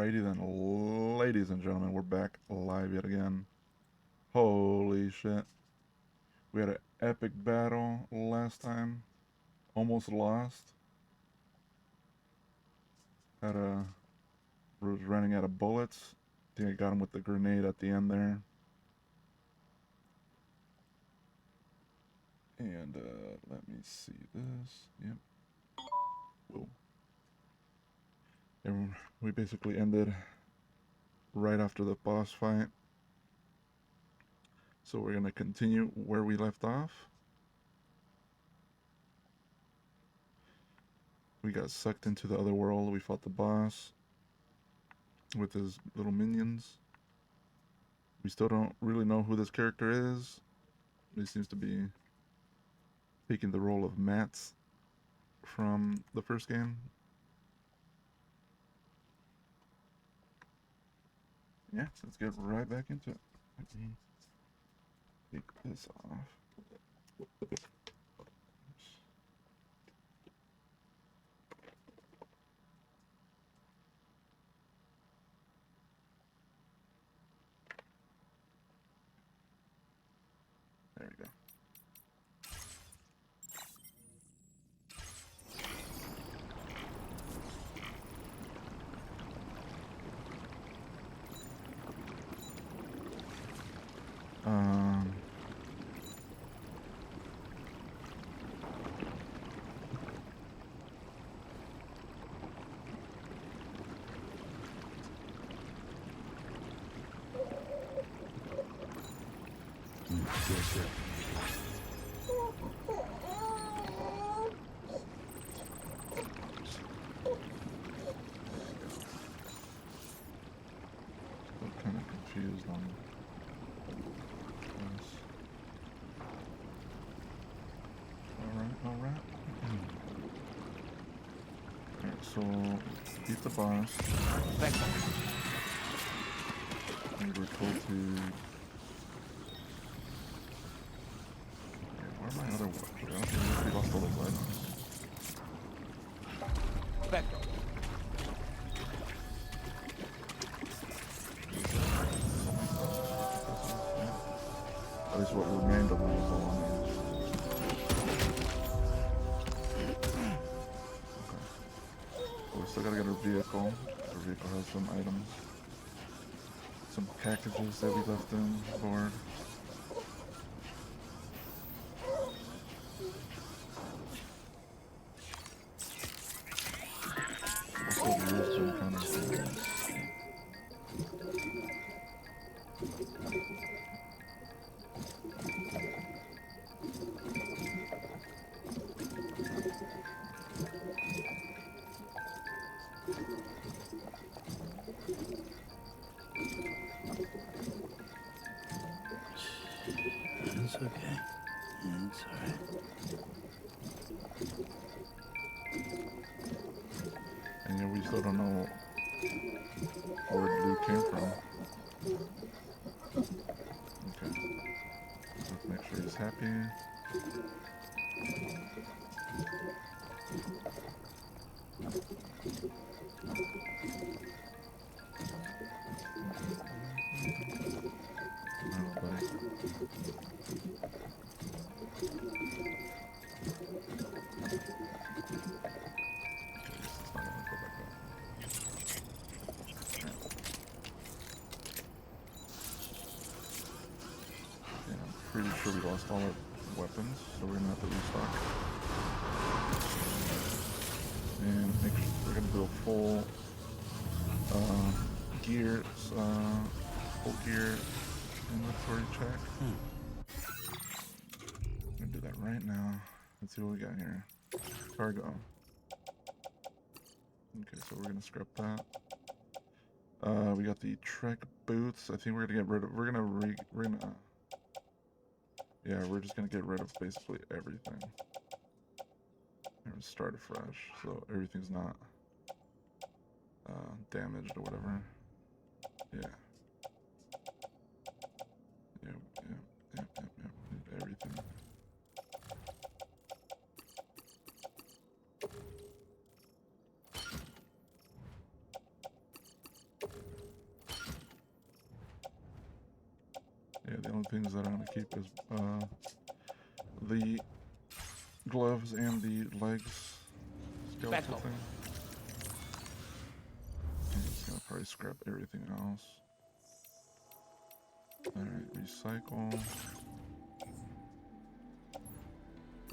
Alrighty then, ladies and gentlemen, we're back live yet again. Holy shit. We had an epic battle last time. Almost lost. Was running out of bullets. I think I got him with the grenade at the end there. And, let me see this. Yep. Whoa. And we basically ended right after the boss fight. So we're gonna continue where we left off. We got sucked into the other world. We fought the boss with his little minions. We still don't really know who this character is. He seems to be taking the role of Mats from the first game. Yeah, so let's get right back into it. Let me take this off. There we go. Um, Yes, sir. Still kind of confused on this. Alright. Alright, so beat the boss. Thank you. And we're told to... Okay, where are my other weapons? I don't think we lost all those items. Thank you. At least what remained of my belongings. Okay. So we still gotta get our vehicle. Our vehicle has some items. Some packages that we left on board. Also, the roof's been kind of... It's okay. It's alright. And yeah, we still don't know where the loot came from. Okay. Let's make sure he's happy. Alright, buddy. Okay, I guess it's not gonna go back up. Yeah, I'm pretty sure we lost all our weapons, so we're gonna have to restock. And make sure we're gonna do a full gear, full gear inventory check. I'm gonna do that right now. Let's see what we got here. Cargo. Okay, so we're gonna scrap that. We got the Trek boots. I think we're gonna get rid of. Yeah, we're just gonna get rid of basically everything. And start afresh, so everything's not damaged or whatever. Yeah. Yep. Everything. only things that I'm gonna keep is the gloves and the legs skeletal Back off. thing. I'm just gonna probably scrap everything else. Alright, recycle.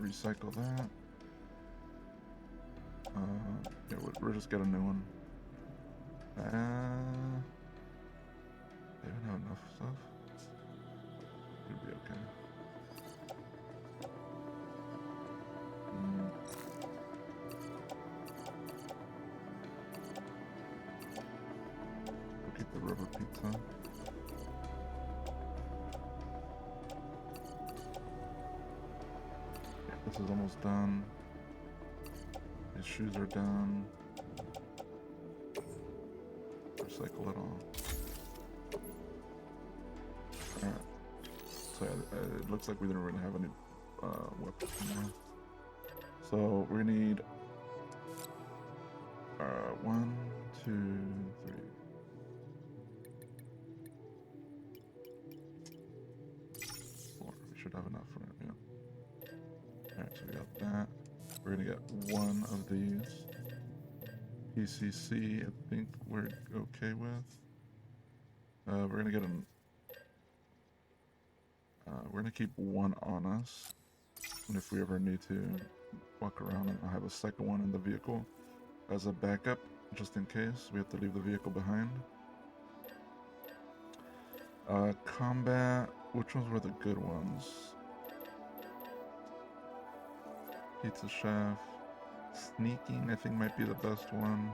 Recycle that. Yeah, we'll just get a new one. They don't have enough stuff. We'd be okay. We'll keep the rubber pizza. Yeah, this is almost done. These shoes are done. Recycle it all. Alright. So yeah, it looks like we didn't really have any weapons anymore. So we need 1, 2, 3. 4. We should have enough for it, yeah. Alright, so we got that. We're gonna get one of these. PCC, I think we're okay with. We're gonna get an. We're gonna keep one on us, and if we ever need to walk around, and I'll have a second one in the vehicle as a backup, just in case we have to leave the vehicle behind. Combat. Which ones were the good ones? Pizza Chef. Sneaking, I think, might be the best one.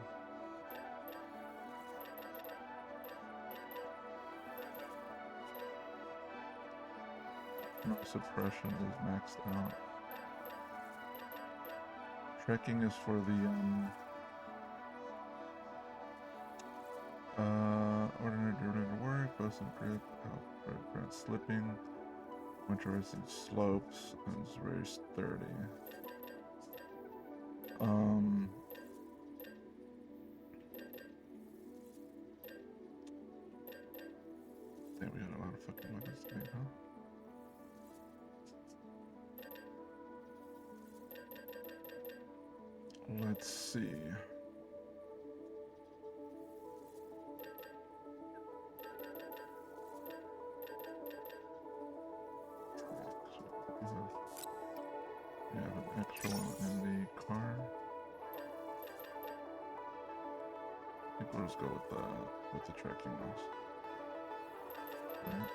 No suppression is maxed out. Trekking is for the ordinary derivative work, both some grip, help prevent slipping, traversing slopes, and it's very sturdy. Damn, we got a lot of fucking weapons to make, huh? Let's see. We have an extra one in the car. I think we'll just go with the trekking ones. Right.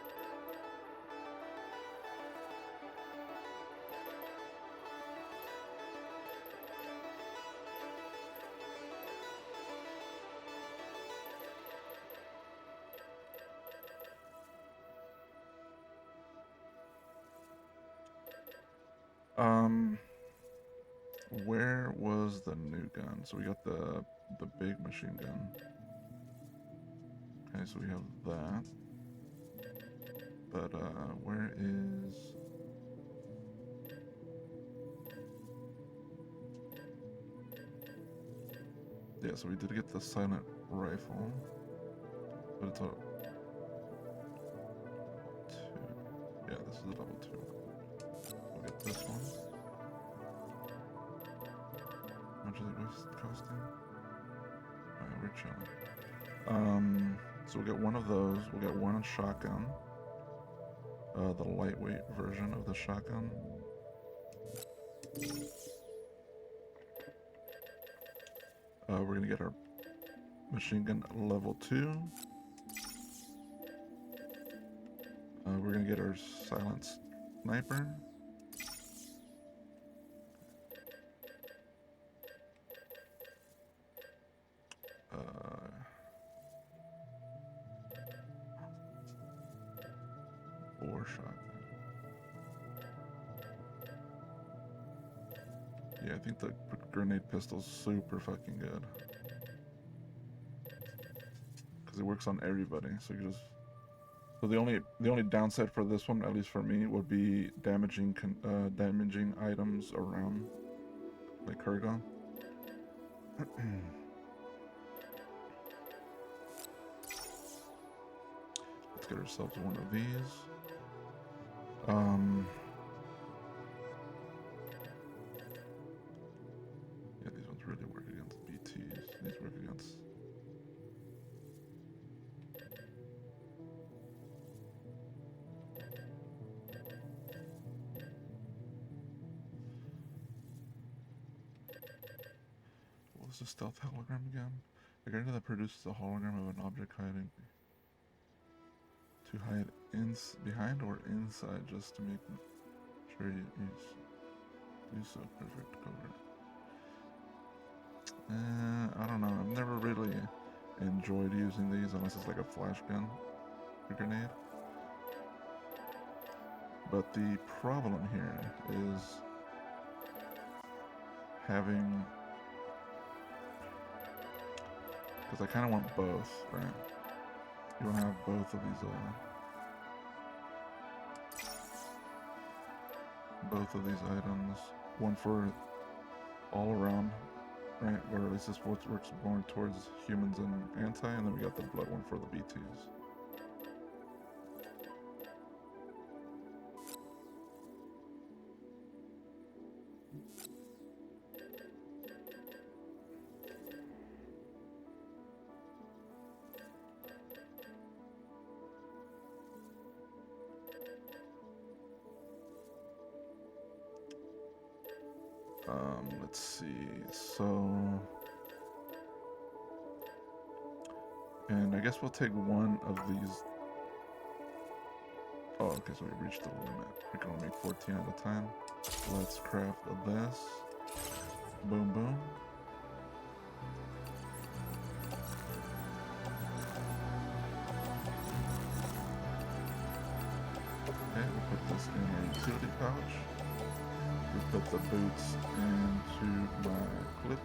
Where was the new gun? So we got the big machine gun. Okay, so we have that. But where is? Yeah, so we did get the silent rifle, but it's a 2. Yeah, this is a level 2. We'll get this one. How much is it costing? Alright, we're chilling. So we'll get one of those. We'll get one shotgun. The lightweight version of the shotgun. We're gonna get our machine gun level 2. We're gonna get our silent sniper. Or shotgun. Yeah, I think the grenade pistol's super fucking good. Because it works on everybody, so you just... So the only downside for this one, at least for me, would be damaging items around, like cargo. Let's get ourselves one of these. Um, yeah, these ones really work against BTs. These work against. What was the stealth hologram again? A grenade that produces a hologram of an object hiding. To hide behind or inside, just to make sure you do so. Perfect cover. I don't know. I've never really enjoyed using these unless it's like a flash gun or grenade. But the problem here is having, because I kind of want both, right? You want to have both of these items. One for all around, right? Where at least this works more towards humans and anti, and then we got the blood one for the BTs. Let's see. So, and I guess we'll take one of these. Oh, okay, so we reached the limit. We can only make 14 at a time. Let's craft this. Boom, boom. Okay, we put this in our utility pouch. We put the boots into my clip.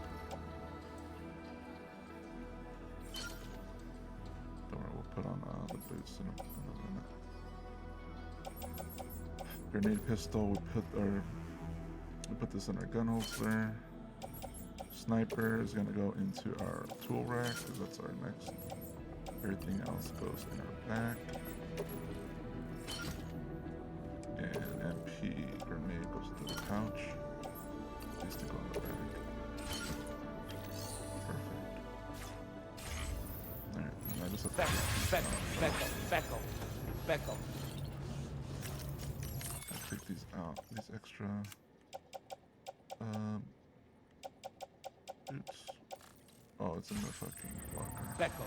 Don't worry, we'll put on the boots in a minute. Grenade pistol, we put this in our gun holster. Sniper is gonna go into our tool rack because that's our next. Everything else goes in our back. And MP grenade goes into the pouch. These to go in the bag. Perfect. Alright, and I just have to Back up. I'll take these out. These extra boots. Oh, it's in the fucking locker. Back up.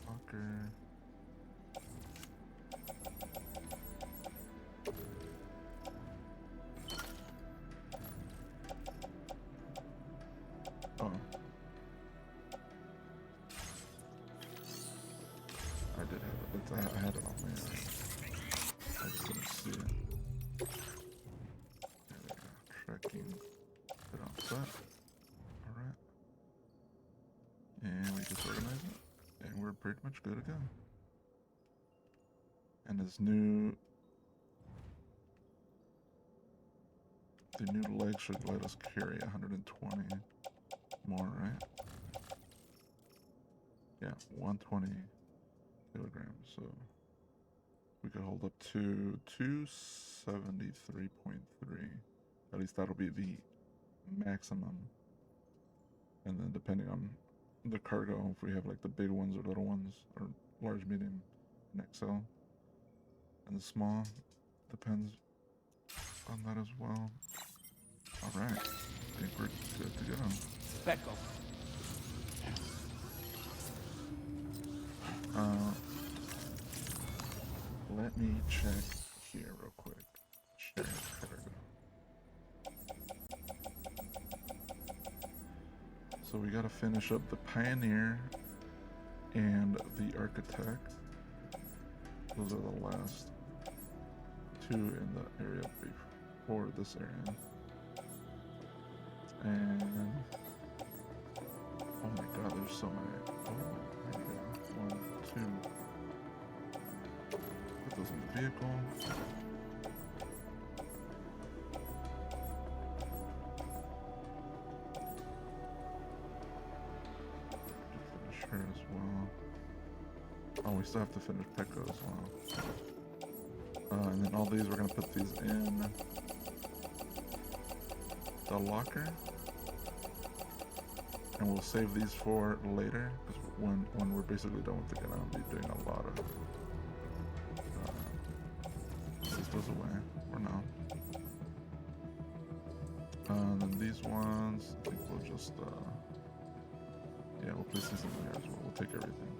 Locker. Oh. I did have it. I had it on me. I just didn't see it. There we go. Tracking. Put on set. Alright. And we just organize it. And we're pretty much good to go. And the new leg should let us carry 120 more, right? Yeah, 120 kilograms. So we could hold up to 273.3. At least that'll be the maximum. And then depending on the cargo, if we have like the big ones or little ones, or large, medium, and XL, and the small, depends on that as well. Alright, I think we're good to go. Back up. Let me check here real quick. Share cargo. So we gotta finish up the Pioneer and the Architect. Those are the last two in the area before this area. And oh my god, there's so many. Oh, there we go. 1, 2. Put those in the vehicle. Oh, we still have to finish Pecco as well. And then all these, we're gonna put these in the locker. And we'll save these for later, because when we're basically done with the game, I'll be doing a lot of these those away for now. And then these ones, I think we'll just yeah, we'll place these in there as well. We'll take everything.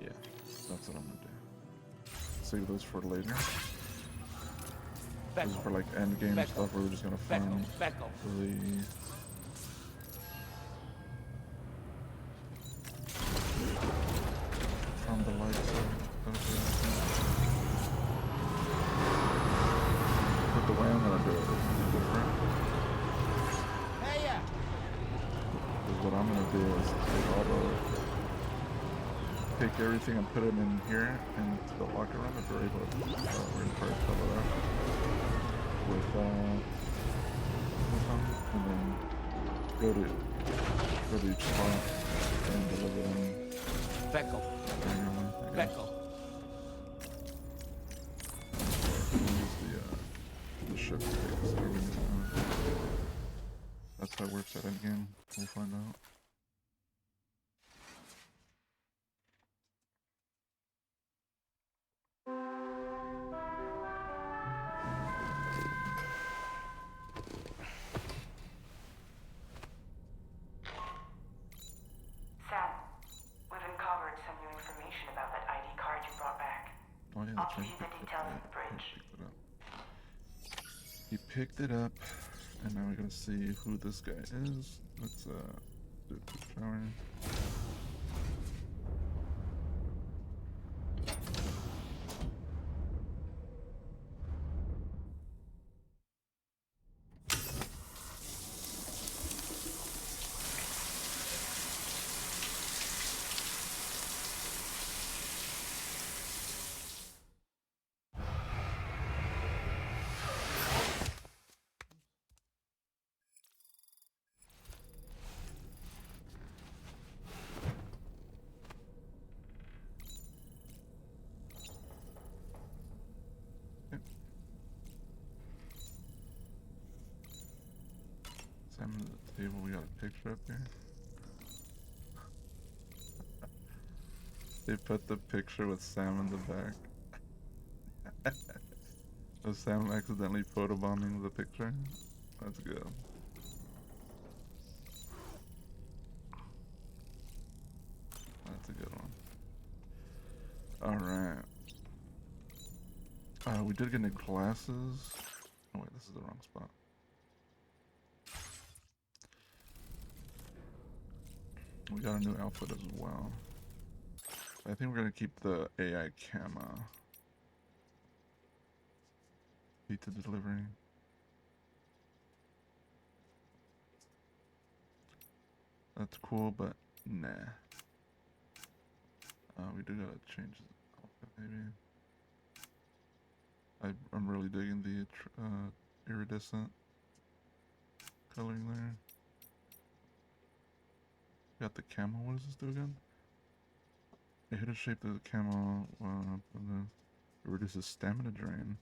Yeah, that's what I'm gonna do. Save those for later. Those are for like end game stuff where we're just gonna farm the lights. But the way I'm gonna do it is different. Hey, yeah. Because what I'm gonna do is take everything and put it in here into the locker room if we're able to. We're encouraged to that with them, and then go to each spot and deliver them. Pecco. Pecco. Use the shift takes that's how it works at endgame. We'll find out. Sam, we've uncovered some new information about that ID card you brought back. Oh yeah, I'll that's give right. you the details of the bridge. He picked it up, and now we're gonna see who this guy is. Let's do a quick shower. Sam at the table, we got a picture up here. They put the picture with Sam in the back. Was Sam accidentally photobombing the picture? That's good. That's a good one. Alright. We did get new glasses. Oh wait, this is the wrong spot. We got a new outfit as well. I think we're gonna keep the AI camo. Pizza delivery. That's cool, but nah. We do gotta change the outfit maybe. I'm really digging the iridescent coloring there. Got the camo. What does this do again? It hit a shape of the camo. And then it reduces stamina drain.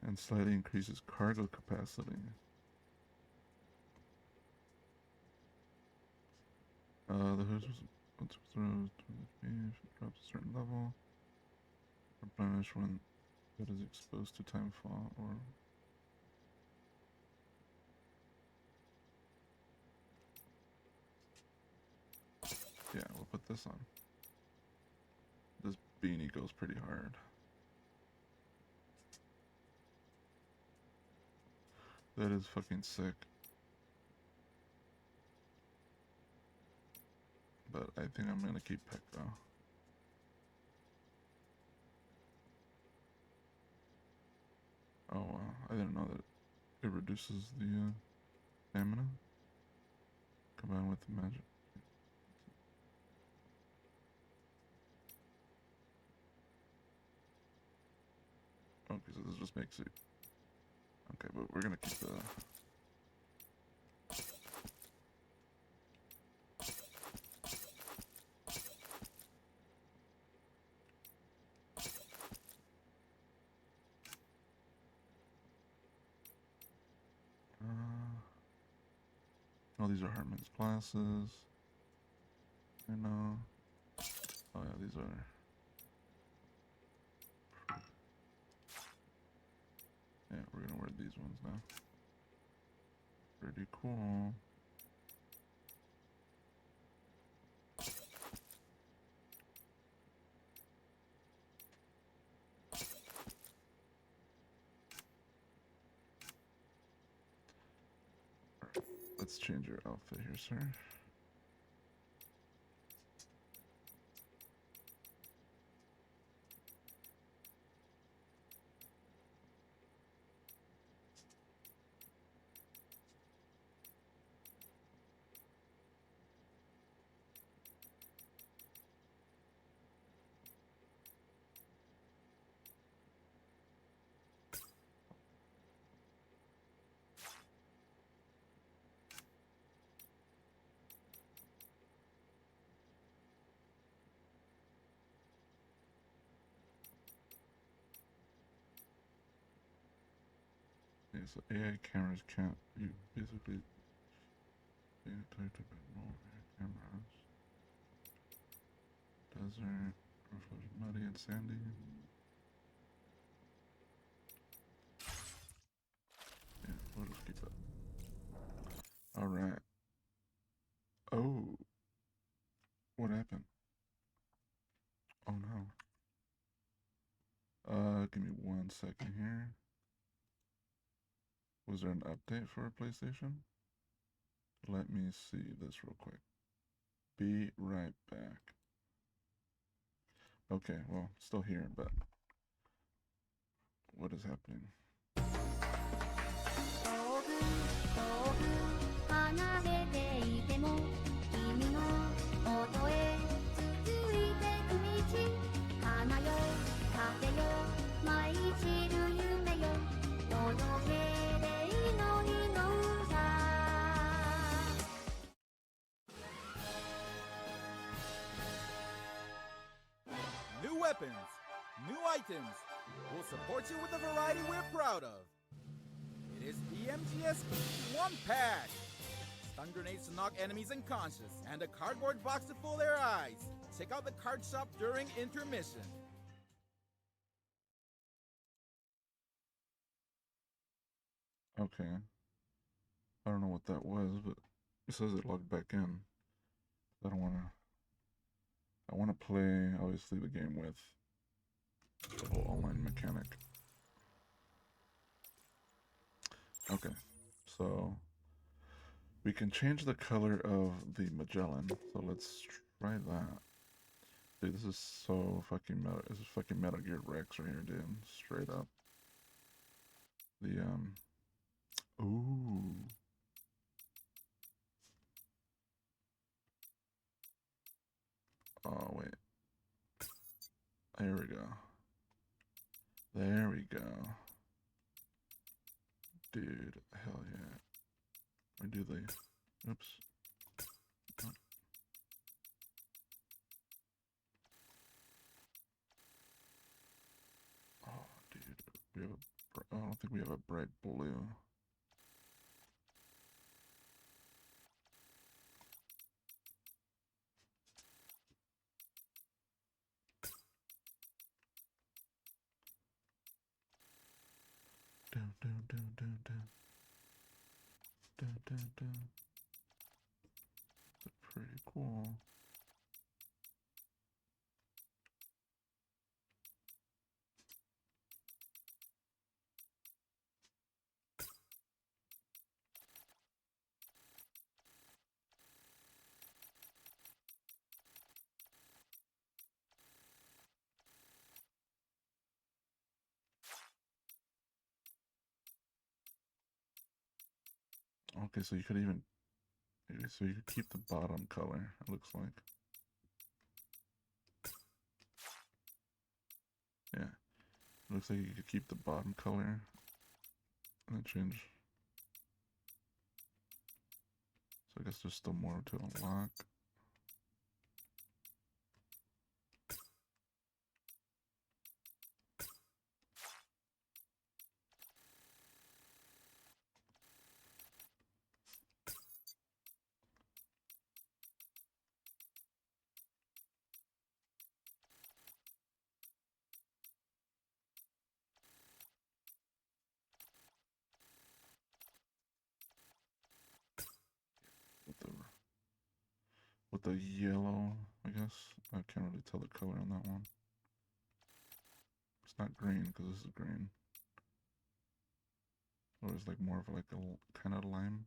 And slightly increases cargo capacity. The hose was drops a certain level. Replenish when it is exposed to timefall or. Yeah, we'll put this on. This beanie goes pretty hard. That is fucking sick. But I think I'm gonna keep Pecco. Oh wow, I didn't know that it reduces the stamina combined with the magic. Okay, so this just makes it. Okay, but we're gonna keep the. Oh, these are Hartman's glasses. I know. Oh yeah, these are. Yeah, we're gonna wear these ones now. Pretty cool. Let's change your outfit here, sir. Okay, so AI cameras can't. You basically. Yeah, typed a bit more AI cameras. Desert, muddy and sandy. Yeah, we'll just keep that. Alright. Oh. What happened? Oh no. Give me 1 second here. Was there an update for a PlayStation? Let me see this real quick. Be right back. Okay, well, still here, but what is happening? 遠く遠く離れていても君の音へ続いてく道花よ風よ舞い散る夢よ届けで祈りの歌 New weapons, new items. We'll support you with a variety we're proud of. It is the MGS 1 pack. Stun grenades to knock enemies unconscious, and a cardboard box to fool their eyes. Check out the card shop during intermission. Okay. I don't know what that was, but it says it logged back in. I don't want to. I want to play, obviously, the game with the whole online mechanic. Okay, so we can change the color of the Magellan. So let's try that. Dude, this is so fucking Metal. This is fucking Metal Gear Rex right here, dude. Straight up. The Ooh. Oh wait. There we go. There we go. Dude, hell yeah. We do the. Oops. Oh, dude. We have a. I don't think we have a bright blue. Dun, dun, dun, dun, dun. Dun, dun, dun. That's pretty cool. Okay, so you could even. So you could keep the bottom color, it looks like. Yeah. It looks like you could keep the bottom color and then change. So I guess there's still more to unlock. with the yellow, I guess. I can't really tell the color on that one. It's not green because this is green. Or it's like more of like a kind of lime.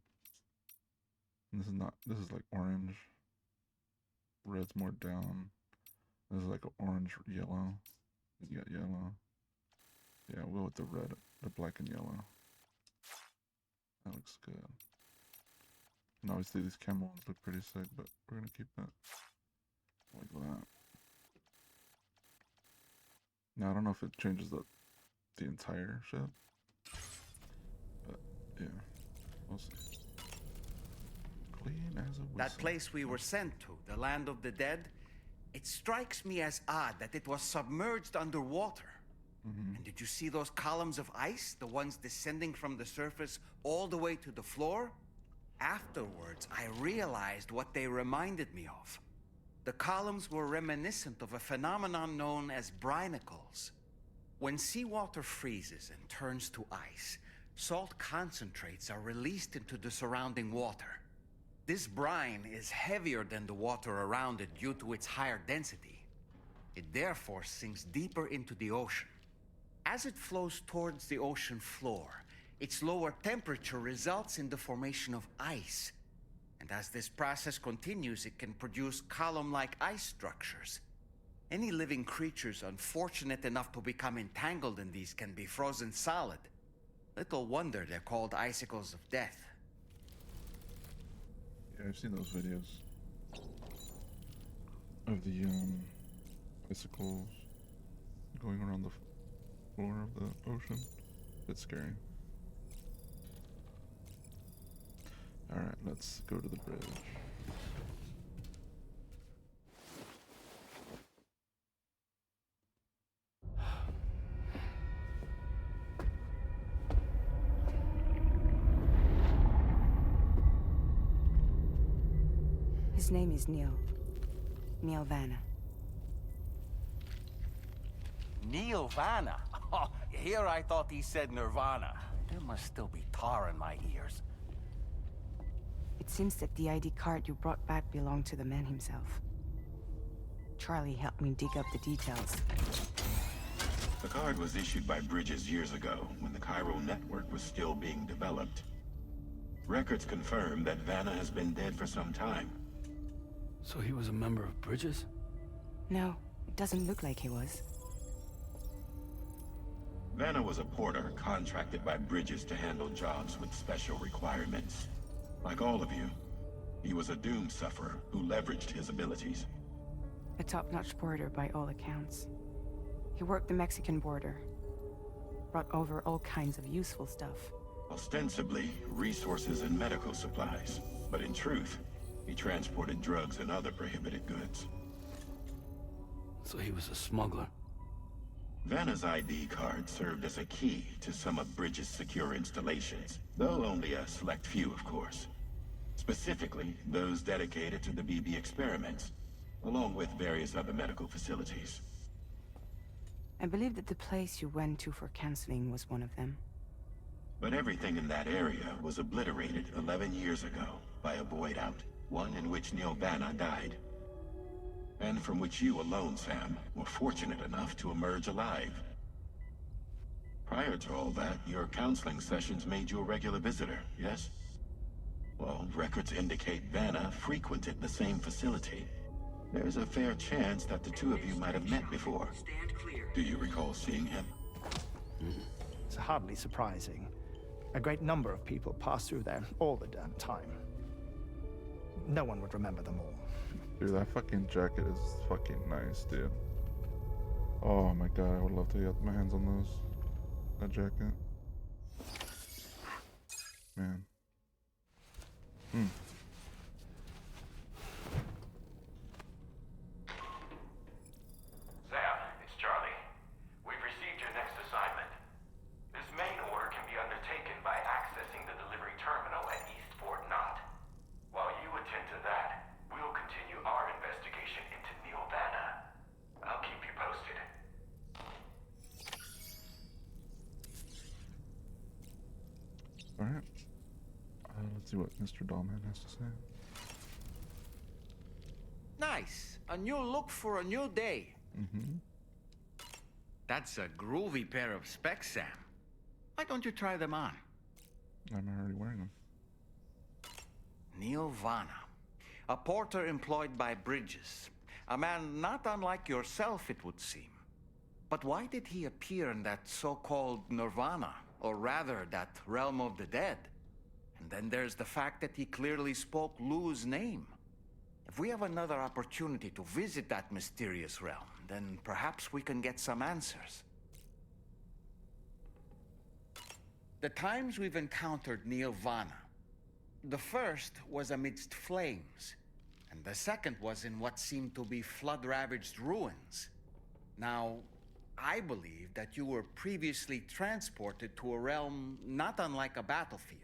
And this is not, this is like orange. Red's more down. This is like an orange yellow. You got yellow. Yeah, we'll go with the red, the black and yellow. That looks good. And obviously these camo ones look pretty sick, but we're gonna keep that like that. Now I don't know if it changes the entire ship, but yeah, we'll see. Clean as a whistle. That place we were sent to, the land of the dead, it strikes me as odd that it was submerged underwater. And did you see those columns of ice, the ones descending from the surface all the way to the floor? Afterwards, I realized what they reminded me of. The columns were reminiscent of a phenomenon known as brinicles. When seawater freezes and turns to ice, salt concentrates are released into the surrounding water. This brine is heavier than the water around it due to its higher density. It therefore sinks deeper into the ocean. As it flows towards the ocean floor, its lower temperature results in the formation of ice. And as this process continues, it can produce column-like ice structures. Any living creatures unfortunate enough to become entangled in these can be frozen solid. Little wonder they're called icicles of death. Yeah, I've seen those videos of the icicles going around the floor of the ocean. Bit scary. Alright, let's go to the bridge. His name is Neil. Neil Vanna. Neil Vanna? Oh, here I thought he said Nirvana. There must still be tar in my ears. It seems that the ID card you brought back belonged to the man himself. Charlie helped me dig up the details. The card was issued by Bridges years ago, when the chiral network was still being developed. Records confirm that Vanna has been dead for some time. So he was a member of Bridges? No, it doesn't look like he was. Vanna was a porter contracted by Bridges to handle jobs with special requirements. Like all of you, he was a doom sufferer who leveraged his abilities. A top-notch porter by all accounts. He worked the Mexican border. Brought over all kinds of useful stuff. Ostensibly, resources and medical supplies. But in truth, he transported drugs and other prohibited goods. So he was a smuggler. Vanna's ID card served as a key to some of Bridges' secure installations, though only a select few, of course. Specifically, those dedicated to the BB experiments, along with various other medical facilities. I believe that the place you went to for counseling was one of them. But everything in that area was obliterated 11 years ago by a void out, one in which Neil Vanna died. And from which you alone, Sam, were fortunate enough to emerge alive. Prior to all that, your counseling sessions made you a regular visitor, yes? Well, records indicate Vanna frequented the same facility. There's a fair chance that the two of you might have met before. Do you recall seeing him? It's hardly surprising. A great number of people pass through there all the damn time. No one would remember them all. Dude, that fucking jacket is fucking nice, dude. Oh my god, I would love to get my hands on those. That jacket. Man. Sam, it's Charlie. We've received your next assignment. This main order can be undertaken by accessing the delivery terminal at Eastport Knot. While you attend to that, we'll continue our investigation into Neil Vanna. I'll keep you posted. Alright. Let's see what Mr. Dollman has to say. Nice. A new look for a new day. Mm-hmm. That's a groovy pair of specs, Sam. Why don't you try them on? I'm already wearing them. Neil Vana, a porter employed by Bridges. A man not unlike yourself, it would seem. But why did he appear in that so-called Nirvana? Or rather, that realm of the dead? And then there's the fact that he clearly spoke Lou's name. If we have another opportunity to visit that mysterious realm, then perhaps we can get some answers. The times we've encountered Neil Vana, the first was amidst flames, and the second was in what seemed to be flood-ravaged ruins. Now, I believe that you were previously transported to a realm not unlike a battlefield.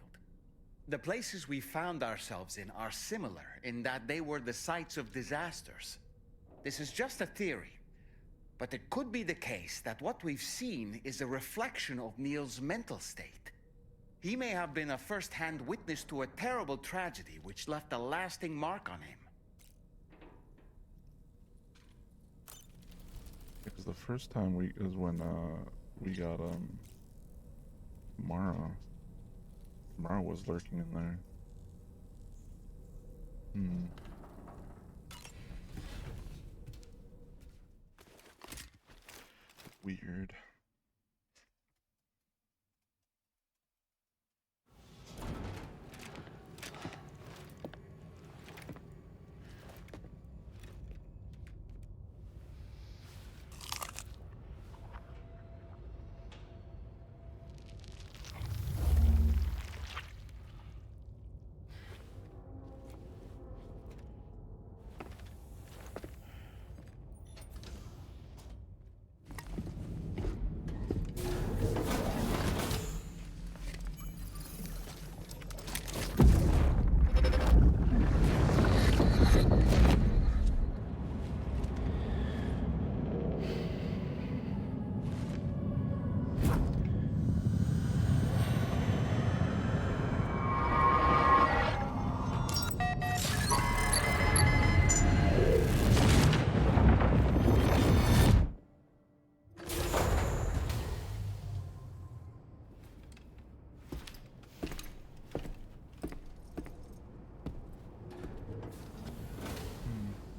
The places we found ourselves in are similar in that they were the sites of disasters. This is just a theory, but it could be the case that what we've seen is a reflection of Neil's mental state. He may have been a first-hand witness to a terrible tragedy which left a lasting mark on him. Because the first time is when we got Mara. Mara was lurking in there. Weird.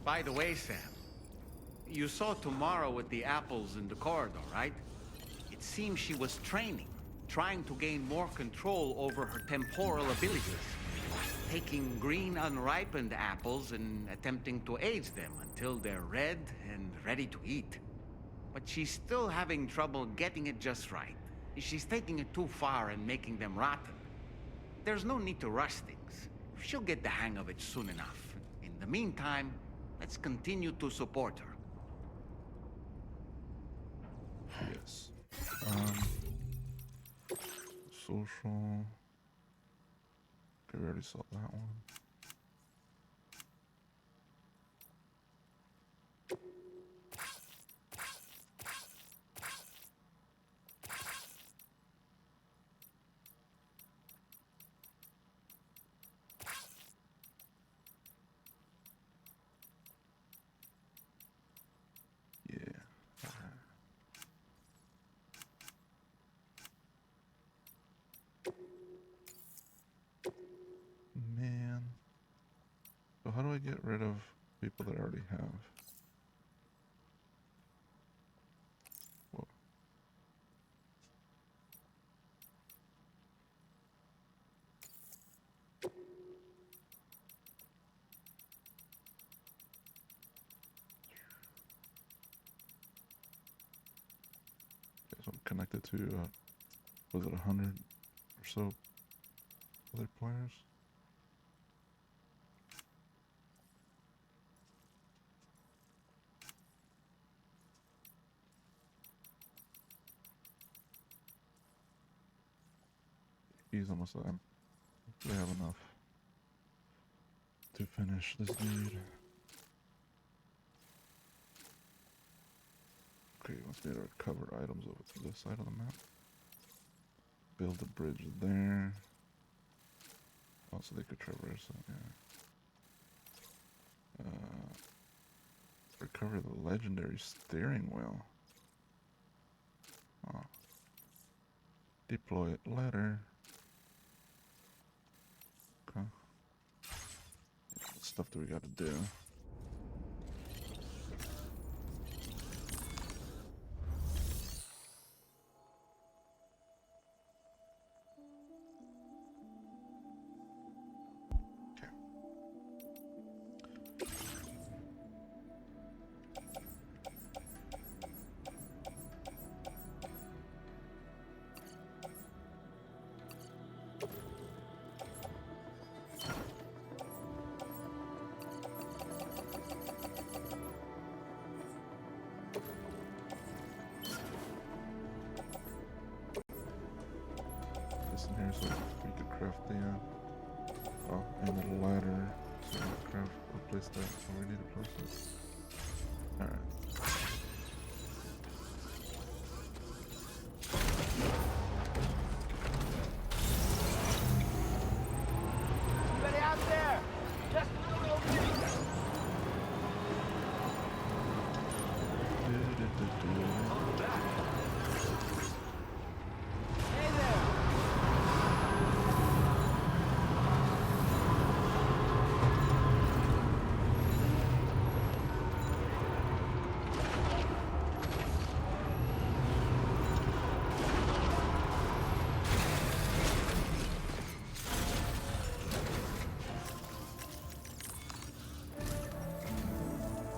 By the way, Sam, you saw Tamara with the apples in the corridor, right? It seems she was training, trying to gain more control over her temporal abilities, taking green unripened apples and attempting to age them until they're red and ready to eat. But she's still having trouble getting it just right. She's taking it too far and making them rotten. There's no need to rush things. She'll get the hang of it soon enough. In the meantime, let's continue to support her. Yes. Social. Okay, we already saw that one. Man. So how do I get rid of people that I already have? Whoa. Okay, so I'm connected to, was it 100 or so other players? He's almost done. We have enough to finish this dude. Okay, let's get our covered items over to this side of the map. Build a bridge there. Also, they could traverse it, yeah. Recover the legendary steering wheel. Oh. Deploy it later. Okay. What stuff do we gotta do? In here so we could craft the oh, and the ladder so we can craft or place that where we need to place it. Alright. Anybody out there? Just a little opening. Hey there.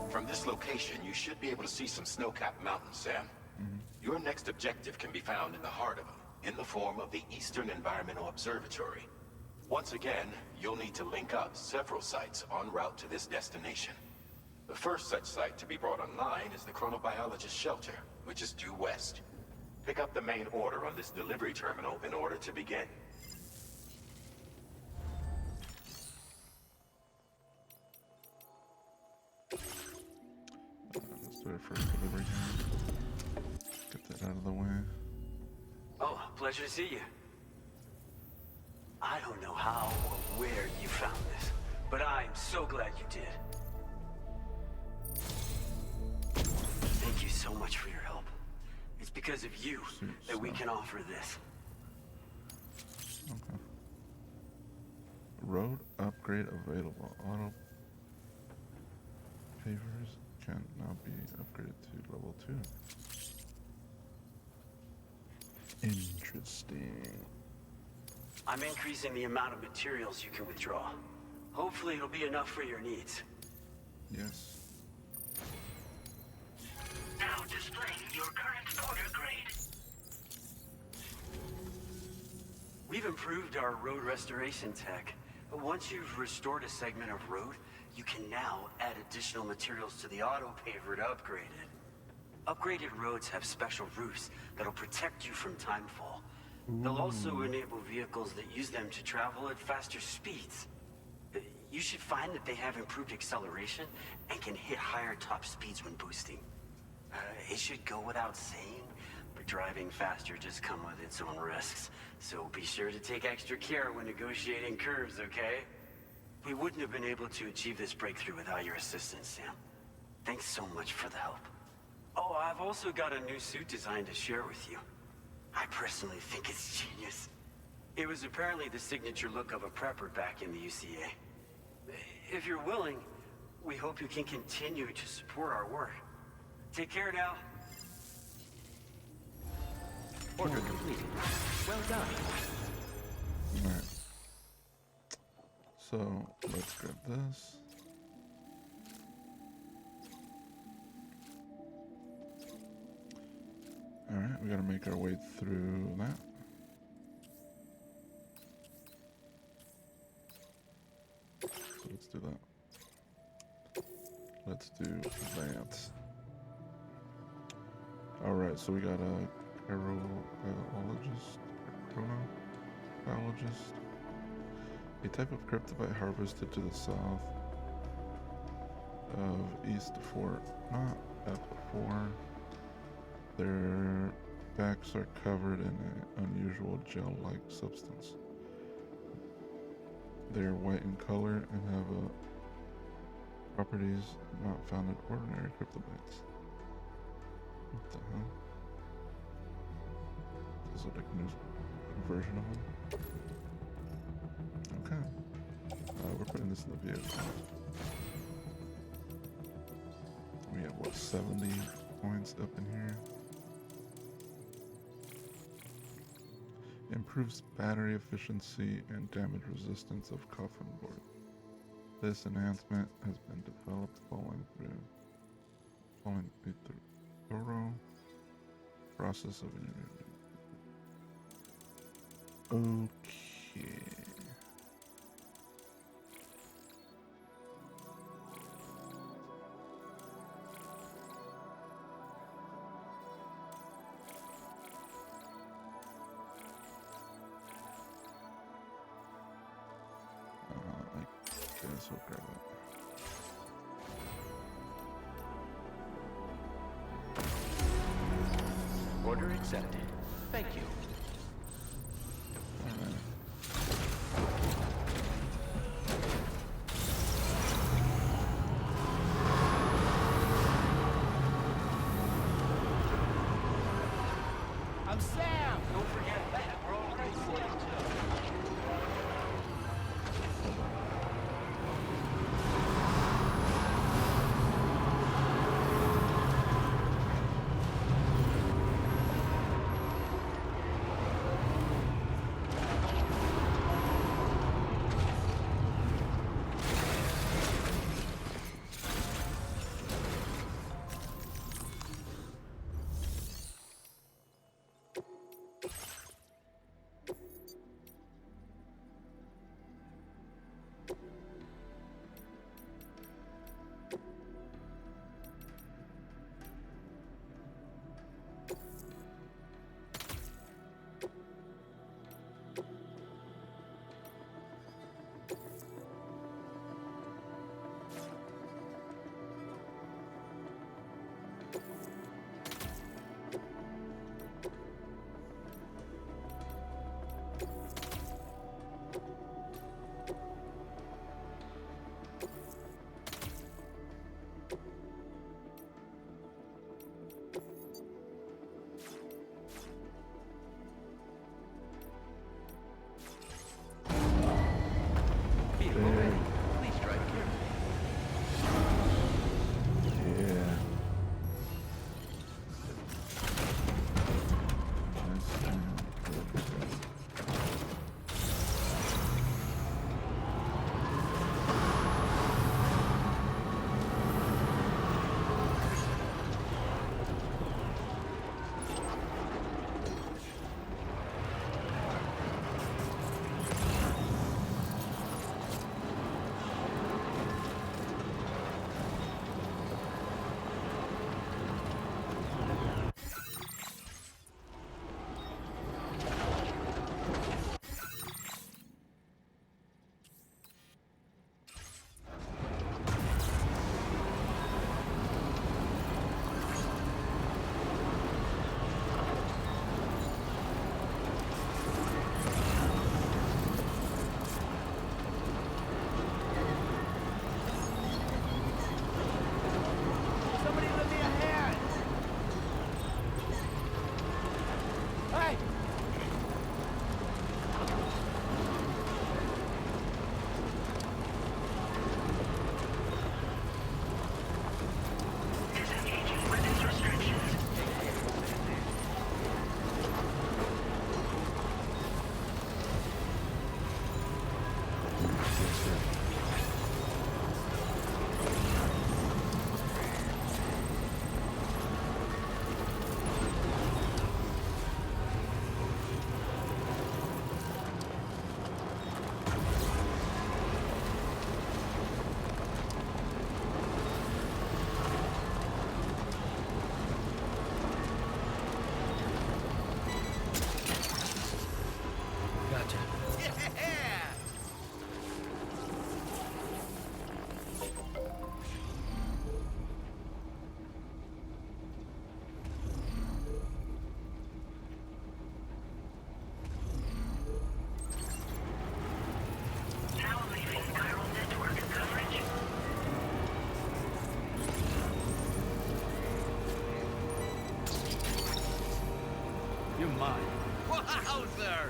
From this location, you should be able to see some snow-capped mountains, Sam. Your next objective can be found in the heart of them, in the form of the Eastern Environmental Observatory. Once again, you'll need to link up several sites en route to this destination. The first such site to be brought online is the Chronobiologist Shelter, which is due west. Pick up the main order on this delivery terminal in order to begin. Let's do our first delivery here. Get that out of the way. Oh, pleasure to see you. I don't know how or where you found this, but I'm so glad you did. Thank you so much for your help. It's because of you that we can offer this. Okay. Road upgrade available. Auto pavers can now be upgraded to level 2. Interesting. I'm increasing the amount of materials you can withdraw. Hopefully it'll be enough for your needs. Yes. Now displaying your current order grade. We've improved our road restoration tech. Once you've restored a segment of road, you can now add additional materials to the auto paver to upgrade it. Upgraded roads have special roofs that'll protect you from timefall. They'll also enable vehicles that use them to travel at faster speeds. You should find that they have improved acceleration and can hit higher top speeds when boosting. It should go without saying, but driving faster does come with its own risks. So be sure to take extra care when negotiating curves, okay? We wouldn't have been able to achieve this breakthrough without your assistance, Sam. Thanks so much for the help. Oh, I've also got a new suit designed to share with you. I personally think it's genius. It was apparently the signature look of a prepper back in the UCA. If you're willing, we hope you can continue to support our work. Take care now. Order completed. Well done. Alright. So, let's grab this. Alright, we gotta make our way through that. So let's do that. Let's do that. Alright, so we got a chronobiologist. A type of cryptobite harvested to the south of East Fort, not F4. Their backs are covered in an unusual gel-like substance. They are white in color and have a Properties not found in ordinary cryptobytes. What the hell? This is like a new version of them. Okay. We're putting this in the vehicle. We have what, 70 points up in here. Improves battery efficiency and damage resistance of coffin board. This enhancement has been developed following a thorough process of okay. I guess we'll grab it. Order accepted. Thank you. Alright. I'm Sam! Don't forget that. We're all ready for you, too. there!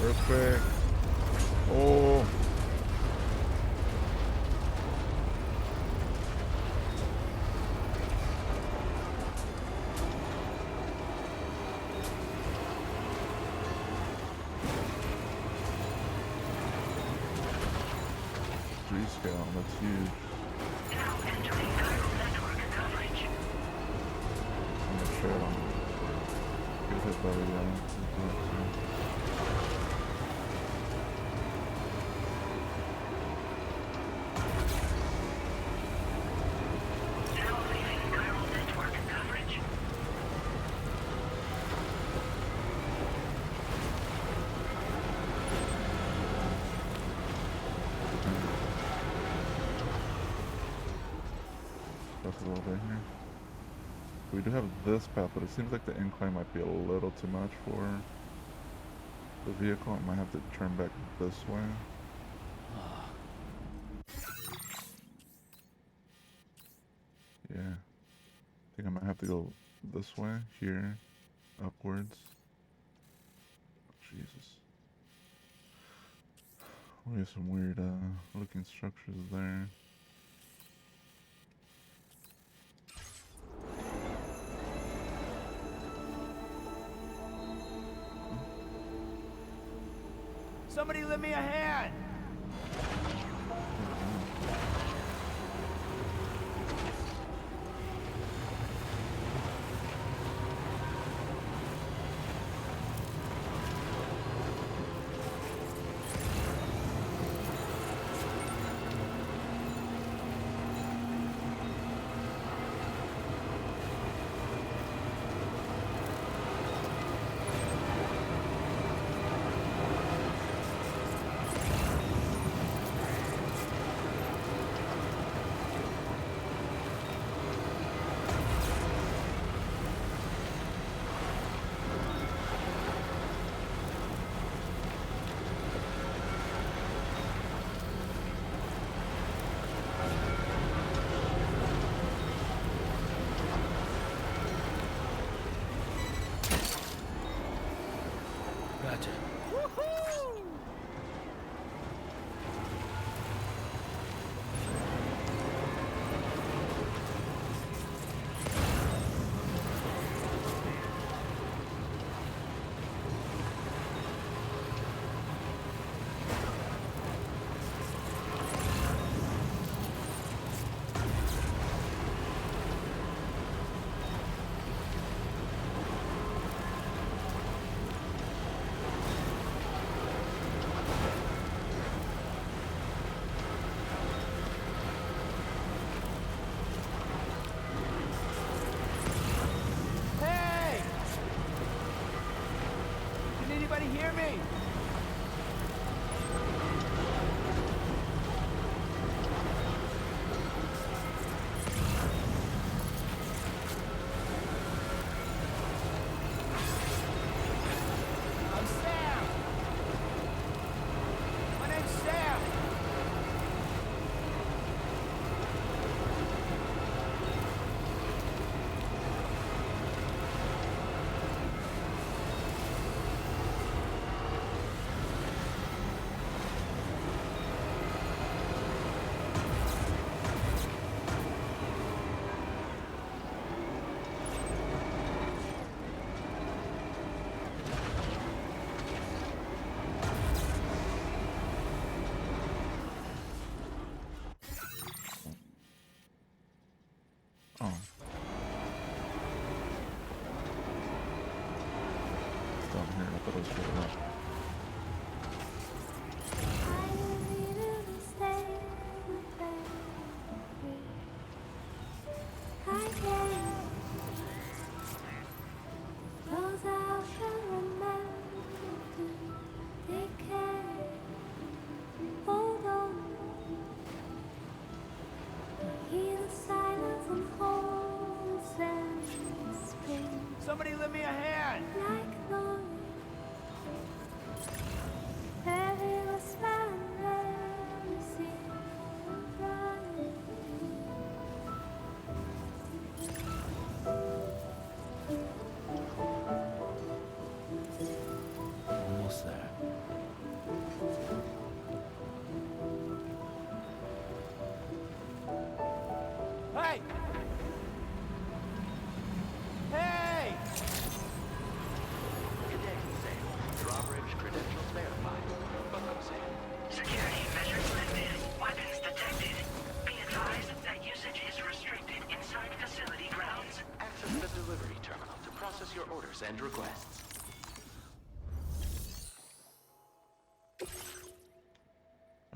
Earthquake. Oh. Scale, that's huge. Now entering chiral network coverage. I'm gonna share it on. Get hit by the Now leaving chiral network coverage. That's a little bit here. We do have this path, but it seems like the incline might be a little too much for the vehicle. I might have to turn back this way. Yeah. I think I might have to go this way, here, upwards. Jesus. We have some weird looking structures there. Somebody lend me a hand!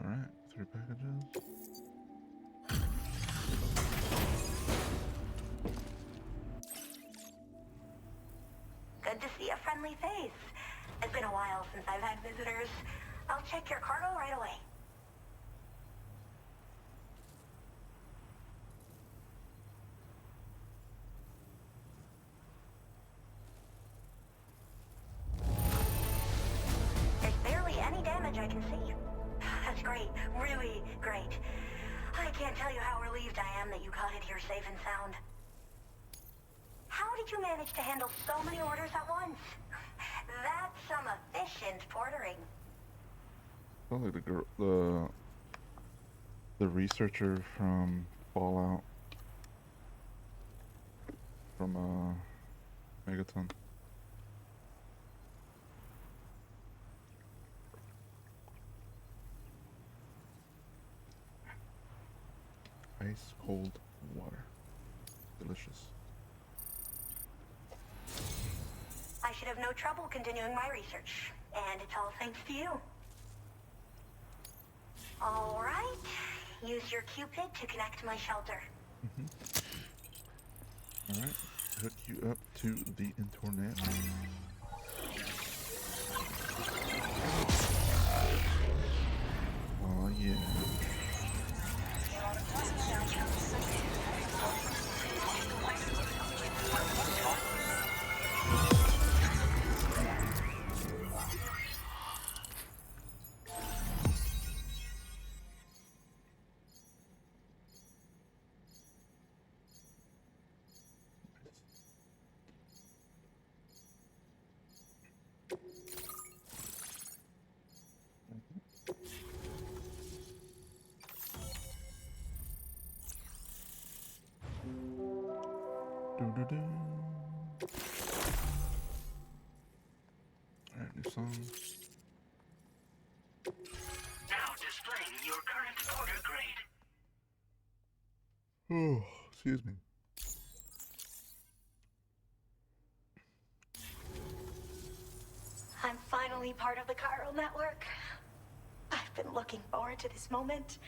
Alright, 3 packages. Good to see a friendly face. It's been a while since I've had visitors. I'll check your cargo right away. There's barely any damage I can see. That's great. Really great. I can't tell you how relieved I am that you got it here safe and sound. How did you manage to handle so many orders at once? That's some efficient portering. Probably the researcher from Fallout from Megaton. Ice cold water. Delicious. I should have no trouble continuing my research, and it's all thanks to you. All right, use your Cupid to connect to my shelter. Alright, hook you up to the internet. Oh yeah. Do-do-do. Alright, new song. Now displaying your current order grade. Oh, excuse me. I'm finally part of the chiral network. I've been looking forward to this moment.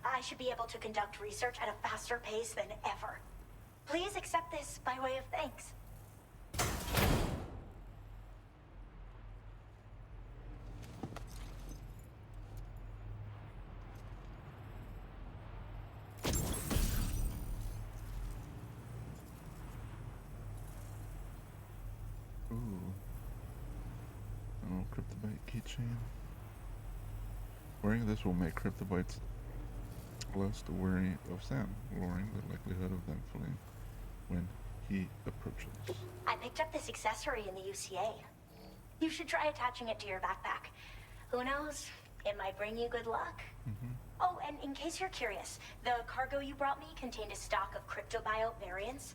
I should be able to conduct research at a faster pace than ever. Please accept this by way of thanks. Ooh. Oh, Cryptobite keychain. Wearing this will make Cryptobites less wary of Sam, lowering the likelihood of them fleeing when he approaches. I picked up this accessory in the UCA. You should try attaching it to your backpack. Who knows? It might bring you good luck. Oh, and in case you're curious, the cargo you brought me contained a stock of cryptobiote variants.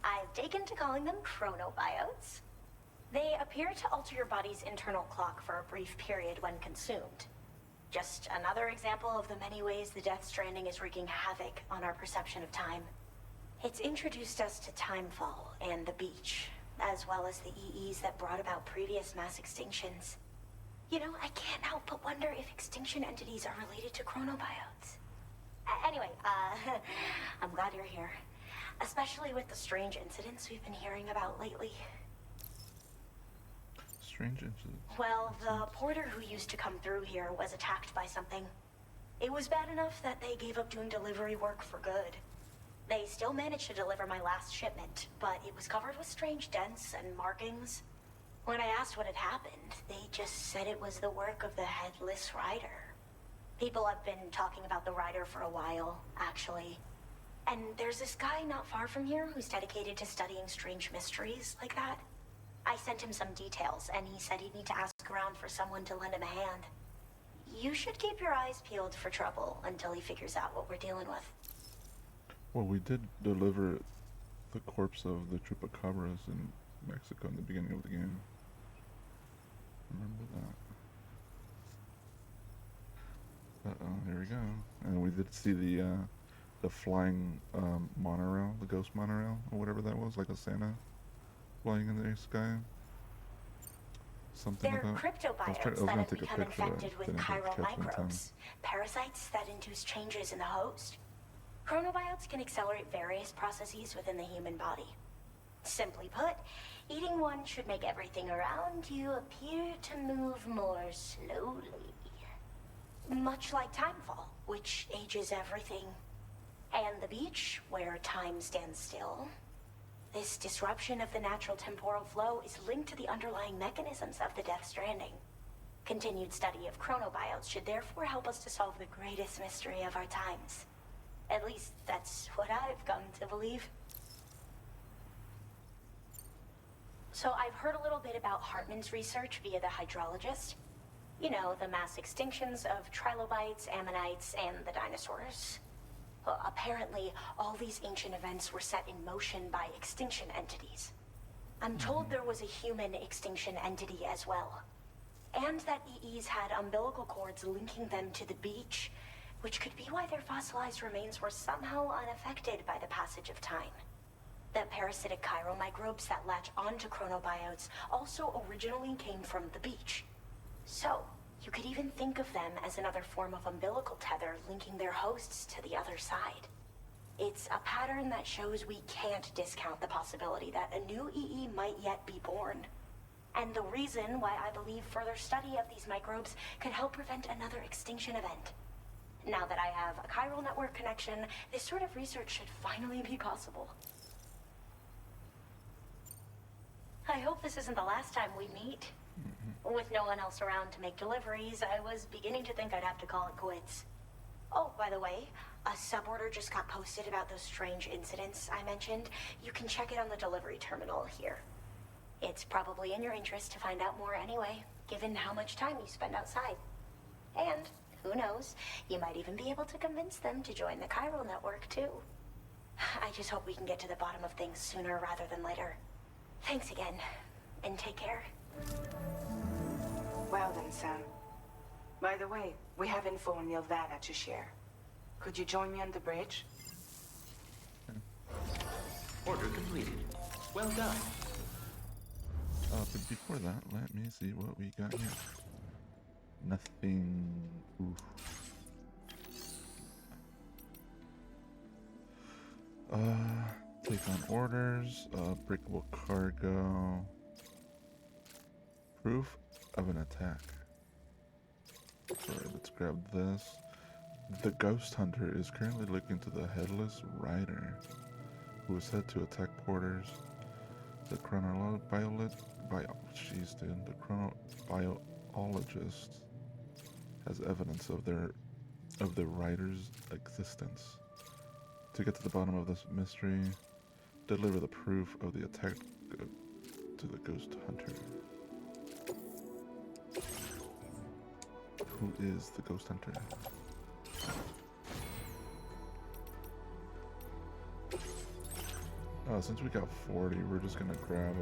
I've taken to calling them chronobiotes. They appear to alter your body's internal clock for a brief period when consumed. Just another example of the many ways the Death Stranding is wreaking havoc on our perception of time. It's introduced us to Timefall and the beach, as well as the EEs that brought about previous mass extinctions. You know, I can't help but wonder if extinction entities are related to chronobiotes. Anyway, I'm glad you're here. Especially with the strange incidents we've been hearing about lately. Strange incidents. Well, the porter who used to come through here was attacked by something. It was bad enough that they gave up doing delivery work for good. They still managed to deliver my last shipment, but it was covered with strange dents and markings. When I asked what had happened, they just said it was the work of the Headless Rider. People have been talking about the Rider for a while, actually. And there's this guy not far from here who's dedicated to studying strange mysteries like that. I sent him some details, and he said he'd need to ask around for someone to lend him a hand. You should keep your eyes peeled for trouble until he figures out what we're dealing with. Well, we did deliver the corpse of the Chupacabras in Mexico in the beginning of the game. Remember that. Uh-oh, here we go. And we did see the flying monorail, the ghost monorail, or whatever that was, like a Santa flying in the sky. something They're about? I was cryptobiotes gonna that have take a become picture, but infected with didn't chiral catch it in time. microbes, parasites that induce changes in the host. Chronobiotes can accelerate various processes within the human body. Simply put, eating one should make everything around you appear to move more slowly. Much like timefall, which ages everything. And the beach, where time stands still. This disruption of the natural temporal flow is linked to the underlying mechanisms of the Death Stranding. Continued study of chronobiotes should therefore help us to solve the greatest mystery of our times. At least, that's what I've come to believe. So I've heard a little bit about Hartman's research via the hydrologist. You know, the mass extinctions of trilobites, ammonites, and the dinosaurs. Well, apparently, all these ancient events were set in motion by extinction entities. I'm told there was a human extinction entity as well. And that EEs had umbilical cords linking them to the beach, which could be why their fossilized remains were somehow unaffected by the passage of time. The parasitic chiral microbes that latch onto chronobiotes also originally came from the beach. So, you could even think of them as another form of umbilical tether linking their hosts to the other side. It's a pattern that shows we can't discount the possibility that a new EE might yet be born. And the reason why I believe further study of these microbes could help prevent another extinction event. Now that I have a chiral network connection, this sort of research should finally be possible. I hope this isn't the last time we meet. With no one else around to make deliveries, I was beginning to think I'd have to call it quits. Oh, by the way, a suborder just got posted about those strange incidents I mentioned. You can check it on the delivery terminal here. It's probably in your interest to find out more anyway, given how much time you spend outside. And, who knows, you might even be able to convince them to join the chiral network, too. I just hope we can get to the bottom of things sooner rather than later. Thanks again, and take care. Well then, Sam. By the way, we have info on Nilvana to share. Could you join me on the bridge? Order completed. Well done. But before that, let me see what we got here. Nothing. Oof. Take on orders. Breakable cargo. Proof of an attack. Alright, let's grab this. The Ghost Hunter is currently looking to the Headless Rider, who is said to attack porters. The chronobiologist has evidence of the rider's existence. To get to the bottom of this mystery, deliver the proof of the attack to the Ghost Hunter. Who is the Ghost Hunter? Since we got 40, we're just gonna grab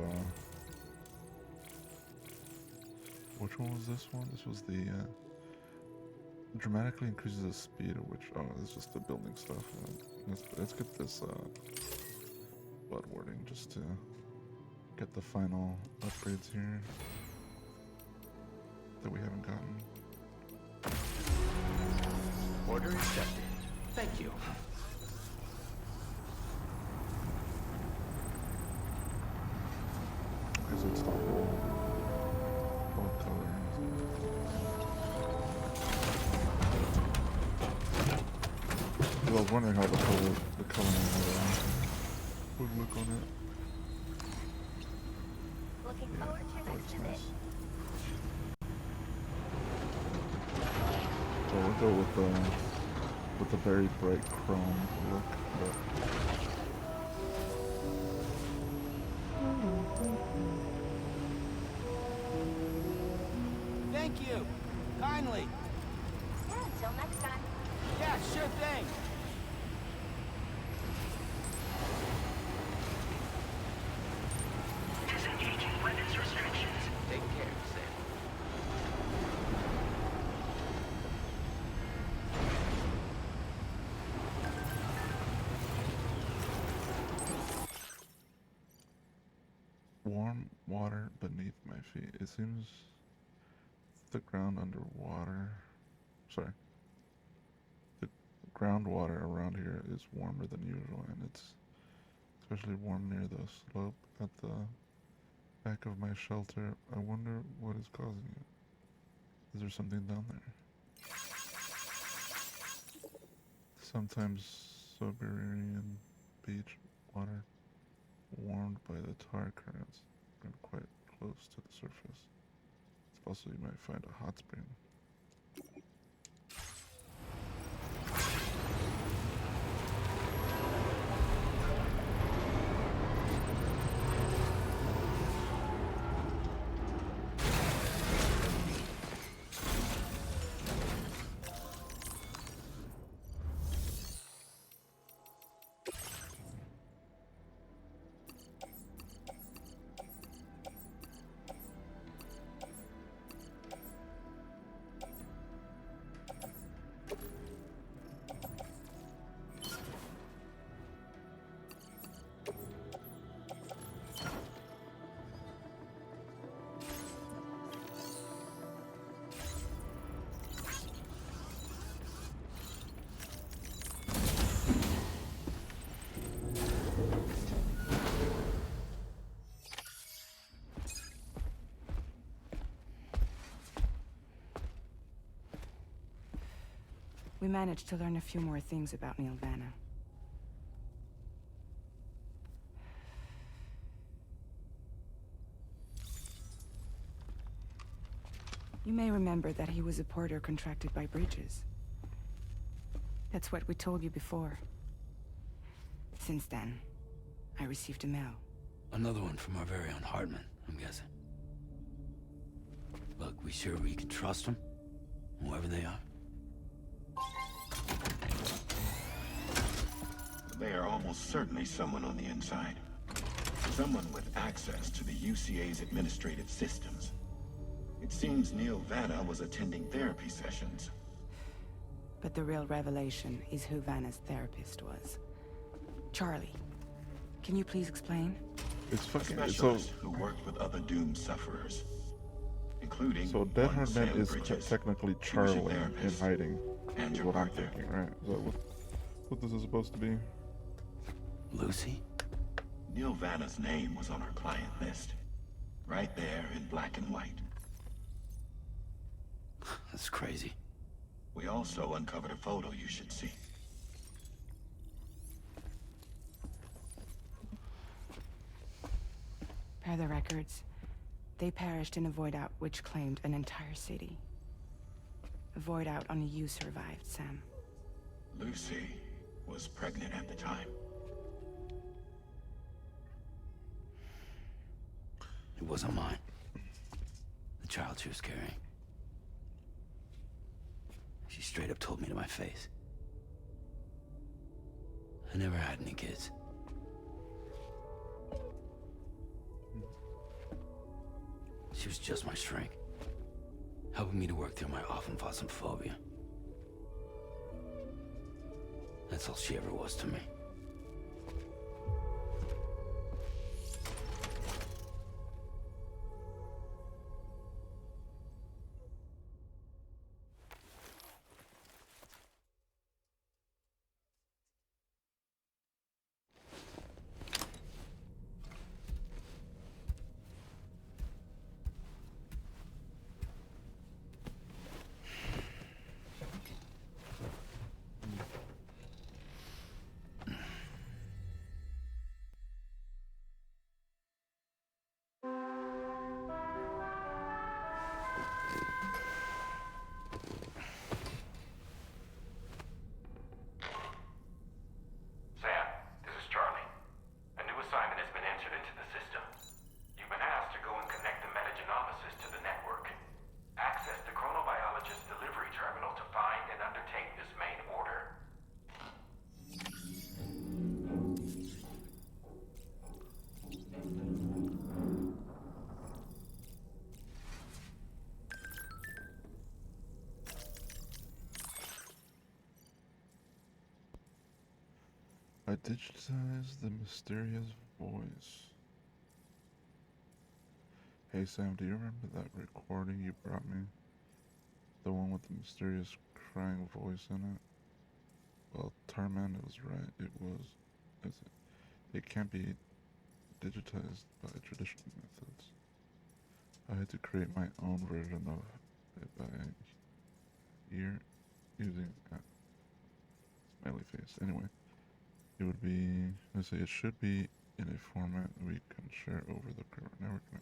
which one was this one? This was the dramatically increases the speed at which, it's just the building stuff. Let's get this blood warding just to get the final upgrades here that we haven't gotten. Order accepted. Thank you. Because it's the whole color. I was wondering how the coloring would look on it. Looking forward to your next visit. So we'll go with the very bright chrome look. But Thank you. Kindly. Yeah, until next time. Yeah, sure thing. Disengaging weapons restrictions. Take care, Sam. warm water beneath my feet. It seems the ground underwater. Sorry. The groundwater around here is warmer than usual, and it's especially warm near the slope at the back of my shelter. I wonder what is causing it. Is there something down there? Sometimes Siberian beach water warmed by the tar currents and quite close to the surface. It's possible you might find a hot spring. We managed to learn a few more things about Nilvana. You may remember that he was a porter contracted by Bridges. That's what we told you before. Since then, I received a mail. Another one from our very own Hartman, I'm guessing. Look, we sure we can trust them? Whoever they are? They are almost certainly someone on the inside. Someone with access to the UCA's administrative systems. It seems Neil Vanna was attending therapy sessions. But the real revelation is who Vanna's therapist was. Charlie, can you please explain? It's fucking Specialist who worked with other doomed sufferers, including so Dead one Hard Man Sam is Bridges. technically She was your Charlie in therapist hiding. and Is your what I'm partner. thinking, right? Is that what this is supposed to be? Lucy? Neil Vanna's name was on our client list. Right there in black and white. That's crazy. We also uncovered a photo you should see. Per the records, they perished in a void out which claimed an entire city. A void out only you survived, Sam. Lucy was pregnant at the time. It wasn't mine. The child she was carrying. She straight up told me to my face. I never had any kids. She was just my shrink, helping me to work through my often phobia. That's all she ever was to me. Sam, this is Charlie. A new assignment has been entered into the system. You've been asked to go and connect the metagenomicis to the network. Access the chronobiologist delivery terminal to find and undertake this main order. I digitized the mysterious voice. Hey Sam, do you remember that recording you brought me? The one with the mysterious crying voice in it? Well, Tarman was right. It was. It can't be digitized by traditional methods. I had to create my own version of it by using a smiley face. Anyway, it would be. Let's say it should be in a format we can share over the network now.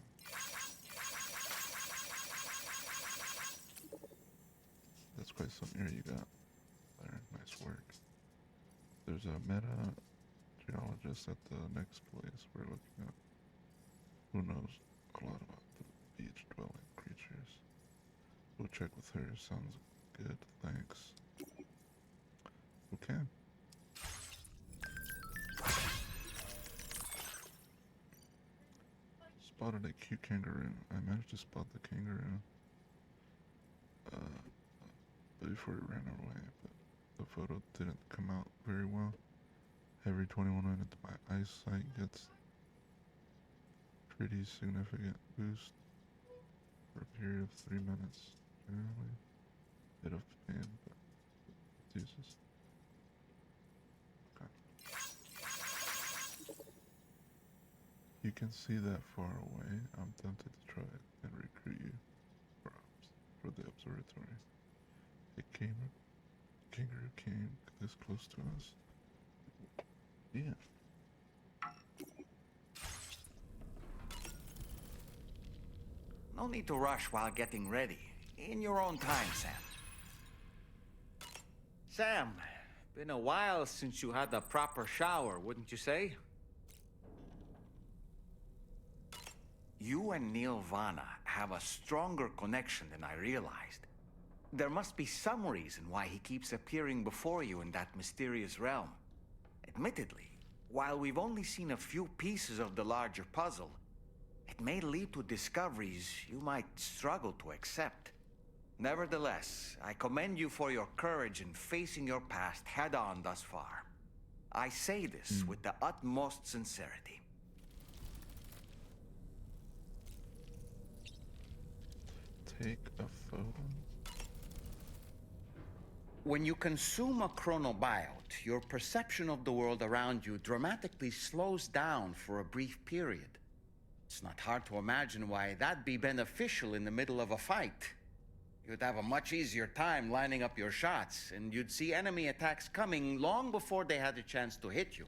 That's quite some ear you got there. Nice work. There's a meta geologist at the next place we're looking at who knows a lot about the beach dwelling creatures. We'll check with her. Sounds good. Thanks. Okay. Spotted a cute kangaroo. I managed to spot the kangaroo before it ran away, but the photo didn't come out very well. Every 21 minutes my eyesight gets pretty significant boost for a period of 3 minutes. Generally, bit of pain, but it uses. Okay. You can see that far away. I'm tempted to try it and recruit you for the observatory. Kangaroo came this close to us. Yeah. No need to rush while getting ready. In your own time, Sam. Sam, been a while since you had a proper shower, wouldn't you say? You and Neil Vana have a stronger connection than I realized. There must be some reason why he keeps appearing before you in that mysterious realm. Admittedly, while we've only seen a few pieces of the larger puzzle, it may lead to discoveries you might struggle to accept. Nevertheless, I commend you for your courage in facing your past head-on thus far. I say this with the utmost sincerity. Take a photo. When you consume a chronobiot, your perception of the world around you dramatically slows down for a brief period. It's not hard to imagine why that'd be beneficial in the middle of a fight. You'd have a much easier time lining up your shots, and you'd see enemy attacks coming long before they had a chance to hit you.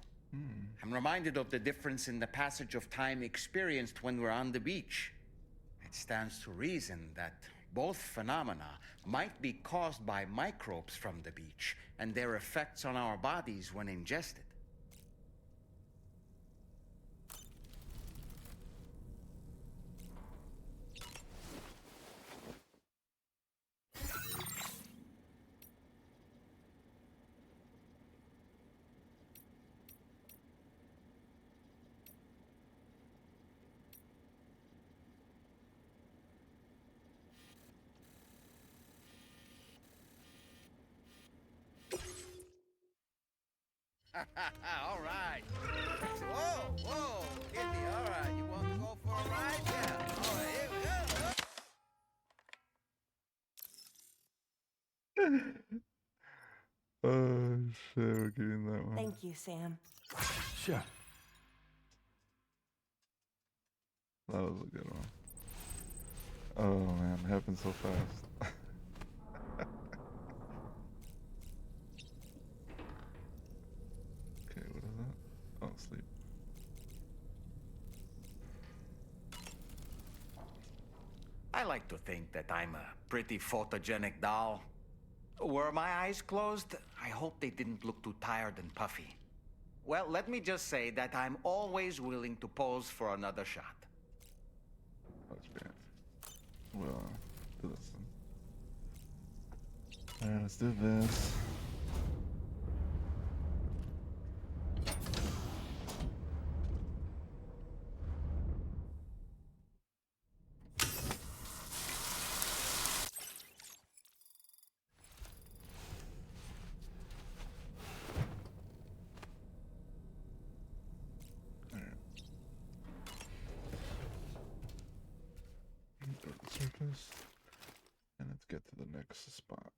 I'm reminded of the difference in the passage of time experienced when we're on the beach. It stands to reason that both phenomena might be caused by microbes from the beach and their effects on our bodies when ingested. All right. Whoa, Kitty, all right. You want to go for a ride? Yeah. All right, here we go. Oh shit, we're getting that one. Thank you, Sam. Sure. That was a good one. Oh man, it happened so fast. Okay, what is that? Oh, sleep. I like to think that I'm a pretty photogenic doll. Were my eyes closed? I hope they didn't look too tired and puffy. Well, let me just say that I'm always willing to pose for another shot. That's great. Well, do this then. Alright, let's do this. this. And let's get to the next spot.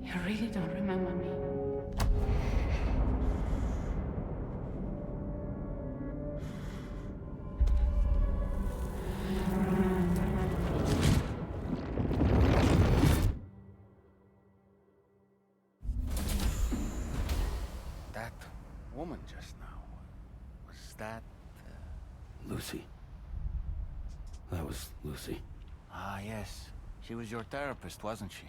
You really don't remember me. That woman just now, was that... Lucy. That was Lucy. Ah, yes. She was your therapist, wasn't she?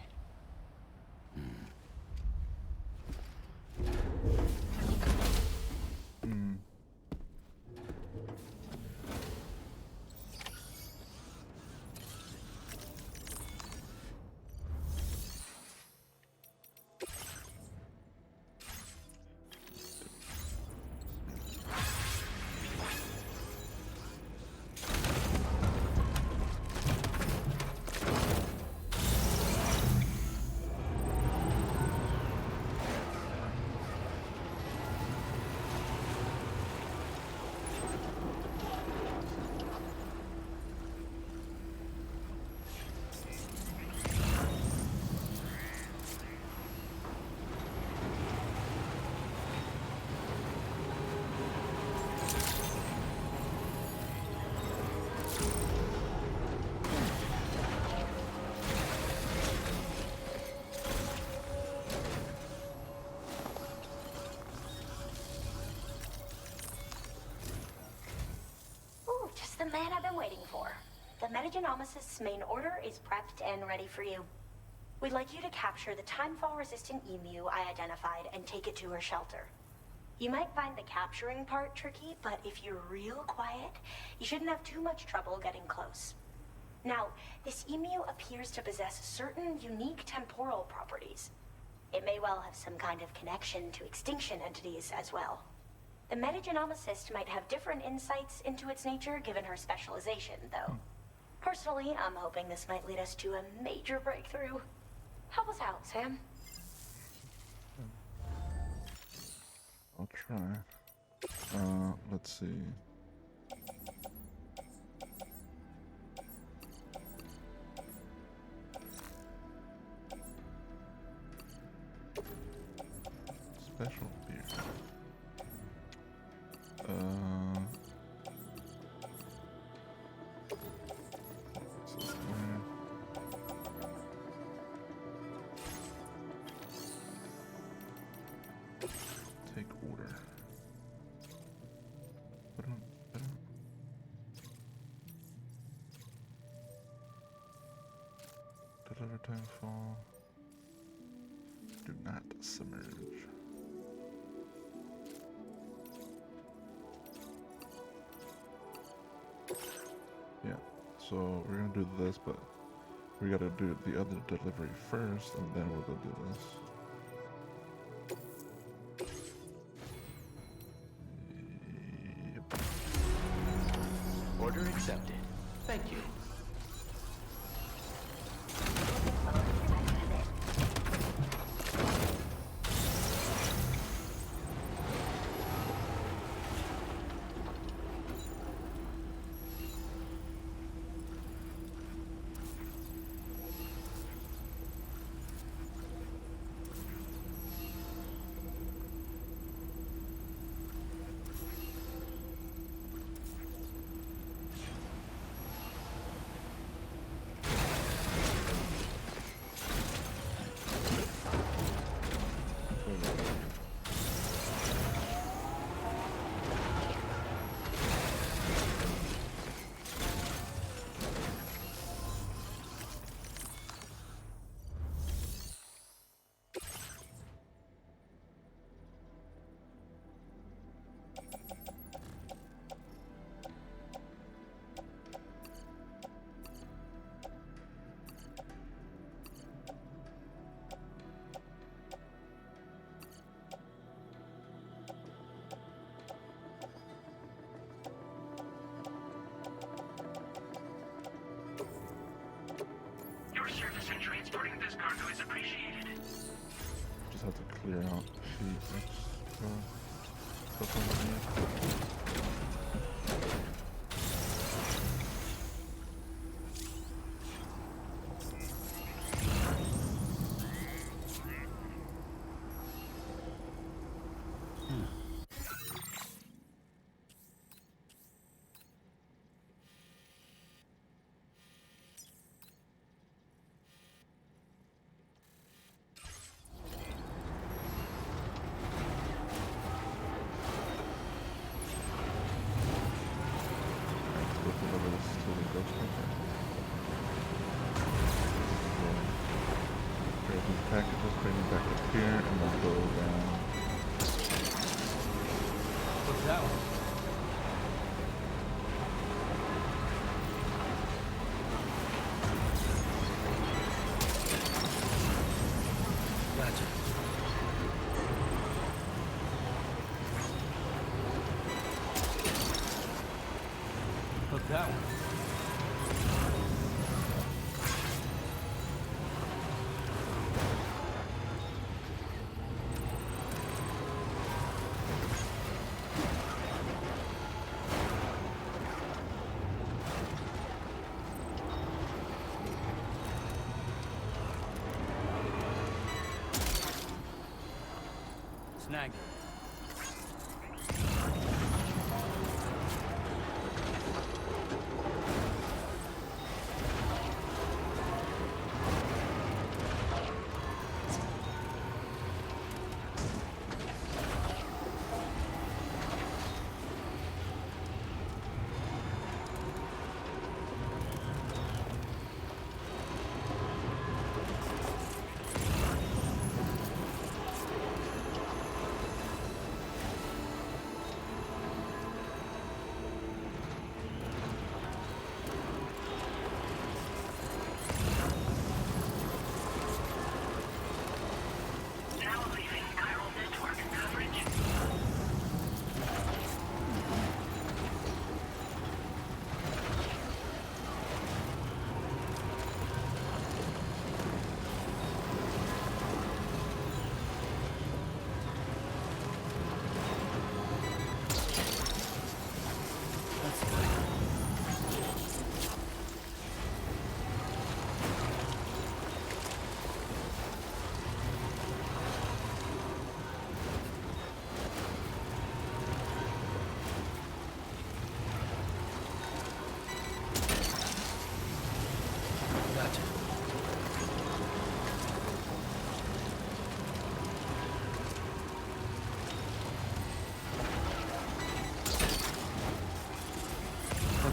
Ooh, just the man I've been waiting for. The Metagenomicist's main order is prepped and ready for you. We'd like you to capture the timefall-resistant emu I identified and take it to her shelter. You might find the capturing part tricky, but if you're real quiet, you shouldn't have too much trouble getting close. Now, this emu appears to possess certain unique temporal properties. It may well have some kind of connection to extinction entities as well. The metagenomicist might have different insights into its nature given her specialization, though. Personally, I'm hoping this might lead us to a major breakthrough. Help us out, Sam. I'll try. Let's see. Special beer. What's this one? Take order. Deliver timefall. Do not submerge. Yeah, so we're gonna do this, but we gotta do the other delivery first, and then we'll go do this. Yep. Order accepted. Thank you. appreciated. Just have to clear out the extra stuff over here. Packages, bring them back up here, and then go down. What's that one? Gotcha. What's that one? Snagged it.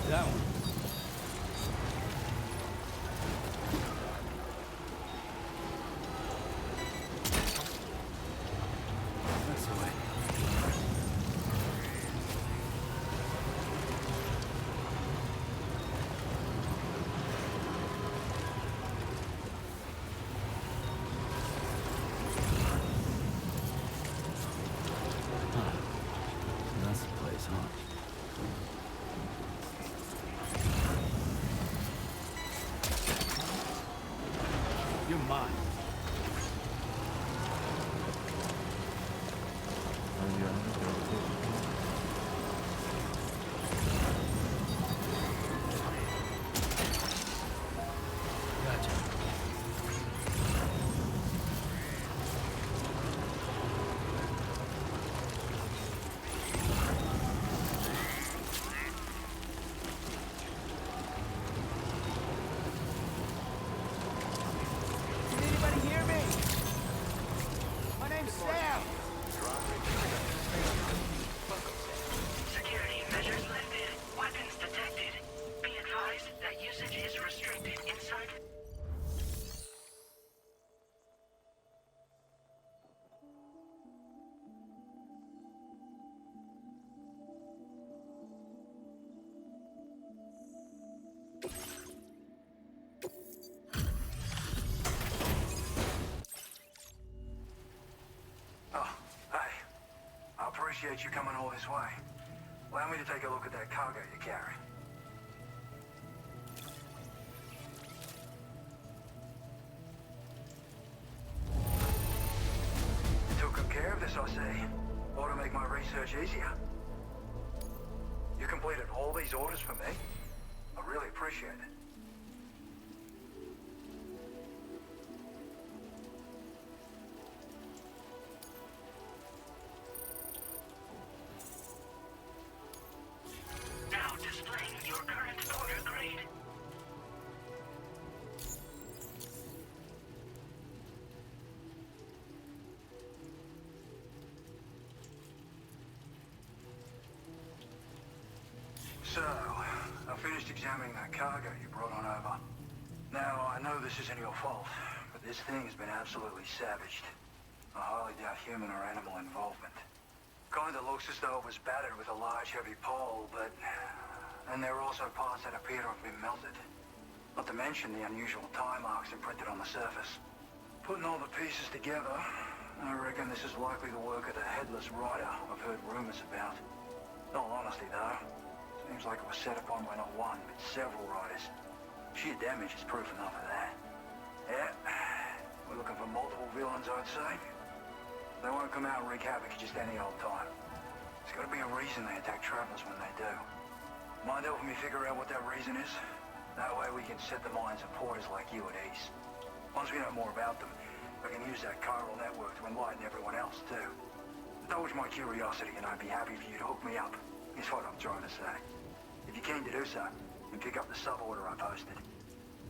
That one. That's the way. Huh. That's the place, huh? You're mine. Gotcha. Can anybody hear me? My name's Sam. Security measures lifted. Weapons detected. Be advised that usage is restricted inside. Oh, hey. I appreciate you coming all this way. Allow me to take a look at that cargo you carry. I say. Ought to make my research easier. You completed all these orders for me? I really appreciate it. Now displaying your current order grade. So, I finished examining that cargo you brought on over. Now, I know this isn't your fault, but this thing has been absolutely savaged. I highly doubt human or animal involvement. Kinda looks as though it was battered with a large heavy pole, but... And there are also parts that appear to have been melted. Not to mention the unusual tie marks imprinted on the surface. Putting all the pieces together, I reckon this is likely the work of the Headless Rider I've heard rumors about. In all honesty, though, seems like it was set upon by not one, but several riders. Sheer damage is proof enough of that. Yeah, we're looking for multiple villains, I'd say. They won't come out and wreak havoc at just any old time. There's got to be a reason they attack travelers when they do. Mind helping me figure out what that reason is? That way we can set the minds of porters like you at ease. Once we know more about them, I can use that chiral network to enlighten everyone else, too. Indulge my curiosity and I'd be happy for you to hook me up, is what I'm trying to say. If you're keen to do so, and pick up the sub-order I posted.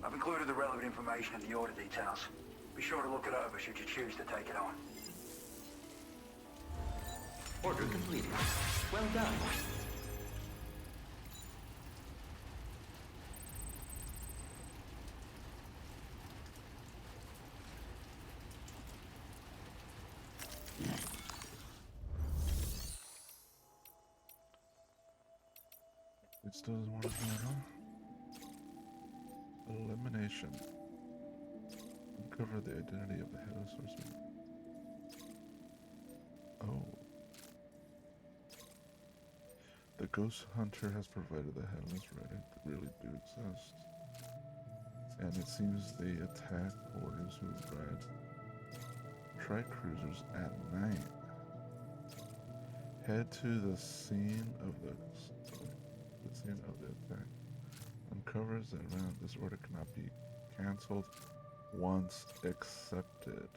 I've included the relevant information in the order details. Be sure to look it over should you choose to take it on. Order completed. Well done. It still doesn't want to do it, huh? Elimination. Uncover the identity of the headless horseman. Oh. The ghost hunter has provided the headless rider that really do exist. And it seems they attack porters who ride tri-cruisers at night. Head to the scene of the attack. Uncovers that around this order cannot be cancelled once accepted.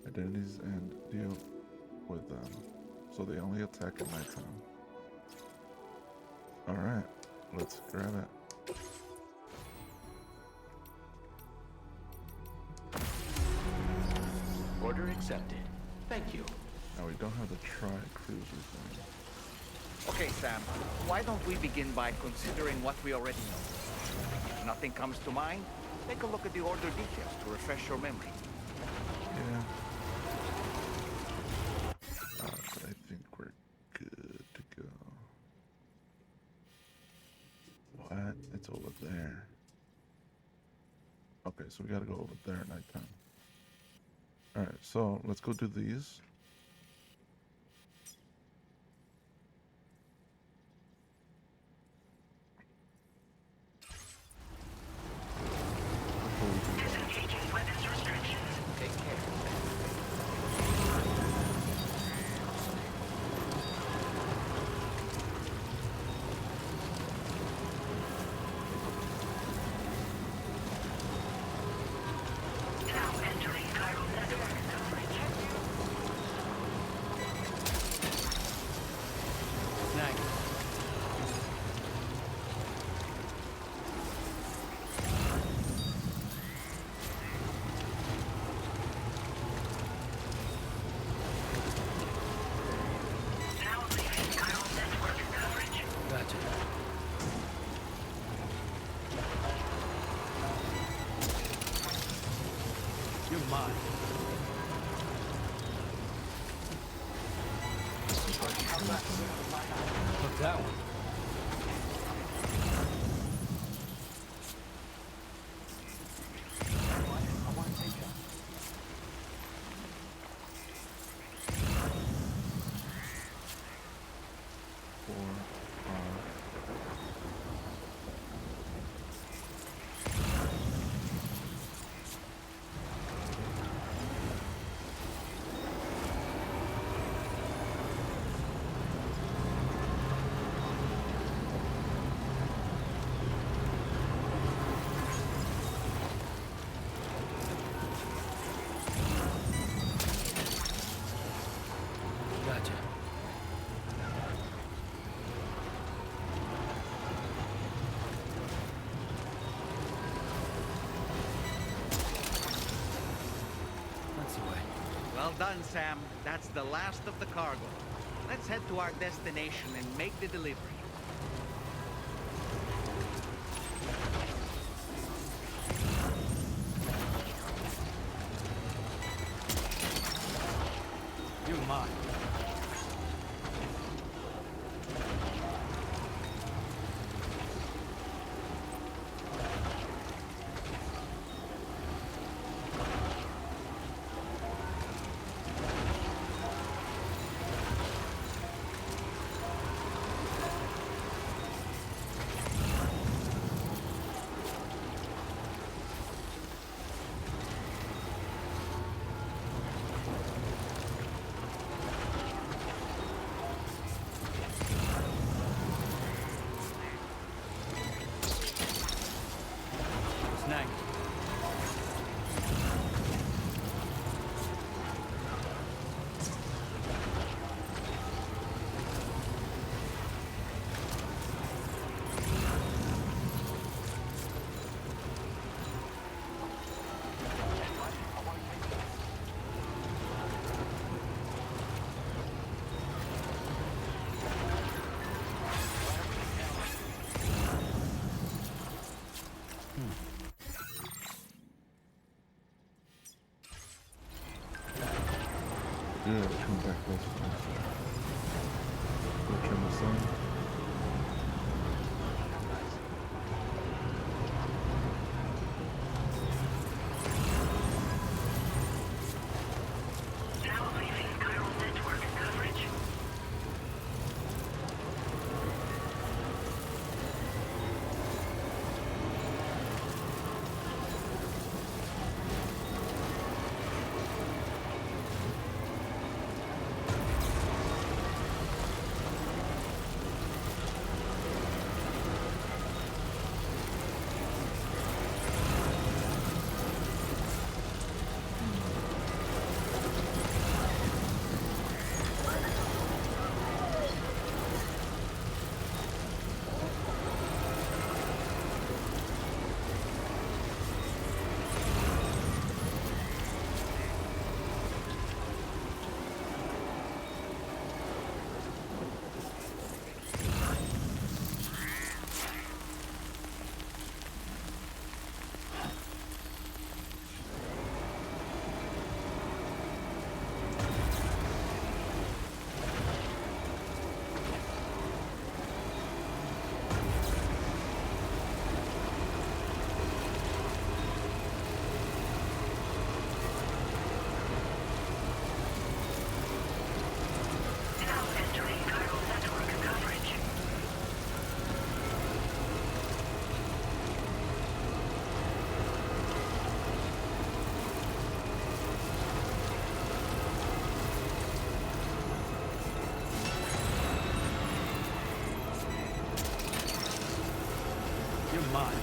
Identities and deal with them. So they only attack at nighttime. Alright, let's grab it. Order accepted. Thank you. Now we don't have the tri-cruiser thing. Okay, Sam, why don't we begin by considering what we already know? If nothing comes to mind, take a look at the order details to refresh your memory. Yeah. But I think we're good to go. What? It's over there. Okay, so we gotta go over there at nighttime. Alright, so let's go do these. Disengaging weapons restrictions. Take care. Now entering chiral network coverage. Nice. Now leaving chiral network coverage. Gotcha. You're mine. Look that one. I want to take her. Well done, Sam. That's the last of the cargo. Let's head to our destination and make the delivery. You're mine. Yeah, come back close. Go trim the sun. Now leaving chiral network coverage. Now entering chiral network coverage. You're mine.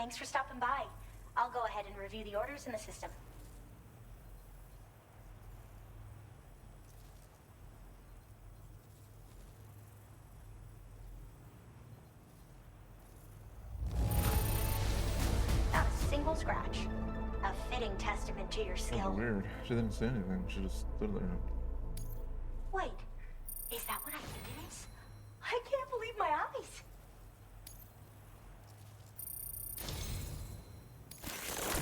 Thanks for stopping by. I'll go ahead and review the orders in the system. Not a single scratch. A fitting testament to your That skill. was weird. She didn't say anything. She just stood there. Wait, is that what I think it is? I can't believe my eyes.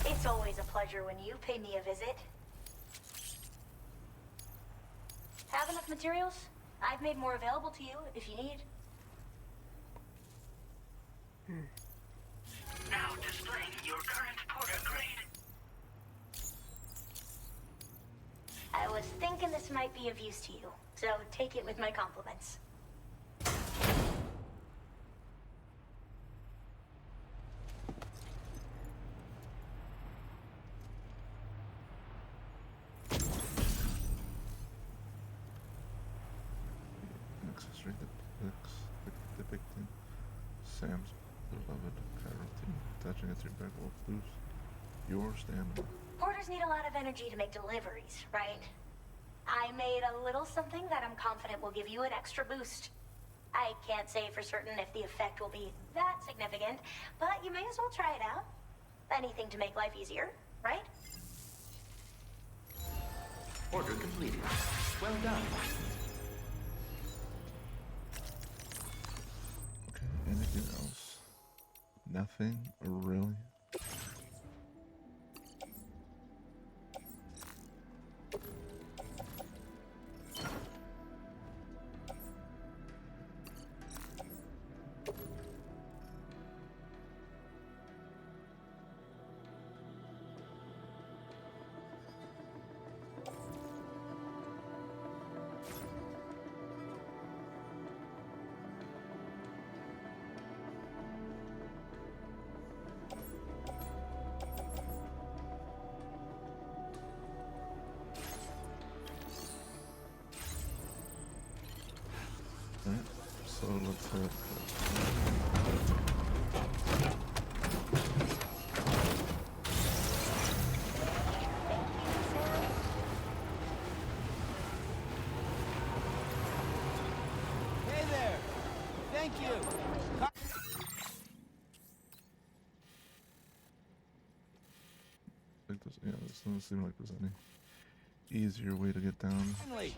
It's always a pleasure when you pay me a visit. Have enough materials? I've made more available to you if you need. Now displaying your current porter grade. I was thinking this might be of use to you, so take it with my compliments. Accessory depicting Sam's beloved routine, attaching it to your back will boost your stamina. Porters need a lot of energy to make deliveries, right? I made a little something that I'm confident will give you an extra boost. I can't say for certain if the effect will be that significant, but you may as well try it out. Anything to make life easier, right? Order completed. Well done. Okay, anything else? Nothing, really? Alright, so let's hit. Hey there! Thank you! Like this, yeah, this doesn't seem like there's any easier way to get down. Finally!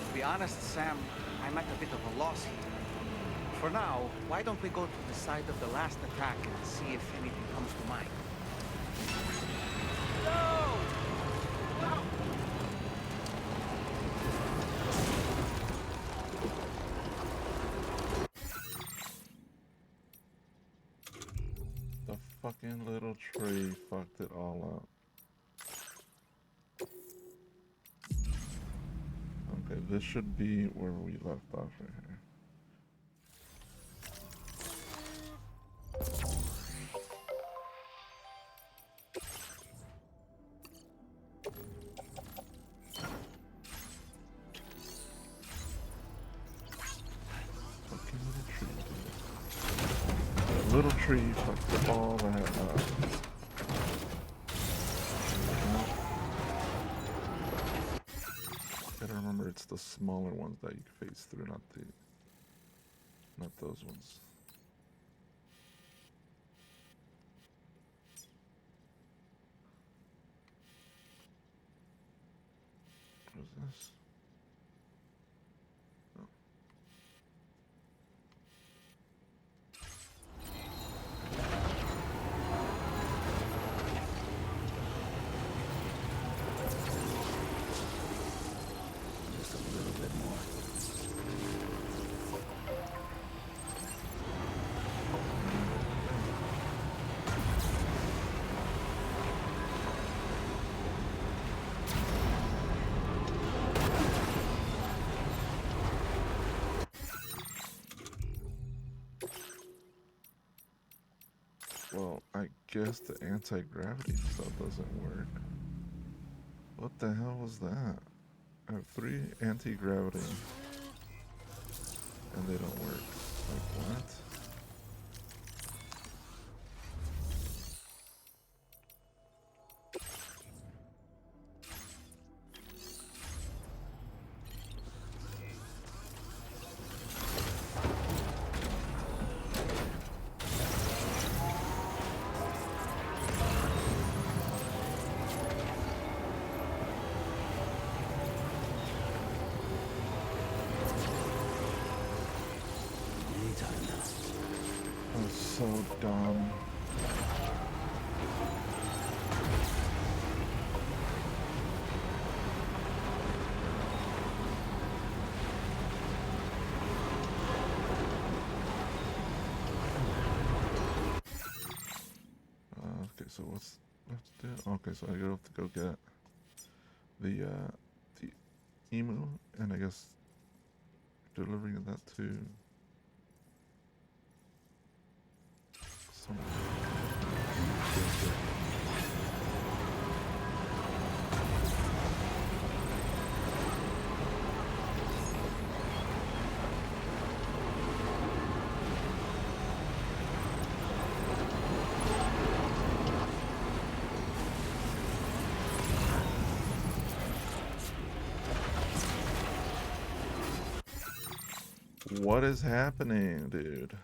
To be honest, Sam, I'm at a bit of a loss here. For now, why don't we go to the site of the last attack and see if anything comes to mind? The fucking little tree fucked it all up. Okay, this should be where we left off right here. Fucking little tree, dude. That little tree fucked all that up. Gotta remember, it's the smaller ones that you can phase through, not those ones. this? Oh. Just a little bit more. Well, I guess the anti-gravity stuff doesn't work. What the hell was that? I have 3 anti-gravity. And they don't work. Like, what? Anytime now. That was so dumb. Okay, so what's left to do? Okay, so I have to go get the emu, and I guess delivering that to someone. What is happening, dude?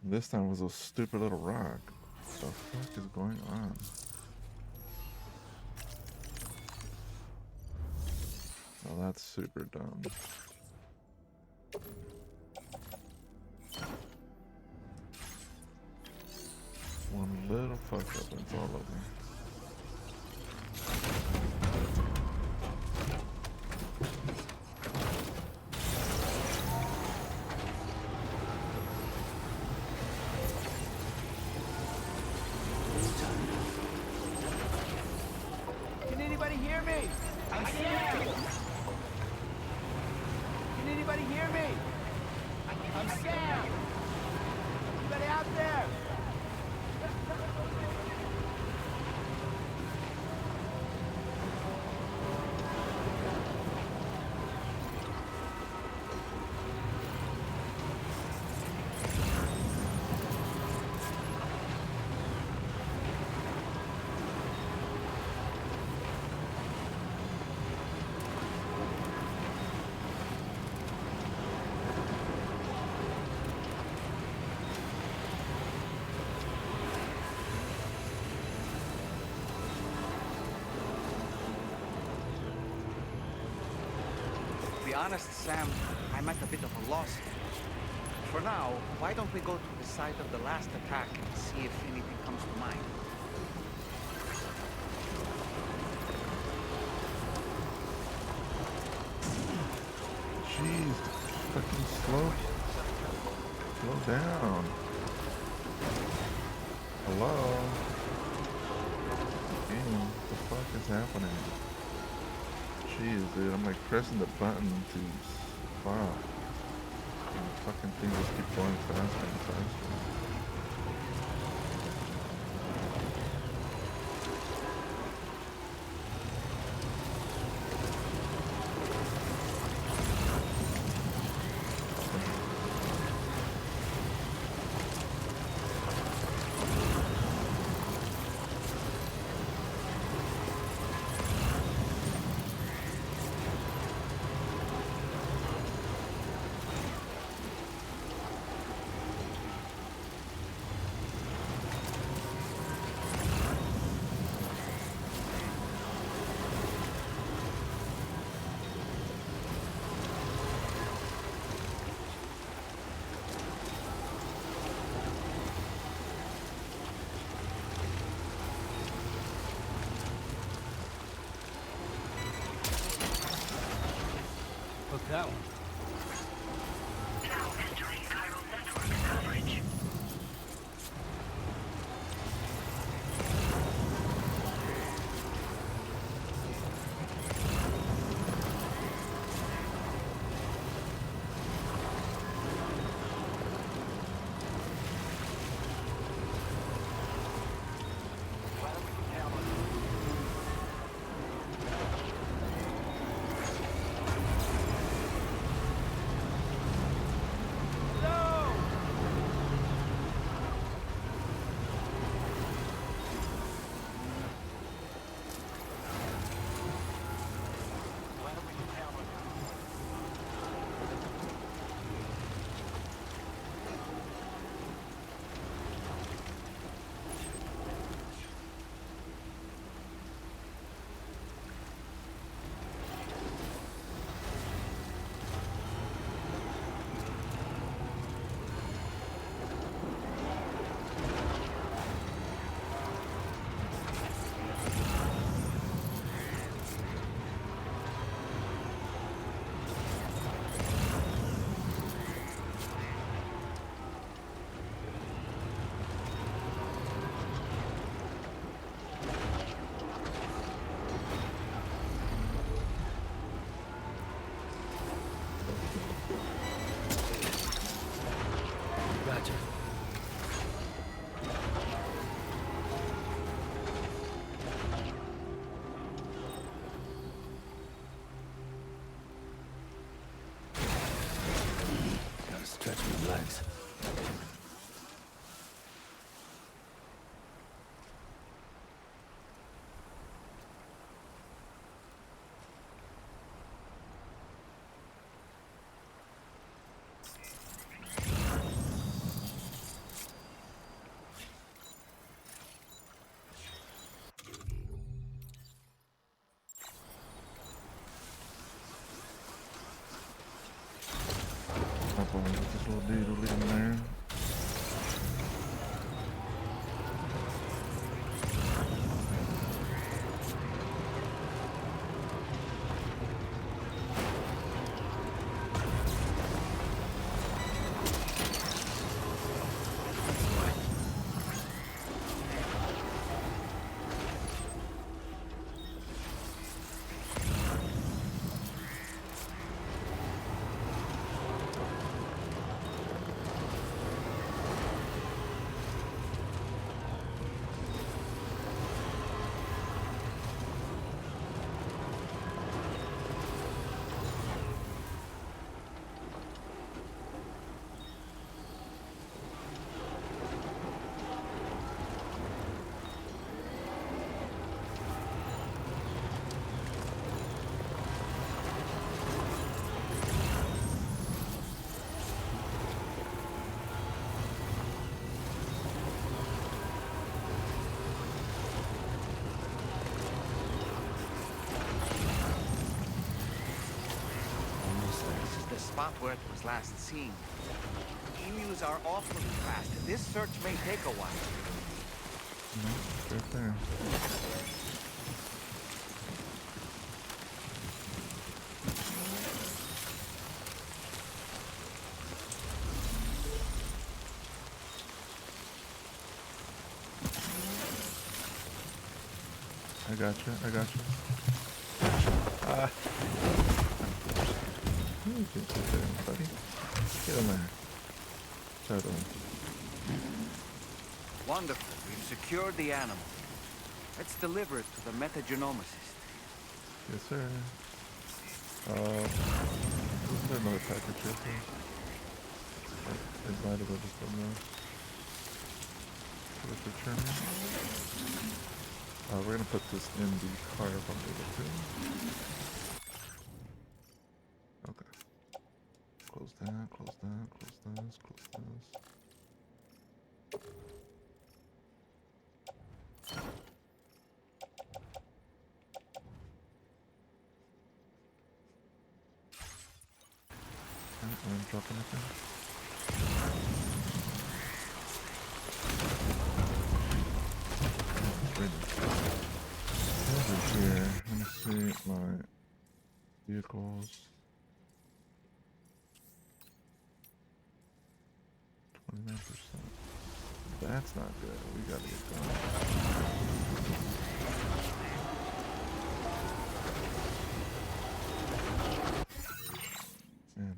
This time was a stupid little rock. What the fuck is going on? Oh, that's super dumb. One little fuck up and it's all over. Can anybody hear me? I'm Sam. Can anybody hear me? I'm Sam. Anybody out there? To be honest, Sam, I'm at a bit of a loss here. For now, why don't we go to the site of the last attack and see if anything comes to mind? Jeez, fucking slow down. Hello? Game, what the fuck is happening? Jeez, dude, I'm like pressing the button to stop. And the fucking thing just keep going faster and faster. Gotcha. Gotta stretch my legs. Up on with this little dude will leave him there. This is the spot where it was last seen. Emus are awfully fast. This search may take a while. No, right there. I gotcha, I gotcha. You can sit there, buddy. Get in there. Totally. Wonderful. We've secured the animal. Let's deliver it to the metagenomicist. Yes, sir. Isn't there another package here, too? It might have just done that. Let's return it. We're gonna put this in the car if I'm able to. Okay. Close that, close that, close this, close this. I'm gonna drop anything. Over here, let me see my vehicles. 29%. That's not good. We gotta get going. Man,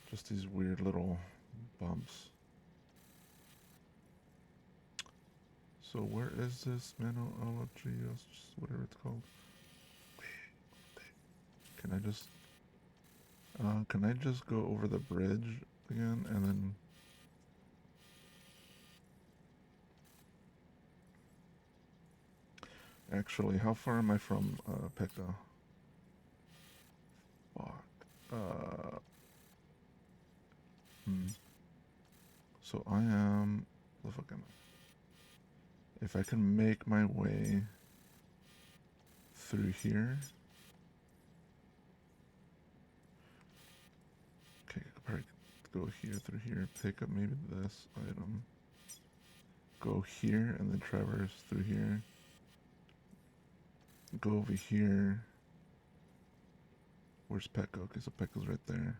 just these weird little bumps. So where is this Manologios, whatever it's called? Can I just go over the bridge again and then actually, how far am I from Pekka? Fuck. So I am, the fuck am I? If I can make my way through here. Okay, I could probably go here, through here, pick up maybe this item. Go here and then traverse through here. Go over here. Where's Pekka? Okay, so Pekka's right there.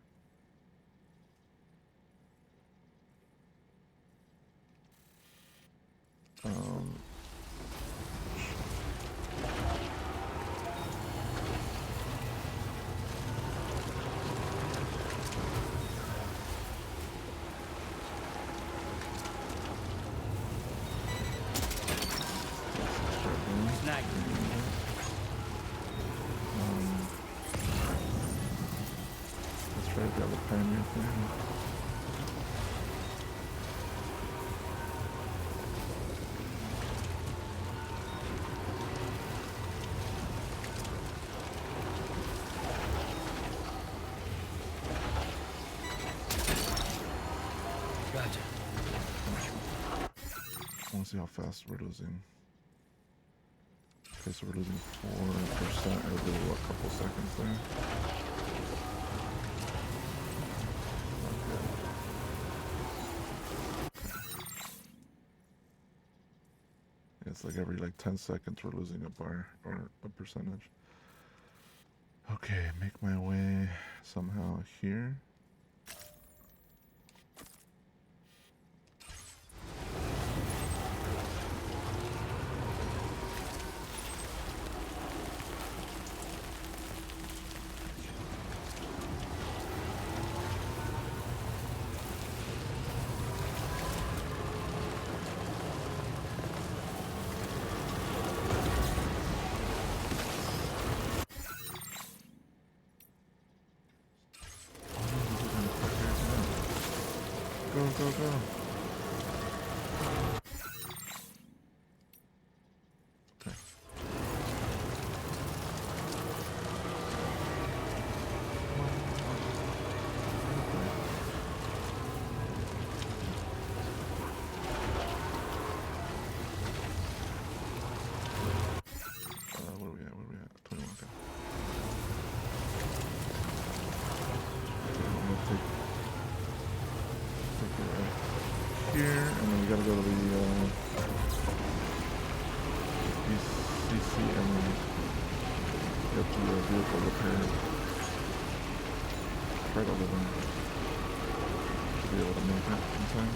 Gotcha. I want to see how fast we're losing. Okay, so we're losing 4% every a couple seconds there. It's like every like 10 seconds we're losing a bar or a percentage. Okay, make my way somehow here. Go, go, go. Okay. Where are we at? Where are we at? 21, okay. I'm gonna take it right here, and then we gotta go to the BCC and then get the vehicle repaired. Try to live in to be able to make it in time.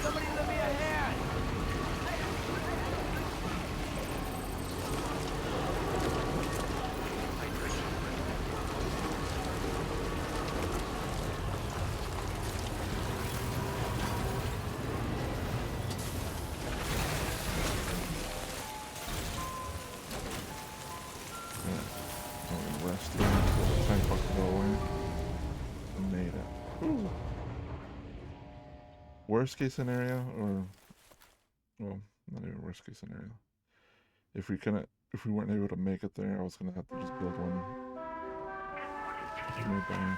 Somebody lend me a hand! Rest here until the tank bucket go away. We made it. Whew. Worst case scenario, or well, not even worst case scenario. If we weren't able to make it there, I was gonna have to just build one nearby.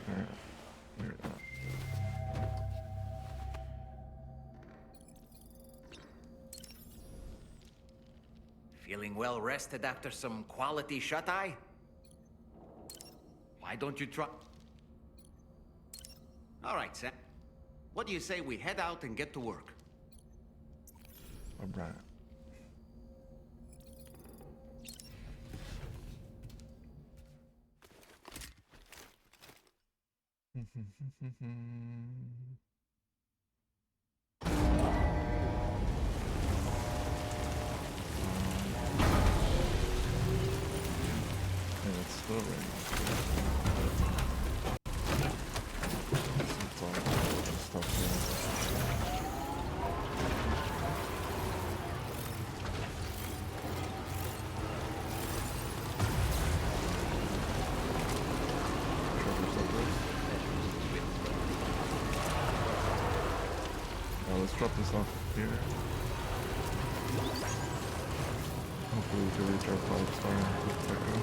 Alright, here we go. Feeling well rested after some quality shut-eye? Why don't you try? All right, Sam. What do you say we head out and get to work? All right. It's still raining. It's all just stuff here. Now let's drop this off here. Hopefully we can reach our 5-star with Echo.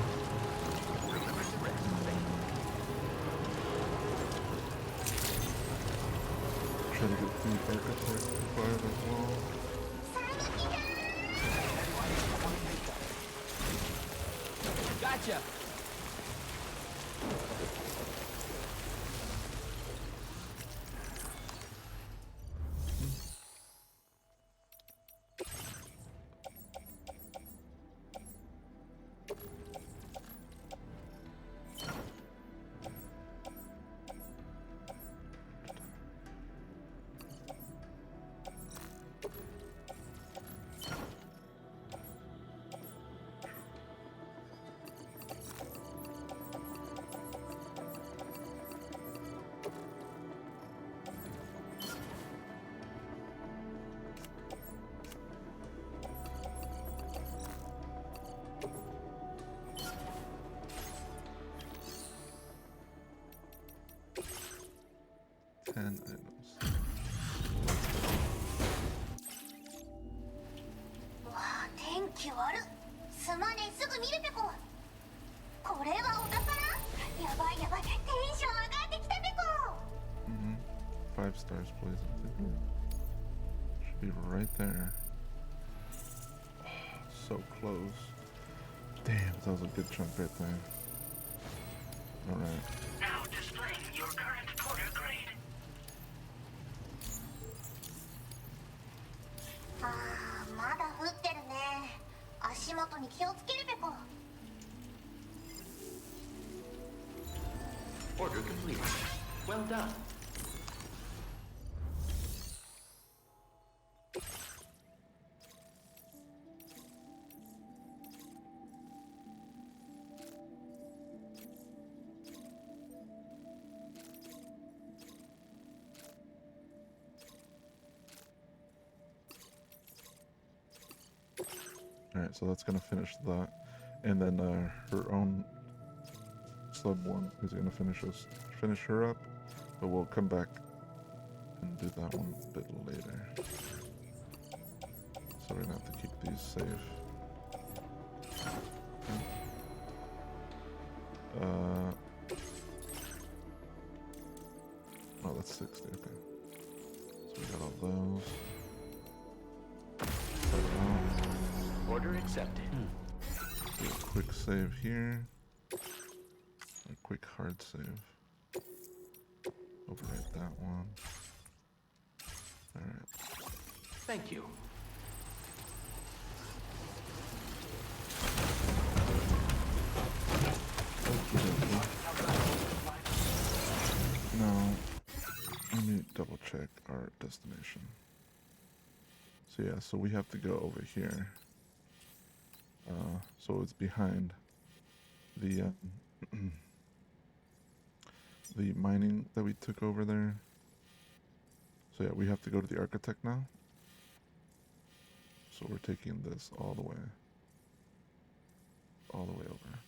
Try to get food back up there before as well. Gotcha! すまねえ、すぐ見るぺこ。これはお宝？やばいやばい、テンション上がってきたぺこ。 5 stars, please. Should be right there. So close. Damn, that was a good chunk right there. Alright. Now displaying your current porter grade. あー、まだ降ってるね。足元に気をつけるべこ。 Order complete. Well done. Alright, so that's gonna finish that. And then her own sub one is gonna finish her up, but we'll come back and do that one a bit later. So we're gonna have to keep these safe. Oh, that's 60, okay. So we got all those. Order accepted. Do a quick save here. A quick hard save. Overwrite that one. Alright. Thank you. Now, let me double check our destination. So yeah, so we have to go over here. So it's behind the the mining that we took over there. So yeah, we have to go to the architect now. So we're taking this all the way over.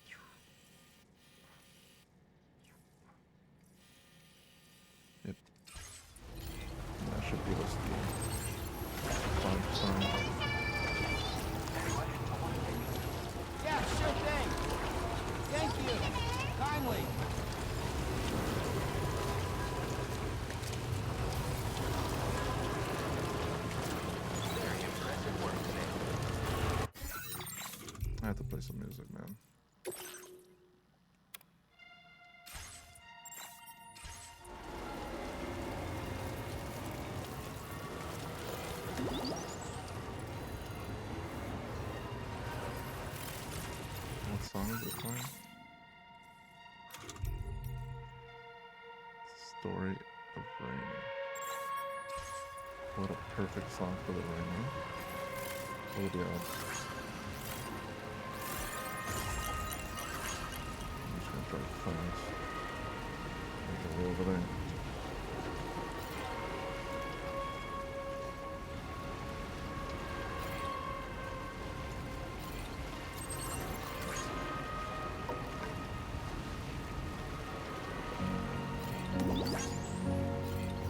Yep. And that should give us the 5 star. Yeah, sure thing. Thank you. Kindly. Very impressive work today. I have to play some music, man. What song is it playing? Story of Rainy. What a perfect song for the rain. What are the odds? I'm just gonna drive fast. Make it way over there.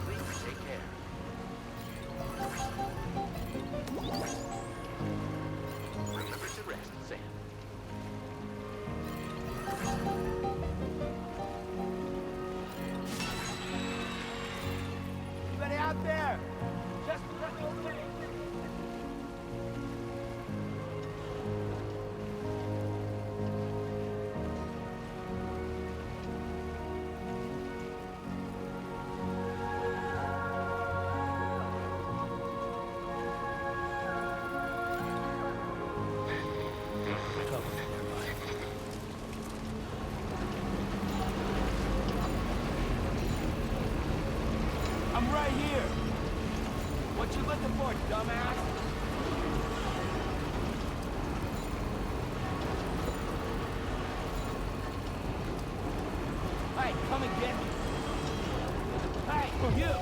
Please take care. Remember to rest, Sam. Anybody out there? Just let me away. I'm right here. What you looking for, dumbass? Hey, come and get me. Hey, you!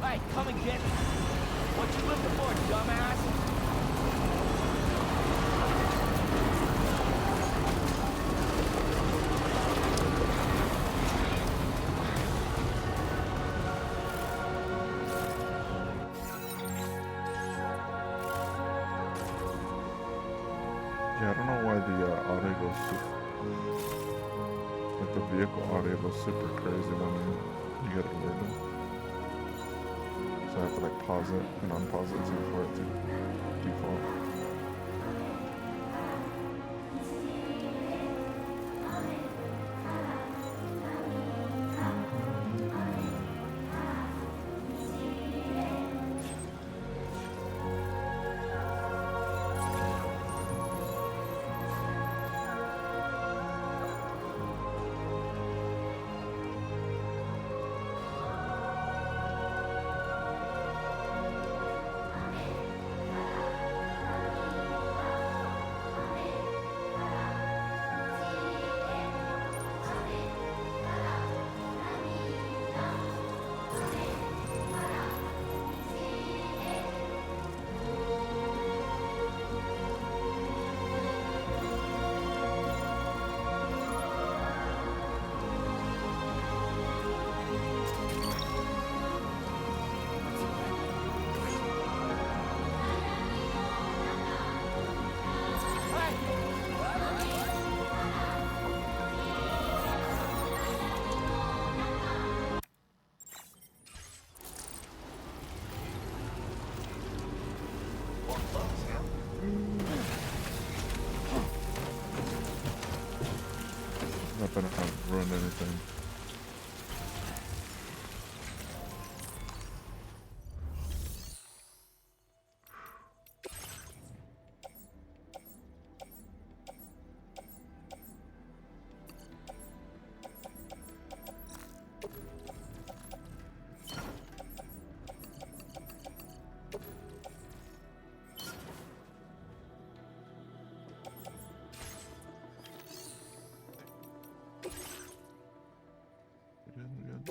Hey, come and get me. What you looking for, dumbass? Yeah, I don't know why the audio goes like the vehicle audio goes super crazy when you get alerted. So I have to like pause it and unpause it for it to default. Not gonna ruin anything.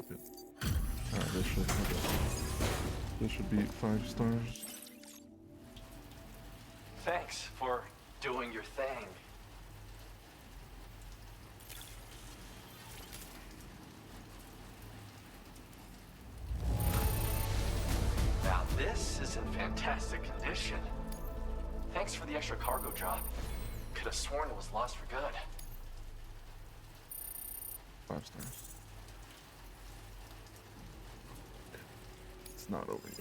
Good. Alright, this should be 5 stars. Thanks for doing your thing. Now this is in fantastic condition. Thanks for the extra cargo drop. Could have sworn it was lost for good. 5 stars. It's not over yet.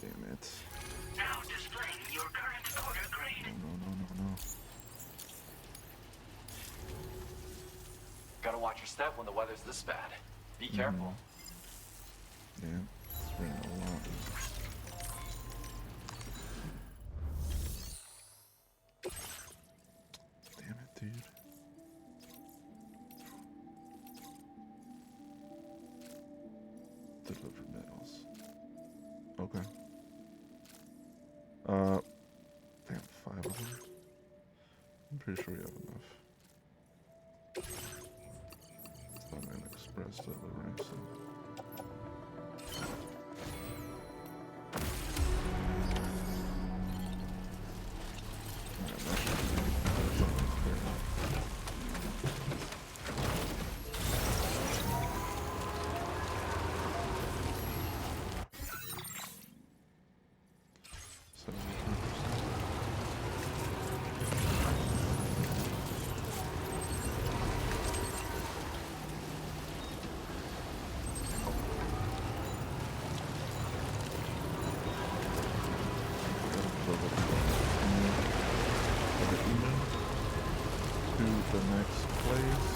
Damn it. Now displaying your current quarter grade. No. Gotta watch your step when the weather's this bad. Be careful. Yeah, it's raining a lot. Damn it, dude. Deliver metals. Okay. Damn, 5 of them. I'm pretty sure we have enough. It's not an express delivery, so. The next place.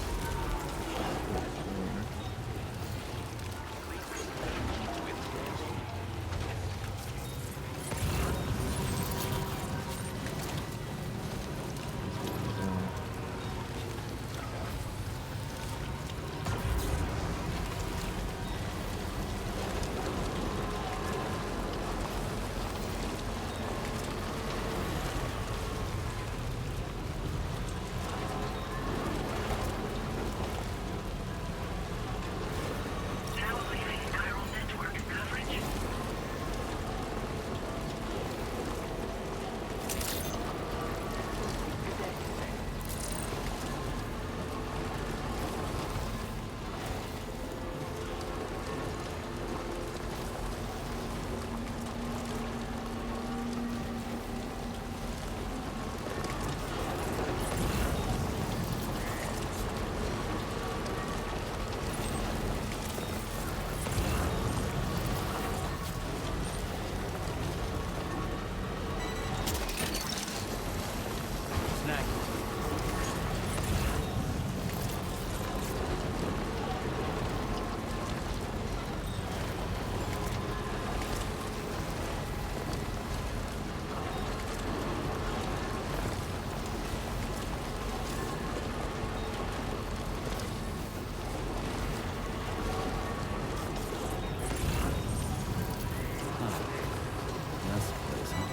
that's the place, huh?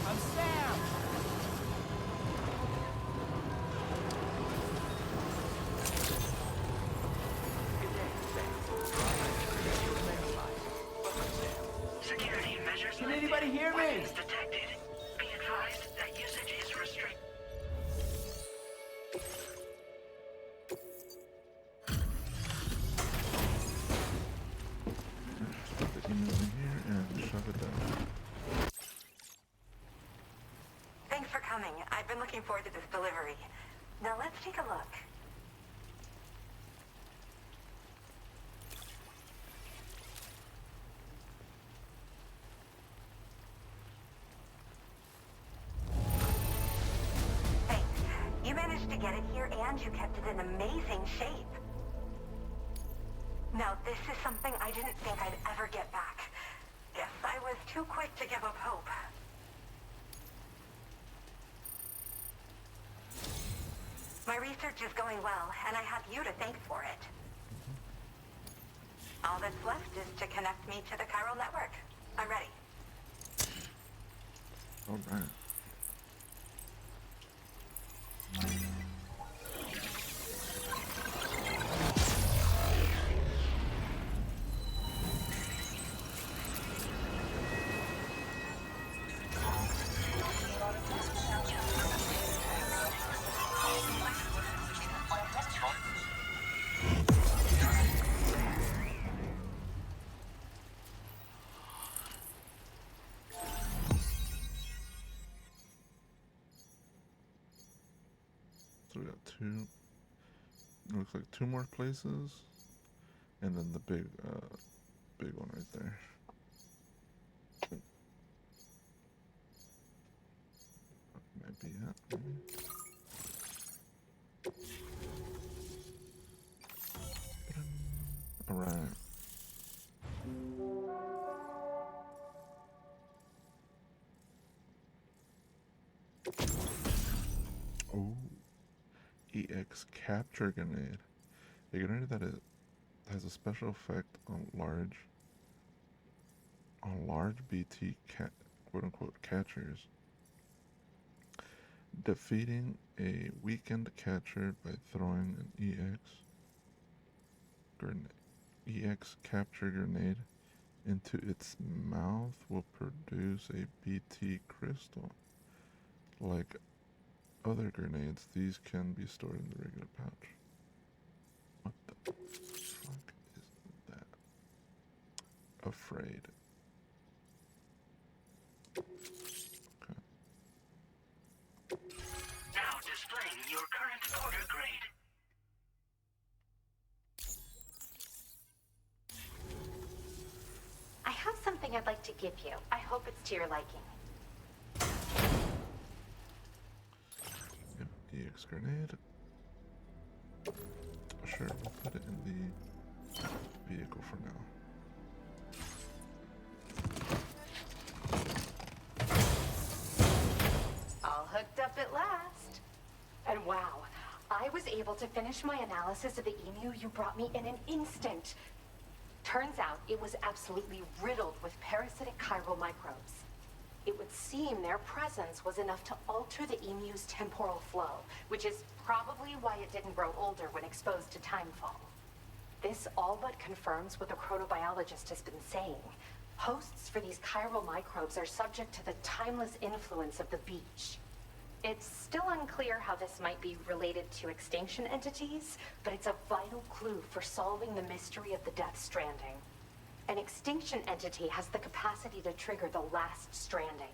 I'm Sam! Security measures Can lifted. anybody hear me? Weapons detected. Be advised that usage is restricted. Put the email in here and shove it down. Thanks for coming. I've been looking forward to this delivery. Now let's take a look. Thanks. You managed to get it here and you kept it in amazing shape. Now, this is something I didn't think I'd ever get back. Guess I was too quick to give up hope. My research is going well, and I have you to thank for it. All that's left is to connect me to the chiral network. I'm ready. All right. So we got two. It looks like two more places, and then the big one right there. Might be it. Maybe. All right. Oh. EX capture grenade. A grenade that has a special effect on large BT quote unquote catchers. Defeating a weakened catcher by throwing an EX capture grenade into its mouth will produce a BT crystal. Like other grenades, these can be stored in the regular pouch. What the fuck is that? Afraid. Okay. Now displaying your current order grade. I have something I'd like to give you. I hope it's to your liking. Yep, EX grenade. Sure, we'll put it in the vehicle for now. All hooked up at last. And wow, I was able to finish my analysis of the emu you brought me in an instant. Turns out it was absolutely riddled with parasitic chiral microbes. It would seem their presence was enough to alter the emu's temporal flow, which is probably why it didn't grow older when exposed to timefall. This all but confirms what the chronobiologist has been saying. Hosts for these chiral microbes are subject to the timeless influence of the beach. It's still unclear how this might be related to extinction entities, but it's a vital clue for solving the mystery of the Death Stranding. An extinction entity has the capacity to trigger the last stranding.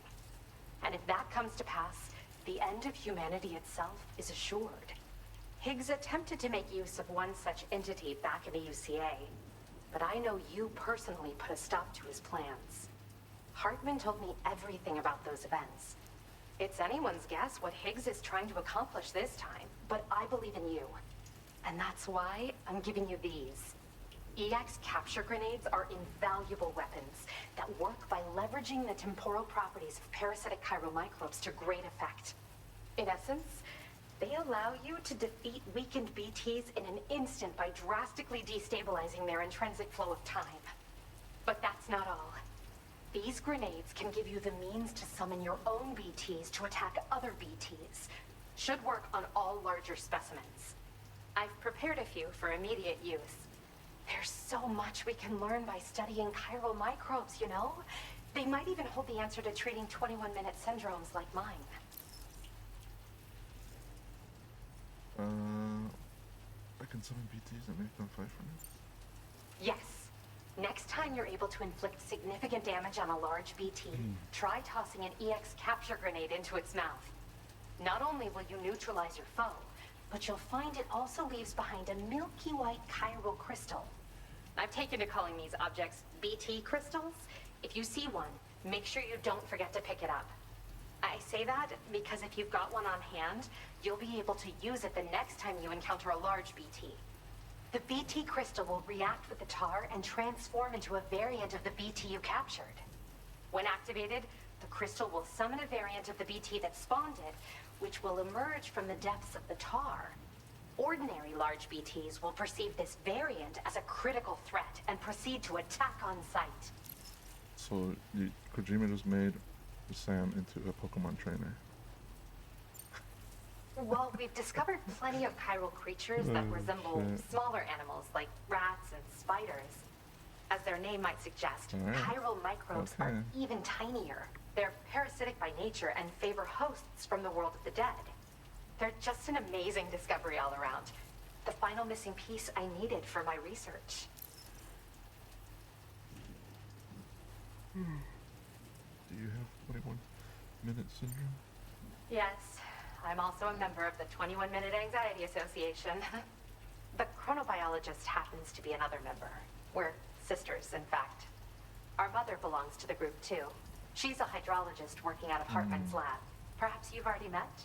And if that comes to pass, the end of humanity itself is assured. Higgs attempted to make use of one such entity back in the UCA, but I know you personally put a stop to his plans. Hartman told me everything about those events. It's anyone's guess what Higgs is trying to accomplish this time, but I believe in you. And that's why I'm giving you these. EX capture grenades are invaluable weapons that work by leveraging the temporal properties of parasitic chiral microbes to great effect. In essence, they allow you to defeat weakened BTs in an instant by drastically destabilizing their intrinsic flow of time. But that's not all. These grenades can give you the means to summon your own BTs to attack other BTs. Should work on all larger specimens. I've prepared a few for immediate use. There's so much we can learn by studying chiral microbes, you know? They might even hold the answer to treating 21-minute syndromes like mine. I can summon BTs and make them fight for me? Yes. Next time you're able to inflict significant damage on a large BT, try tossing an EX capture grenade into its mouth. Not only will you neutralize your foe, but you'll find it also leaves behind a milky white chiral crystal. I've taken to calling these objects BT crystals. If you see one, make sure you don't forget to pick it up. I say that because if you've got one on hand, you'll be able to use it the next time you encounter a large BT. The BT crystal will react with the tar and transform into a variant of the BT you captured. When activated, the crystal will summon a variant of the BT that spawned it, which will emerge from the depths of the tar. Ordinary large BTs will perceive this variant as a critical threat and proceed to attack on sight. So, Kojima just made Sam into a Pokemon trainer. Well, we've discovered plenty of chiral creatures that resemble smaller animals like rats and spiders. As their name might suggest, chiral microbes are even tinier. They're parasitic by nature and favor hosts from the world of the dead. They're just an amazing discovery all around. The final missing piece I needed for my research. Do you have 21-minute syndrome? Yes, I'm also a member of the 21-Minute Anxiety Association. The chronobiologist happens to be another member. We're sisters, in fact. Our mother belongs to the group, too. She's a hydrologist working out of Hartman's lab. Perhaps you've already met?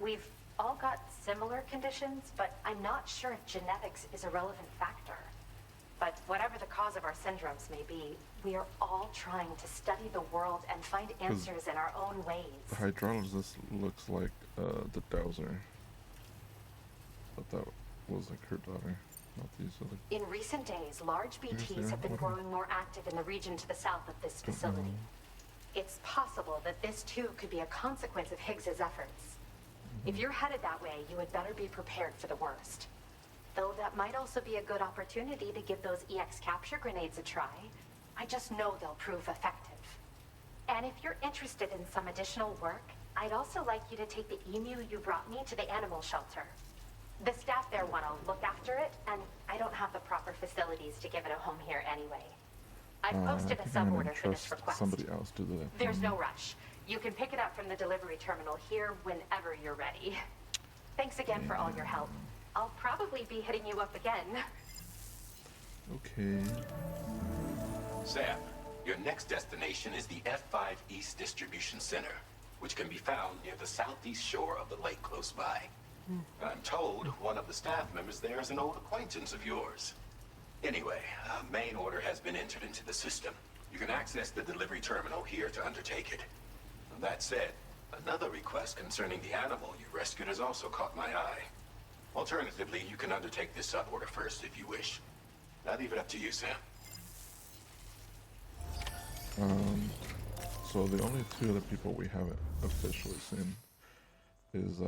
We've all got similar conditions, but I'm not sure if genetics is a relevant factor. But whatever the cause of our syndromes may be, we are all trying to study the world and find answers in our own ways. The hydrologist looks like the Dowser. But that was like her daughter, not these other. In recent days, large BTs have been growing more active in the region to the south of this facility. It's possible that this too could be a consequence of Higgs's efforts. If you're headed that way, you had better be prepared for the worst. Though that might also be a good opportunity to give those EX capture grenades a try. I just know they'll prove effective. And if you're interested in some additional work, I'd also like you to take the emu you brought me to the animal shelter. The staff there want to look after it, and I don't have the proper facilities to give it a home here anyway. I've posted a sub-order for this request. Somebody else do that. There's no rush. You can pick it up from the delivery terminal here whenever you're ready. Thanks again for all your help. I'll probably be hitting you up again. Okay. Sam, your next destination is the F5 East Distribution Center, which can be found near the southeast shore of the lake close by. I'm told one of the staff members there is an old acquaintance of yours. Anyway, a main order has been entered into the system. You can access the delivery terminal here to undertake it. That said, another request concerning the animal you rescued has also caught my eye. Alternatively, you can undertake this sub-order first if you wish. I'll leave it up to you, Sam. So the only two other people we haven't officially seen is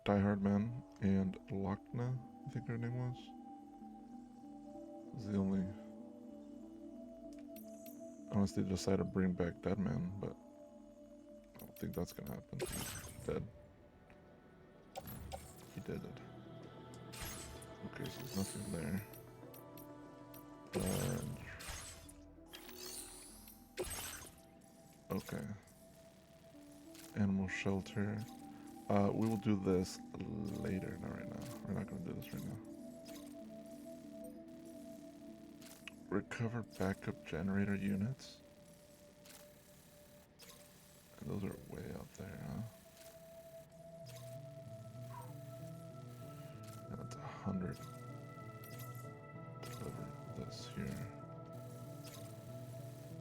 Die Hard Man and Lochna, I think her name was. This is the only. Unless they decide to bring back Dead Man, but I don't think that's gonna happen. He's dead. He did it. Okay, so there's nothing there. Okay. Animal shelter. We will do this later, not right now. We're not gonna do this right now. Recover backup generator units. And those are way out there, huh? And it's 100. Deliver this here.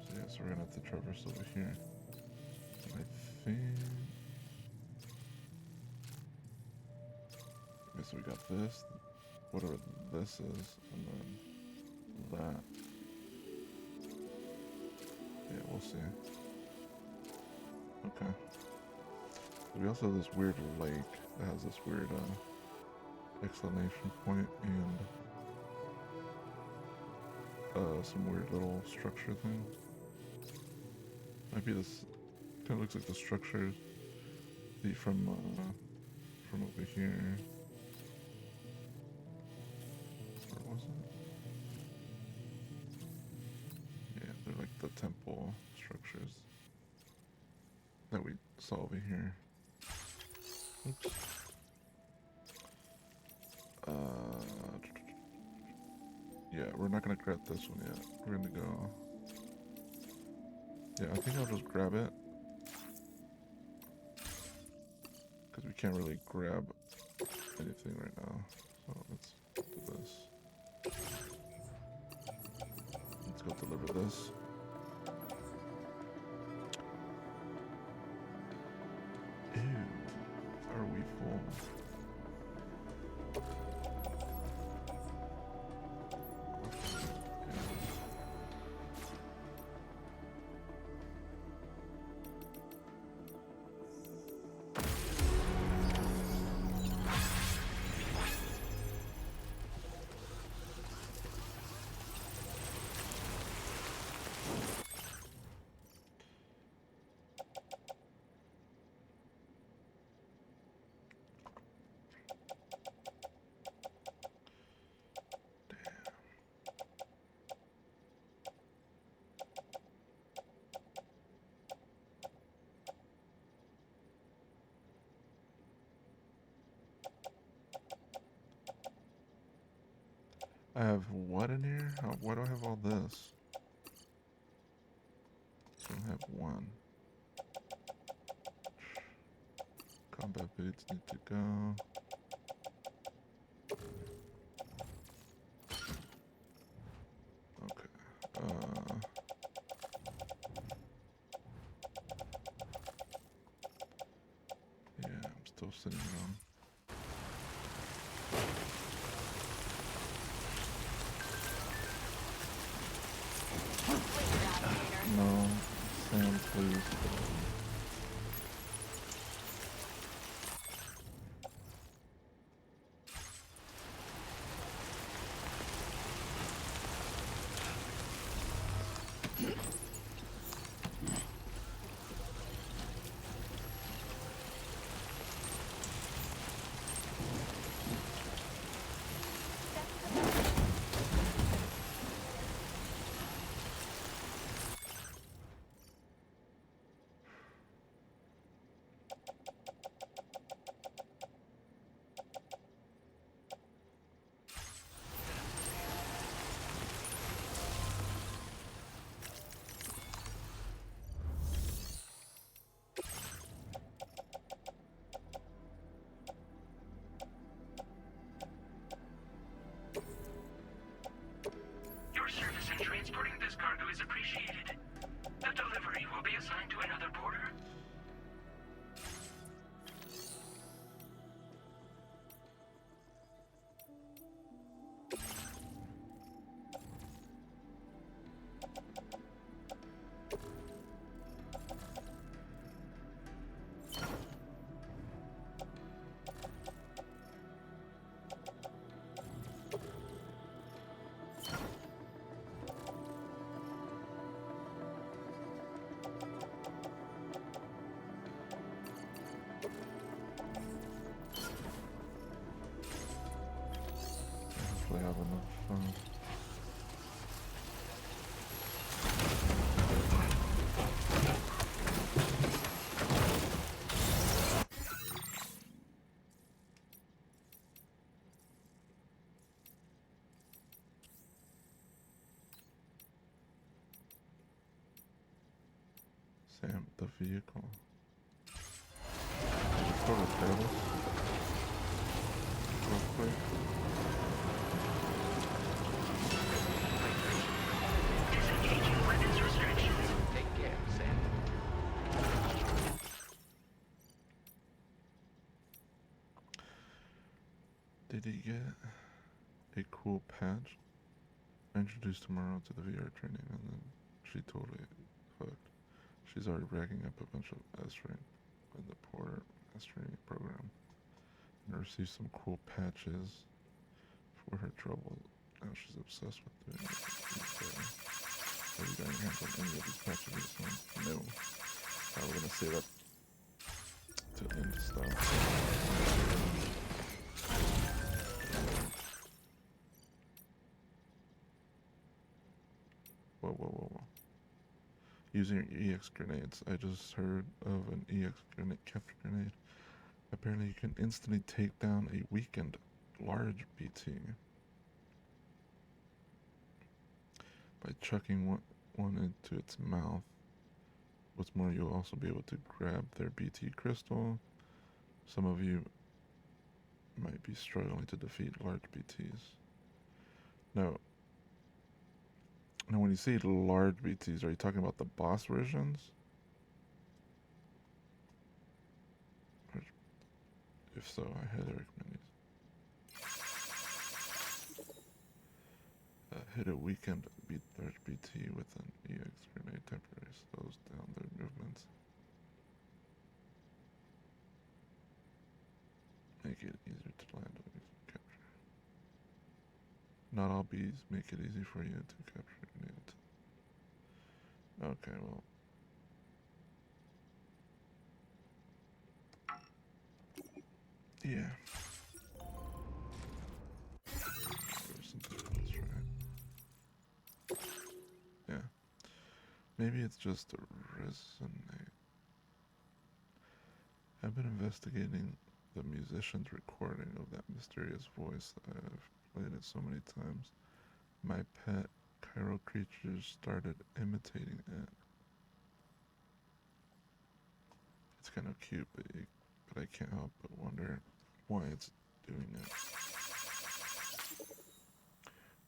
So yeah, so we're gonna have to traverse over here. And I think. Okay, so we got this, whatever this is, and then that. Yeah, we'll see. Okay. We also have this weird lake that has this weird exclamation point and some weird little structure thing. Might be this. Kind of looks like the structure from over here. Or was it? Yeah, they're like the temple structures that we saw over here. Oops. Yeah, we're not gonna grab this one yet. We're gonna go. Yeah, I think I'll just grab it. Because we can't really grab anything right now. So let's do this. Let's go deliver this. Ew. Are we full? I have what in here? Why do I have all this? I don't have one. Combat boots need to go. Okay. Yeah, I'm still sitting on. No, Sam, please. Your service in transporting this cargo is appreciated. The delivery will be assigned to another porter. Hopefully I have enough. Sam, the vehicle. Let's go to Taylor's real quick. Disengaging weapons restrictions. Take care, Sam. Did he get a cool patch? I introduced tomorrow to the VR training and then she totally cooked. She's already racking up a bunch of S-rank by the Porter S-rank program. And received some cool patches for her trouble. Now she's obsessed with doing it. Have you got your hands on any of these patches this month? No. We're gonna save up to end stuff. Whoa. Using your EX grenades. I just heard of an EX grenade capture grenade. Apparently you can instantly take down a weakened large BT by chucking one into its mouth. What's more, you'll also be able to grab their BT crystal. Some of you might be struggling to defeat large BTs. Now when you say large BTs, are you talking about the boss versions? Or if so, I highly recommend these. Hit a weakened large BT with an EX grenade temporarily slows down their movements. Make it easier to land on capture. Not all bees make it easy for you to capture grenades. Okay, well. Yeah. There's something else, right? Yeah. Maybe it's just a resonate. I've been investigating the musician's recording of that mysterious voice. I've played it so many times. My pet chiral creatures started imitating it. It's kind of cute, but I can't help but wonder why it's doing it.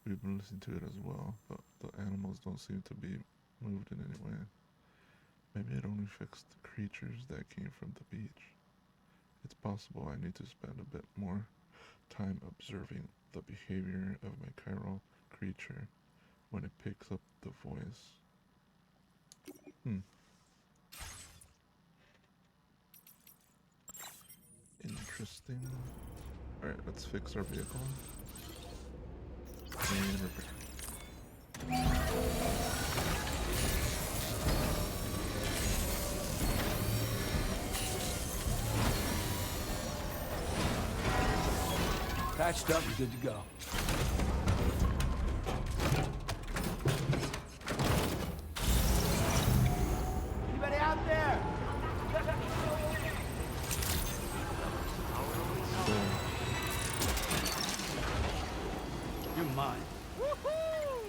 We've been listening to it as well, but the animals don't seem to be moved in any way. Maybe it only fixed the creatures that came from the beach. It's possible I need to spend a bit more time observing the behavior of my chiral creature when it picks up the voice. Interesting. Alright, let's fix our vehicle. And repair. Patched up and good to go. Anybody out there? You're mine. Woohoo!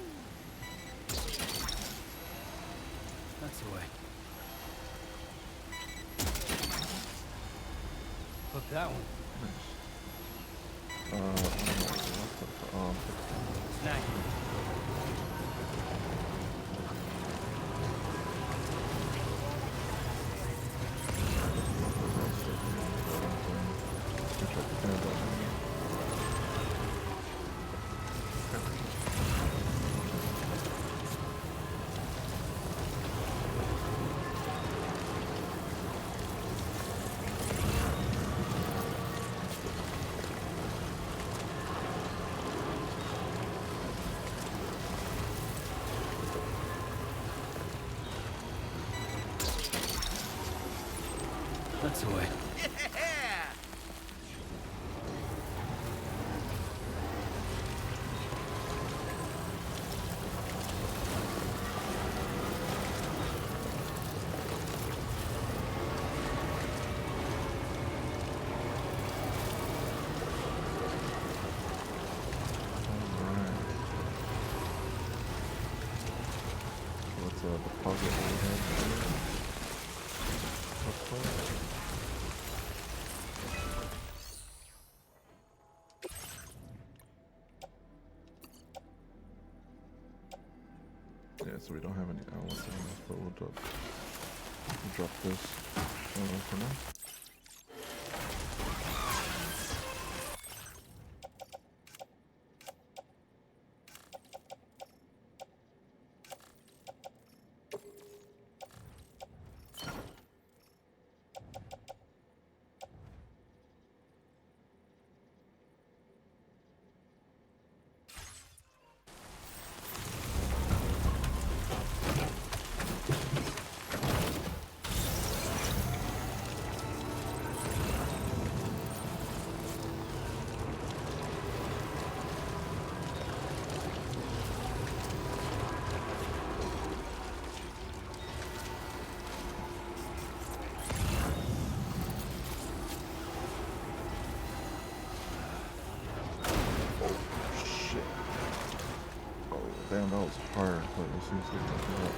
That's the way. Look that one. Snack. That's the way. Yeah! What's a deposit overhead? What's that? Yeah, so we don't have any outlets on this, but we'll drop this for now. his heart, but it seems to be fucking up.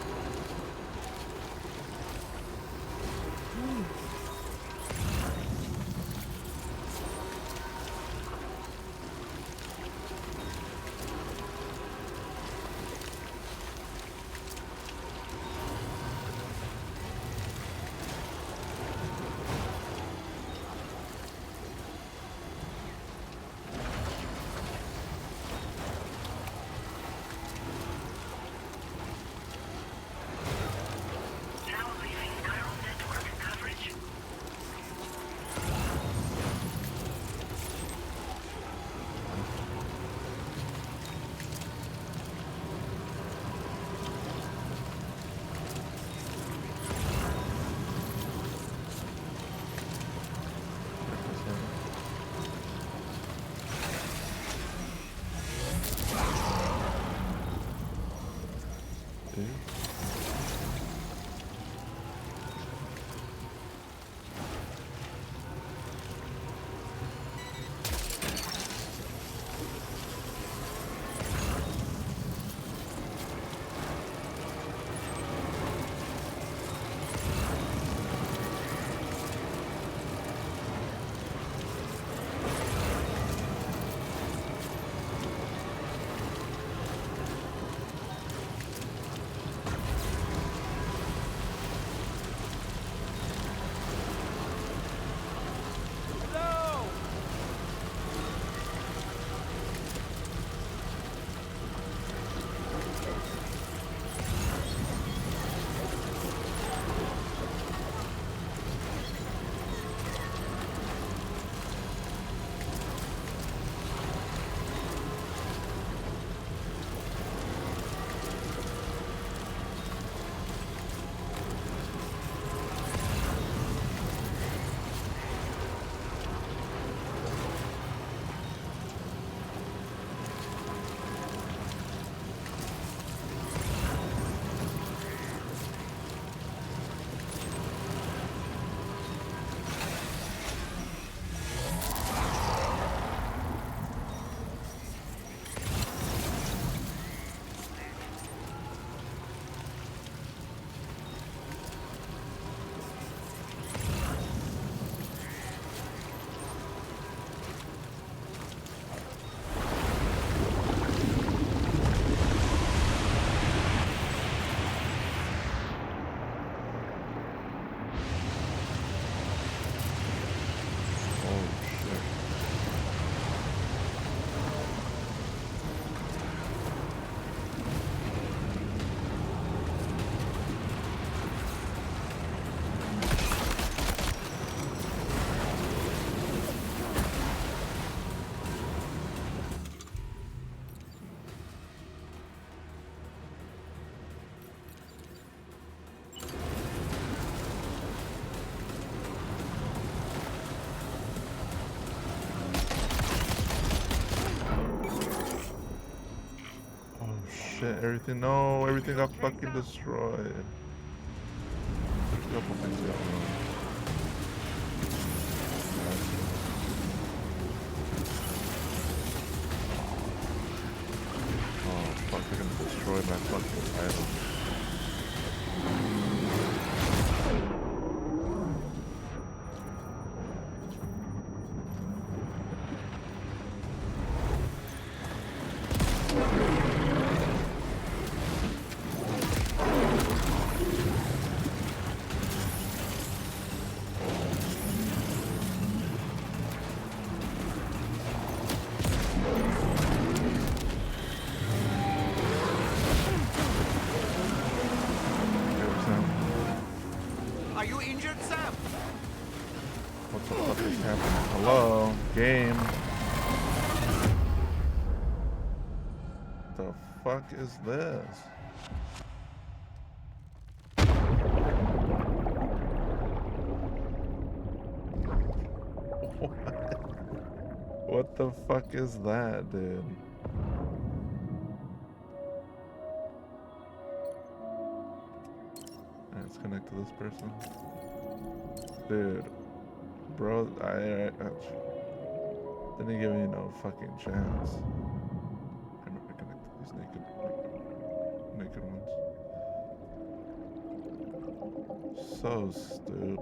Shit, everything, no, everything got fucking destroyed. There's a couple things going on. Oh fuck, they're gonna destroy my fucking item. Are you injured, Sam? What the fuck is happening? Hello? Game? The fuck is this? What the fuck is that, dude? Let's connect to this person. Dude. Bro, I didn't give me no fucking chance. I'm gonna connect to these naked people. So stupid.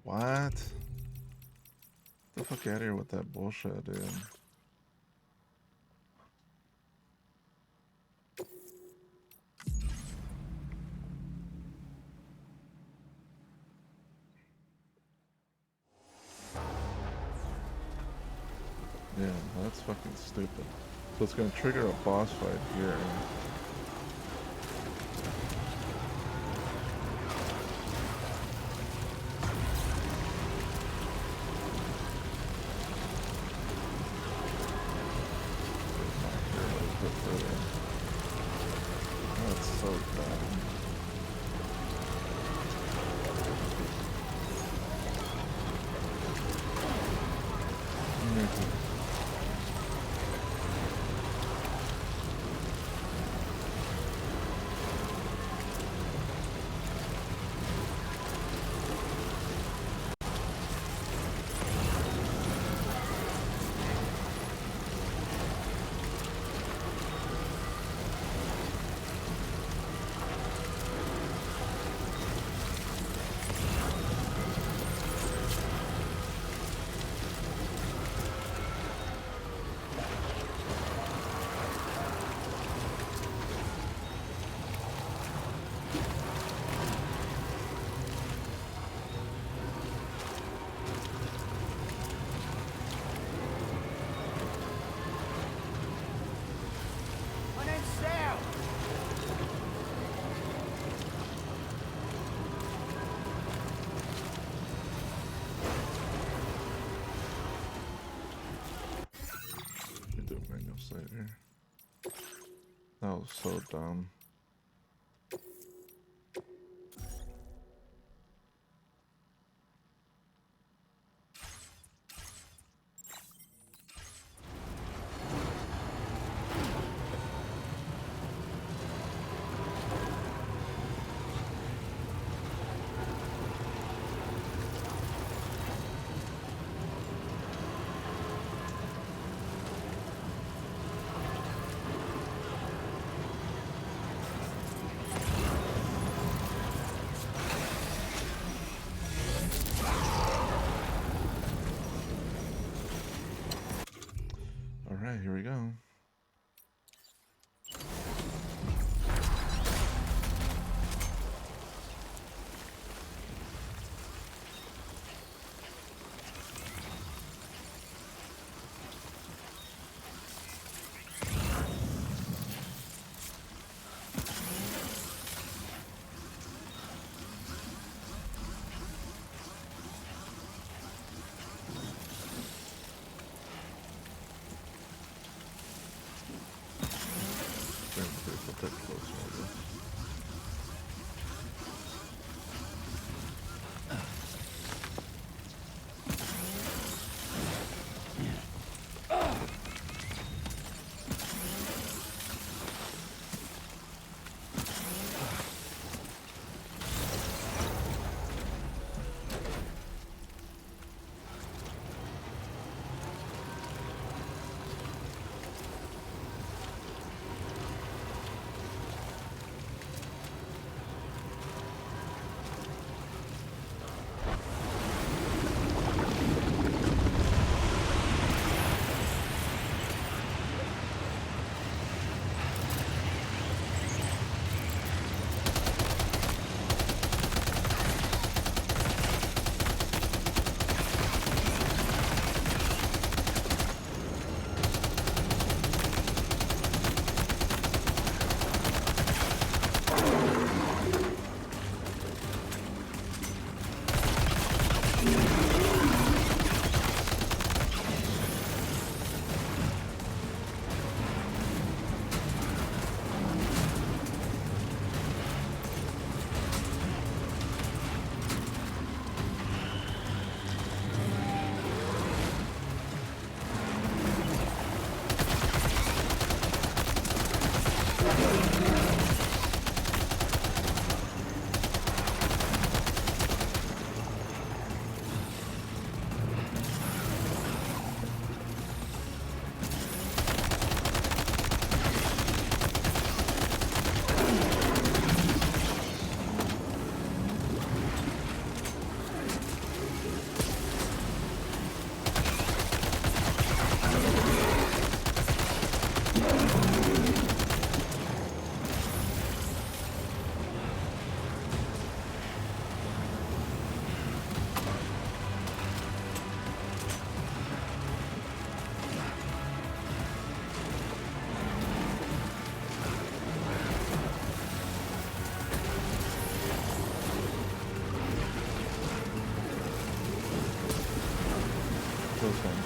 What? Get the fuck out of here with that bullshit, dude. Yeah, that's fucking stupid. So it's gonna trigger a boss fight here. That's so dumb. My name's Sam. Let me do a manual save here. That was so dumb. Alright, here we go. A bit closer, I guess.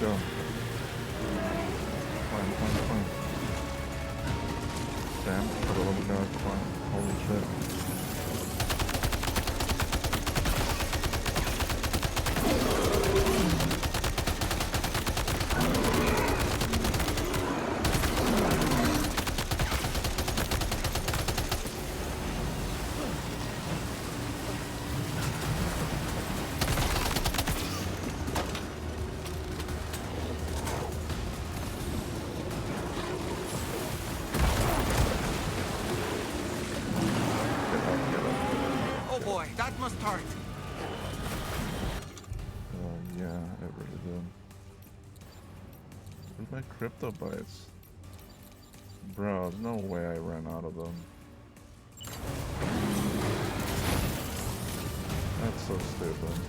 go. Climb. Damn, for the love of God, climb. Holy shit. That must hurt. Yeah, it really did. Where's my crypto bites? Bro, there's no way I ran out of them. That's so stupid.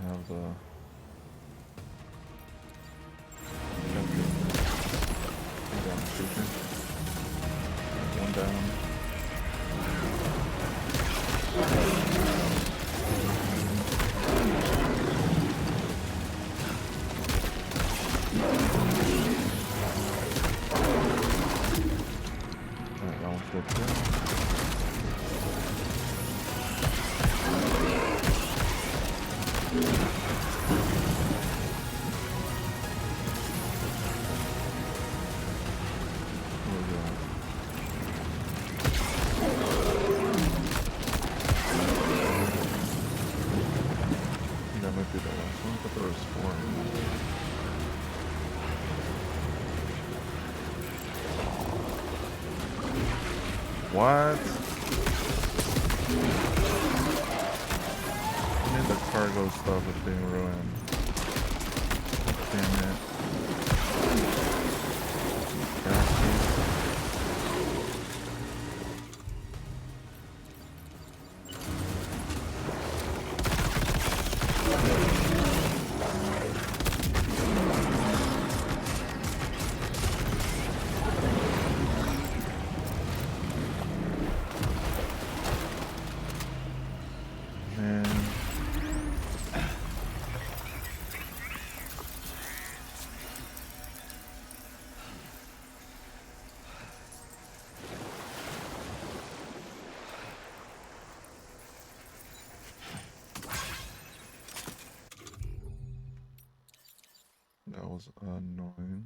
have the one down. Alright, that one's good too. That might be the last one, but there was 4. What? I mean, the cargo stuff is being ruined. Damn it. That was annoying.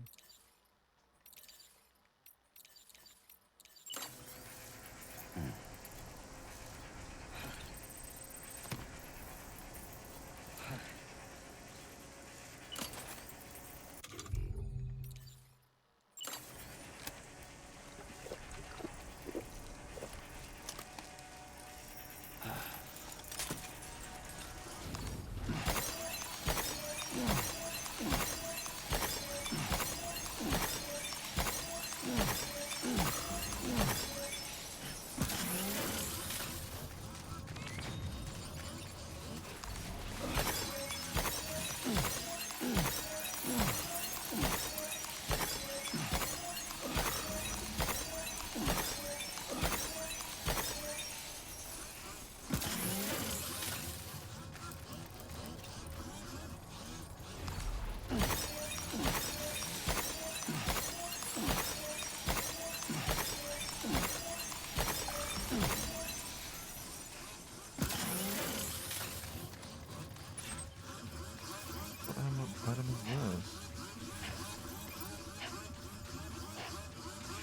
What item is this?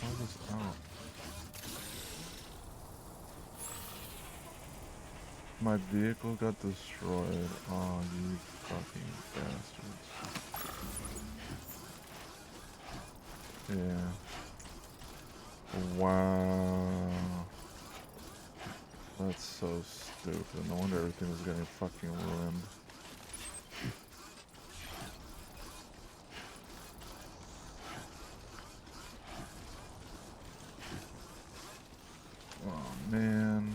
How this out? My vehicle got destroyed. Oh, you fucking bastards. Yeah. Wow. That's so stupid. No wonder everything is getting fucking ruined. Oh, man.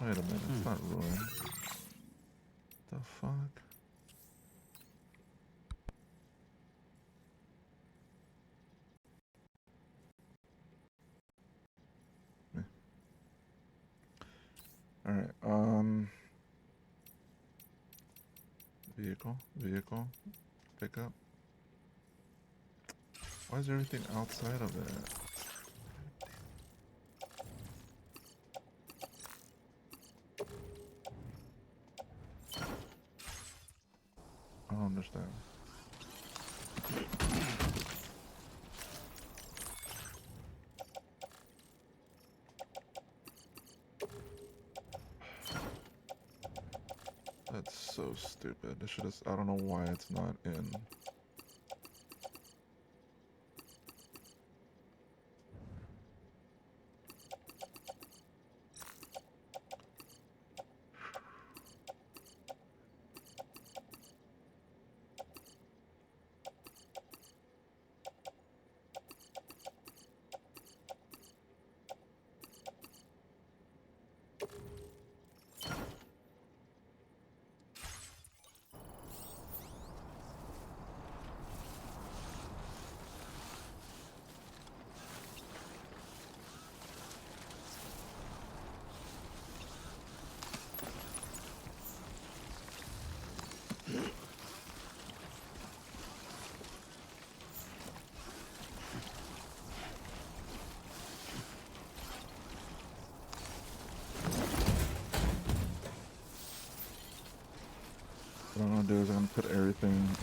Wait a minute, it's not ruined. The fuck? Alright, vehicle, pick up. Why is everything outside of it? I don't understand. That's so stupid. It should have, I don't know why it's not in.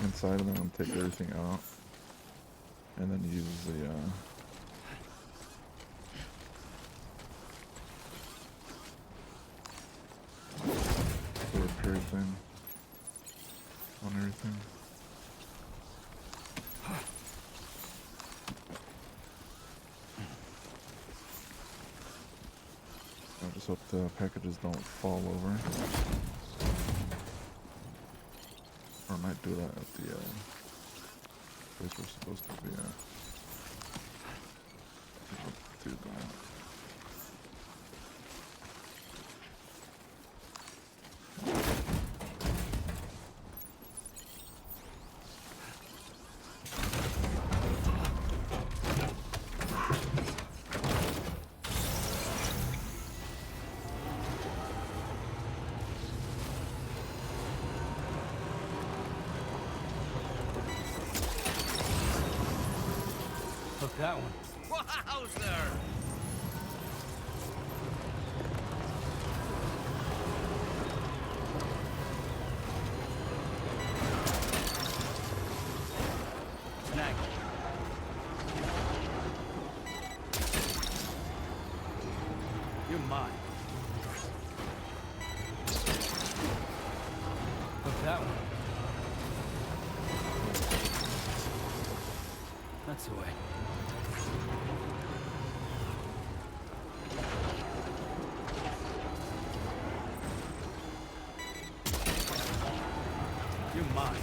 inside and then take everything out. And then use the repair thing on everything. I just hope the packages don't fall over. Or I might do that at the place we're supposed to be at. Do that. Took that one. Wowzer! Snag. You're mine. Took that one. That's the way. You're mine.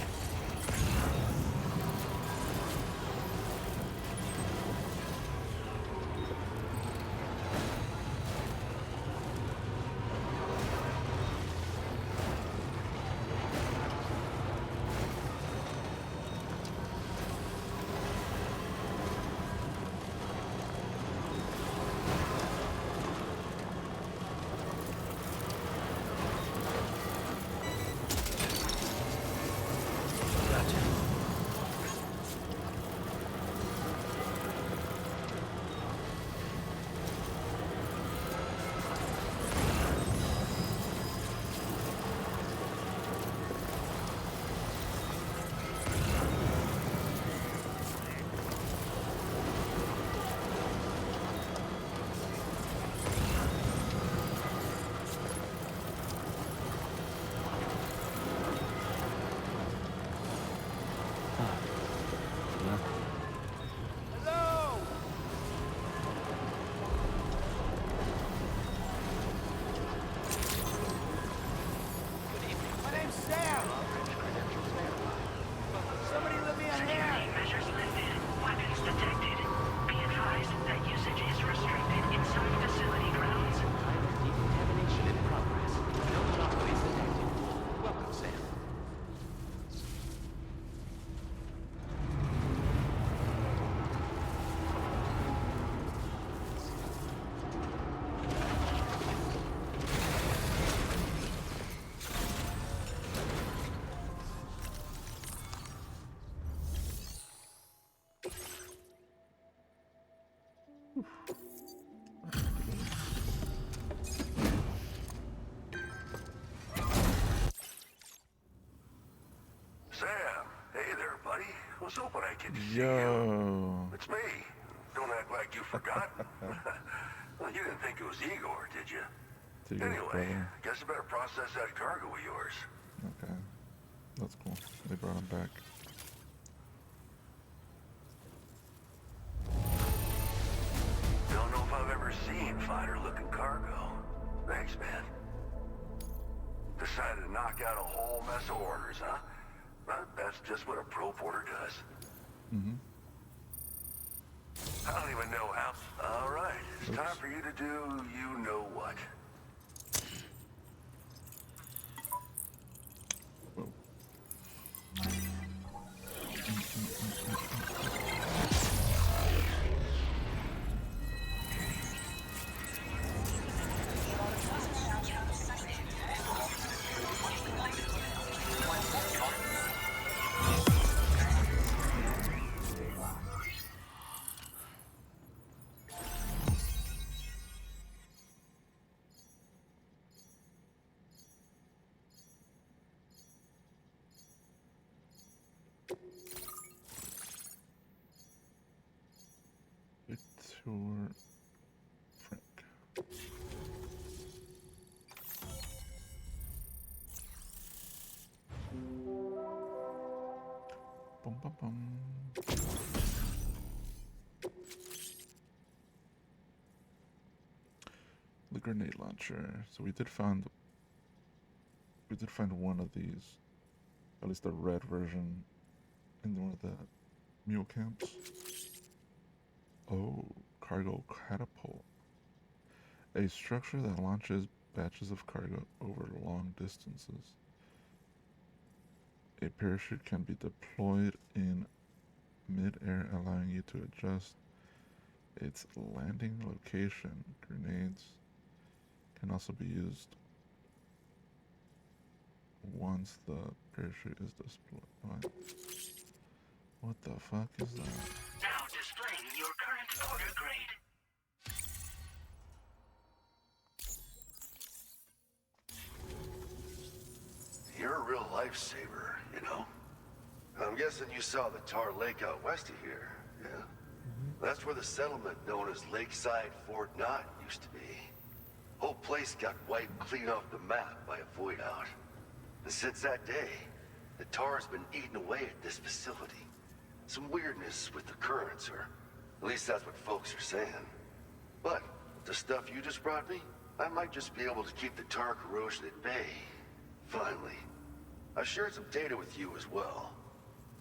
Sam, hey there, buddy. Was hoping I could see Yo. you. It's me. Don't act like you've forgotten. Well, you didn't think it was Igor, did you? Anyway, brother. guess I better process that cargo of yours. Okay. That's cool. They brought him back. Don't know if I've ever seen finer-looking cargo. Thanks, man. Decided to knock out a whole mess of orders, huh? But that's just what a pro porter does. Mm-hmm. I don't even know how... All right, it's time for you to do you-know-what. Tour Frank. Bum, bum, bum. The grenade launcher. So we did find one of these, at least the red version, in one of the mule camps. Oh, cargo catapult. A structure that launches batches of cargo over long distances. A parachute can be deployed in mid-air, allowing you to adjust its landing location. Grenades can also be used once the parachute is deployed. What the fuck is that? Now displaying your current order grade. You're a real lifesaver, you know? I'm guessing you saw the Tar Lake out west of here, yeah? That's where the settlement known as Lakeside Fort Knott used to be. Whole place got wiped clean off the map by a void out. And since that day, the tar's been eating away at this facility. Some weirdness with the currents, or at least that's what folks are saying. But with the stuff you just brought me, I might just be able to keep the tar corrosion at bay. Finally. I've shared some data with you as well.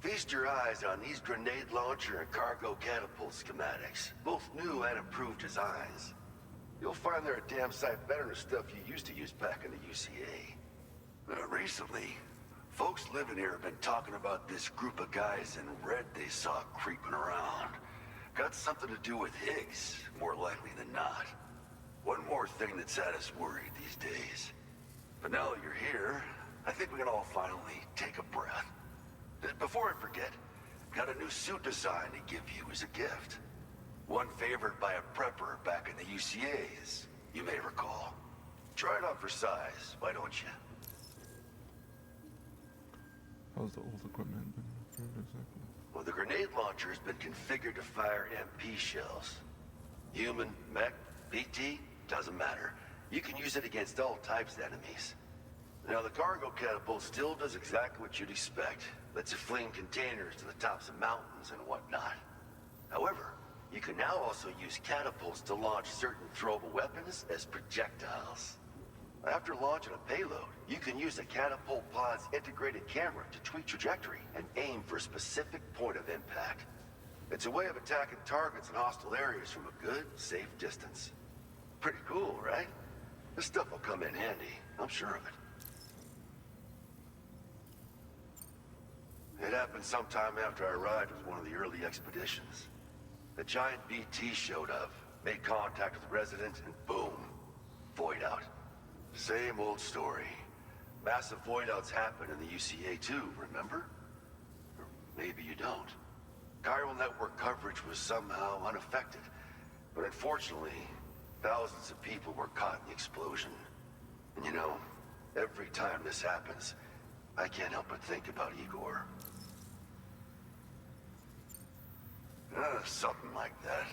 Feast your eyes on these grenade launcher and cargo catapult schematics, both new and improved designs. You'll find they're a damn sight better than stuff you used to use back in the UCA. Recently, folks living here have been talking about this group of guys in red they saw creeping around. Got something to do with Higgs, more likely than not. One more thing that's had us worried these days. But now that you're here, I think we can all finally take a breath. Before I forget, got a new suit design to give you as a gift. One favored by a prepper back in the UCAs, you may recall. Try it on for size, why don't you? How's the old equipment been improved exactly? Well, the grenade launcher has been configured to fire MP shells. Human, mech, BT, doesn't matter. You can use it against all types of enemies. Now, the cargo catapult still does exactly what you'd expect. Lets you fling containers to the tops of mountains and whatnot. However, you can now also use catapults to launch certain throwable weapons as projectiles. After launching a payload, you can use the catapult pod's integrated camera to tweak trajectory and aim for a specific point of impact. It's a way of attacking targets in hostile areas from a good, safe distance. Pretty cool, right? This stuff will come in handy, I'm sure of it. It happened sometime after I arrived with one of the early expeditions. The giant BT showed up, made contact with residents, and boom, void out. Same old story. Massive void outs happen in the UCA too, remember? Or maybe you don't. Chiral network coverage was somehow unaffected, but unfortunately, thousands of people were caught in the explosion. And you know, every time this happens, I can't help but think about Igor. Something like that.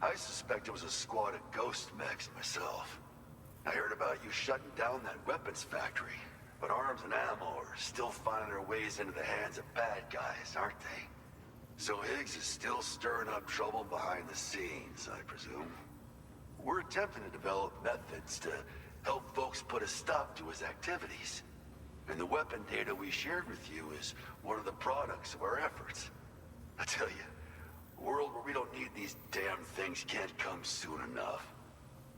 I suspect it was a squad of ghost mechs myself. I heard about you shutting down that weapons factory, but arms and ammo are still finding their ways into the hands of bad guys, aren't they? So Higgs is still stirring up trouble behind the scenes, I presume. We're attempting to develop methods to help folks put a stop to his activities. And the weapon data we shared with you is one of the products of our efforts. I tell you, a world where we don't need these damn things can't come soon enough.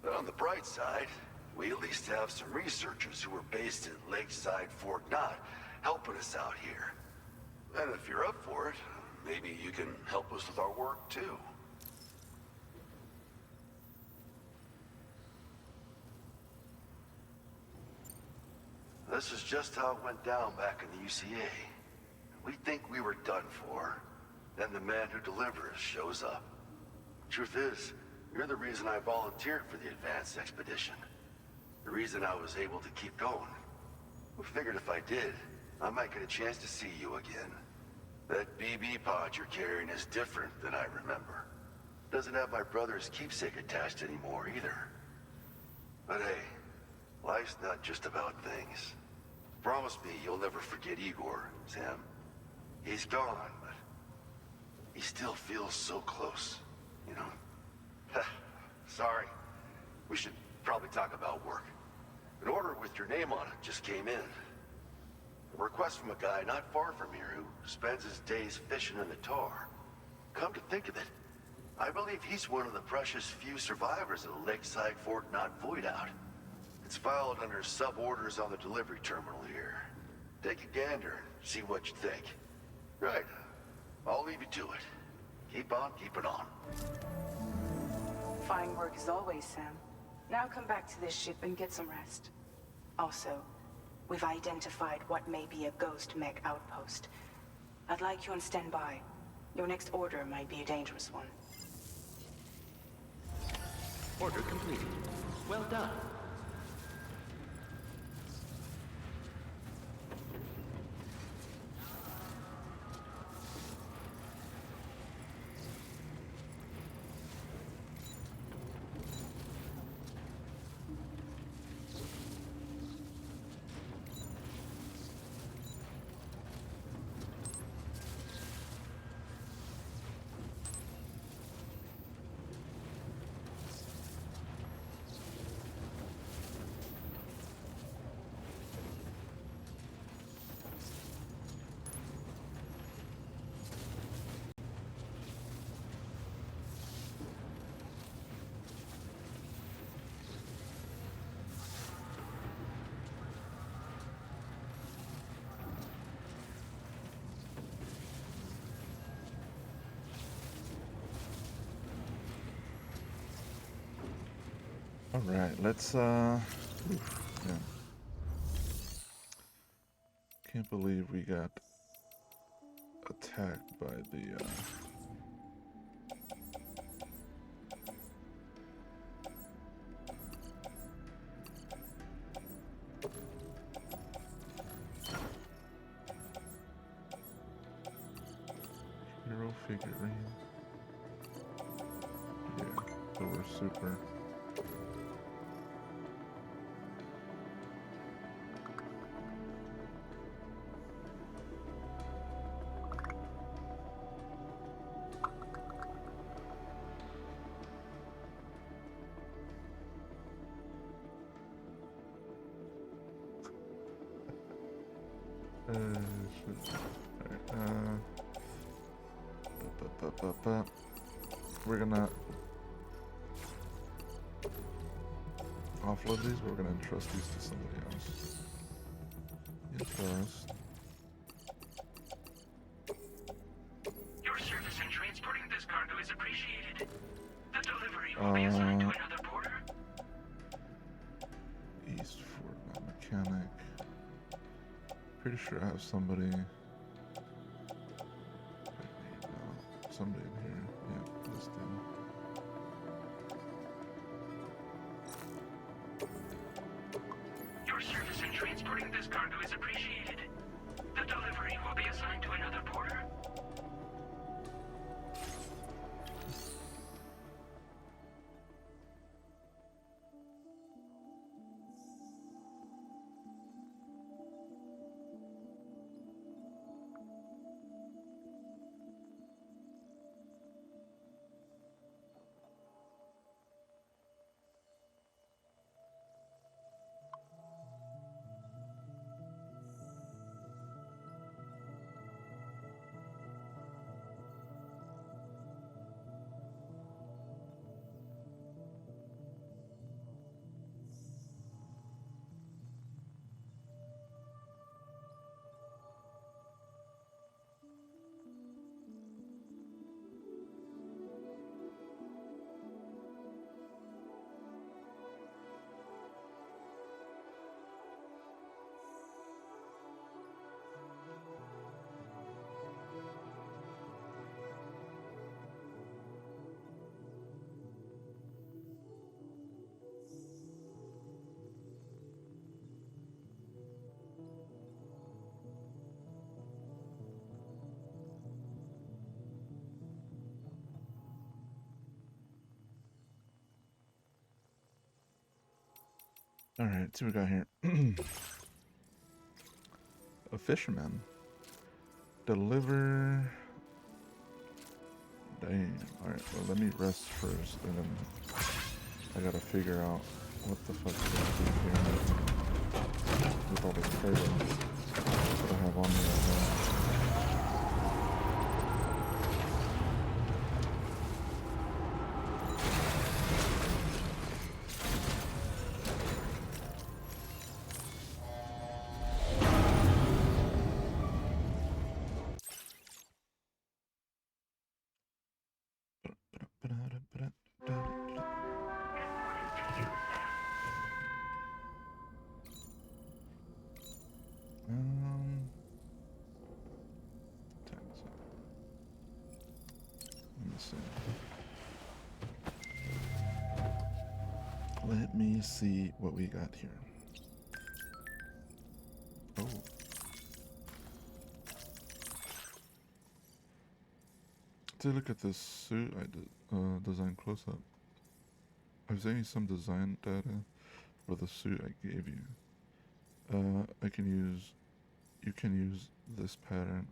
But on the bright side, we at least have some researchers who are based at Lakeside Fort Knott helping us out here. And if you're up for it, maybe you can help us with our work too. This is just how it went down back in the UCA. We think we were done for. Then the man who delivers shows up. Truth is, you're the reason I volunteered for the advanced expedition. The reason I was able to keep going. We figured if I did, I might get a chance to see you again. That BB pod you're carrying is different than I remember. Doesn't have my brother's keepsake attached anymore either. But hey, life's not just about things. Promise me you'll never forget Igor, Sam. He's gone, but he still feels so close, you know? Sorry. We should probably talk about work. An order with your name on it just came in. A request from a guy not far from here who spends his days fishing in the tar. Come to think of it, I believe he's one of the precious few survivors of the Lakeside Fort Knott void out. It's filed under sub-orders on the delivery terminal here. Take a gander and see what you think. Right. I'll leave you to it. Keep on keeping on. Fine work as always, Sam. Now come back to this ship and get some rest. Also, we've identified what may be a ghost mech outpost. I'd like you on standby. Your next order might be a dangerous one. Order completed. Well done. All right, let's yeah. Can't believe we got attacked by the hero figurine. Yeah, so we're super. We're gonna offload these, but we're gonna entrust these to somebody else. Entrust. Your service in transporting this cargo is appreciated. The delivery will be assigned to another porter. East Fort Knott Mechanic. Pretty sure I have somebody. Somebody in here. Yeah, this dude. Your service in transporting this cargo is appreciated. The delivery will be assigned to another porter. Alright, let's see what we got here. A fisherman. Deliver. Damn. Alright, well, let me rest first, and then I gotta figure out what the fuck I'm gonna do here with all this cargo that I have on me right now. Let me see what we got here. Oh. Take a look at this suit I did, design close up. I was getting some design data for the suit I gave you. You can use this pattern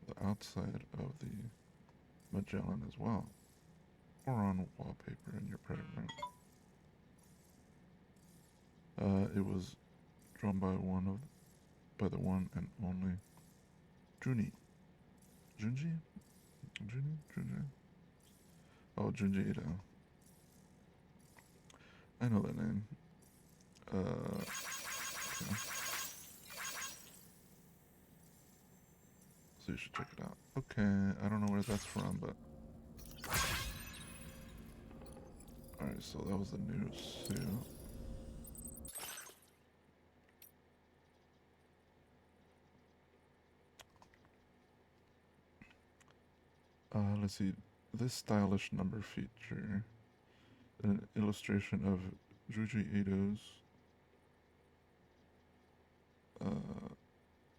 the outside of the Magellan as well, or on wallpaper in your private room. It was drawn by the one and only Junji. Oh, Junji Ito. I know that name. Okay. So you should check it out. Okay, I don't know where that's from, but... Alright, so that was the new suit. Let's see. This stylish number feature an illustration of Junji Ito's.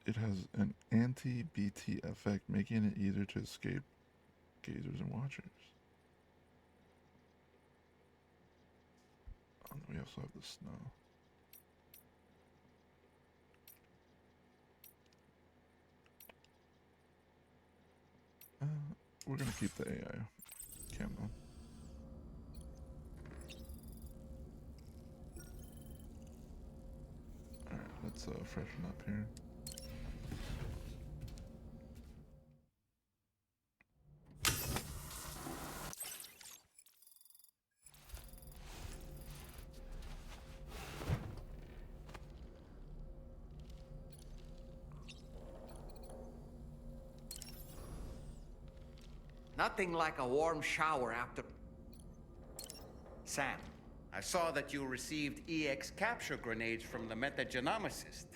It has an anti-BT effect, making it easier to escape gazers and watchers. We also have the snow. We're gonna keep the AI camo. Alright, let's freshen up here. Nothing like a warm shower after... Sam, I saw that you received EX capture grenades from the metagenomicist.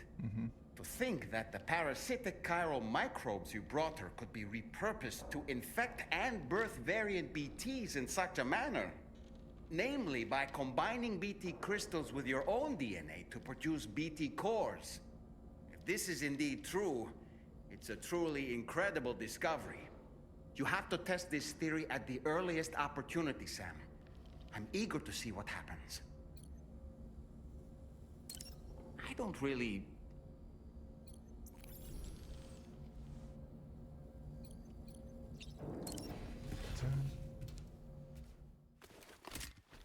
To think that the parasitic chiral microbes you brought her could be repurposed to infect and birth variant BTs in such a manner. Namely, by combining BT crystals with your own DNA to produce BT cores. If this is indeed true, it's a truly incredible discovery. You have to test this theory at the earliest opportunity, Sam. I'm eager to see what happens. I don't really...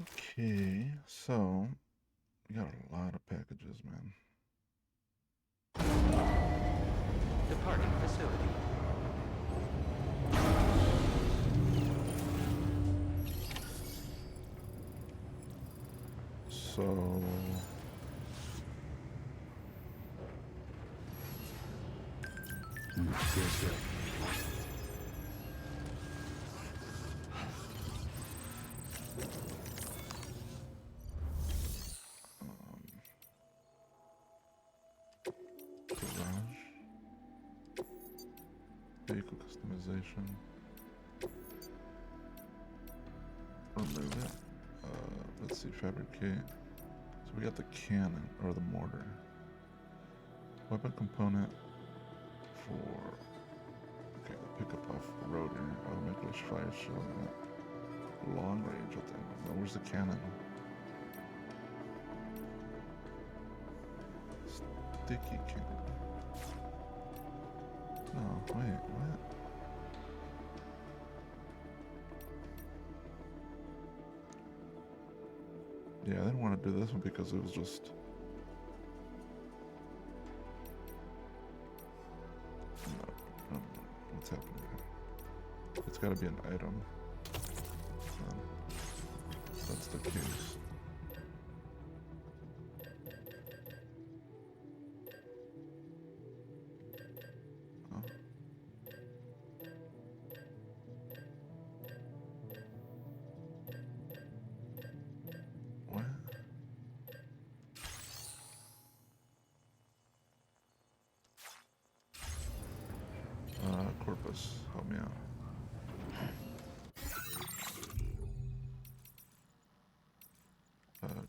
Okay, so we got a lot of packages, man. Departing facility. So good. Garage, vehicle customization, remove it. Let's see, fabricate. So we got the cannon or the mortar, weapon component for okay, the pickup off rotor, automatically fire shell at long range. What the hell? Where's the cannon? Sticky can. Oh, wait, what? Yeah, I didn't want to do this one because it was just... No, what's happening here? It's gotta be an item. That's the case. Oh. What? Corpus, help me out.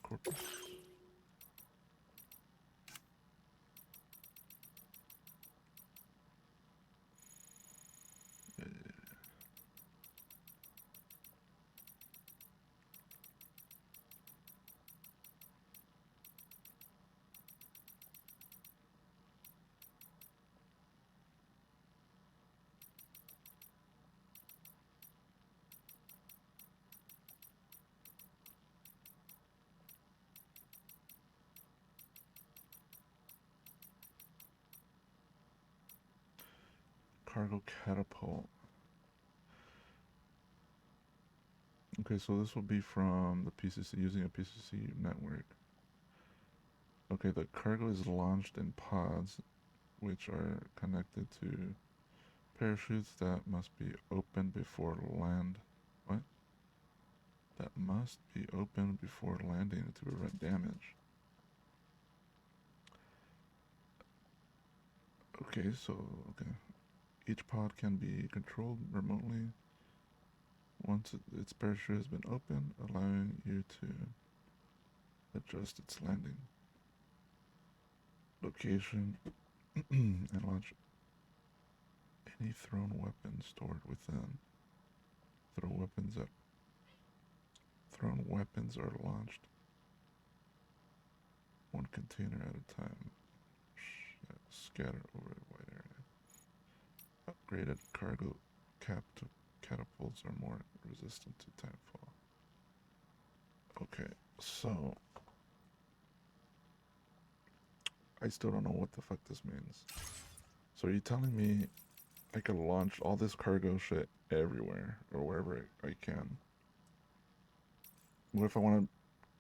Corpus. Cargo catapult. Okay, so this will be from the PCC, using a PCC network. Okay, the cargo is launched in pods, which are connected to parachutes that must be opened before land. What? That must be opened before landing to prevent damage. Okay, okay. Each pod can be controlled remotely once its parachute has been opened, allowing you to adjust its landing location and launch any thrown weapon stored within. Thrown weapons are launched one container at a time. Scatter over a wide area. Upgraded cargo catapults are more resistant to timefall. Okay, so I still don't know what the fuck this means. So are you telling me I can launch all this cargo shit everywhere or wherever I can? What if I want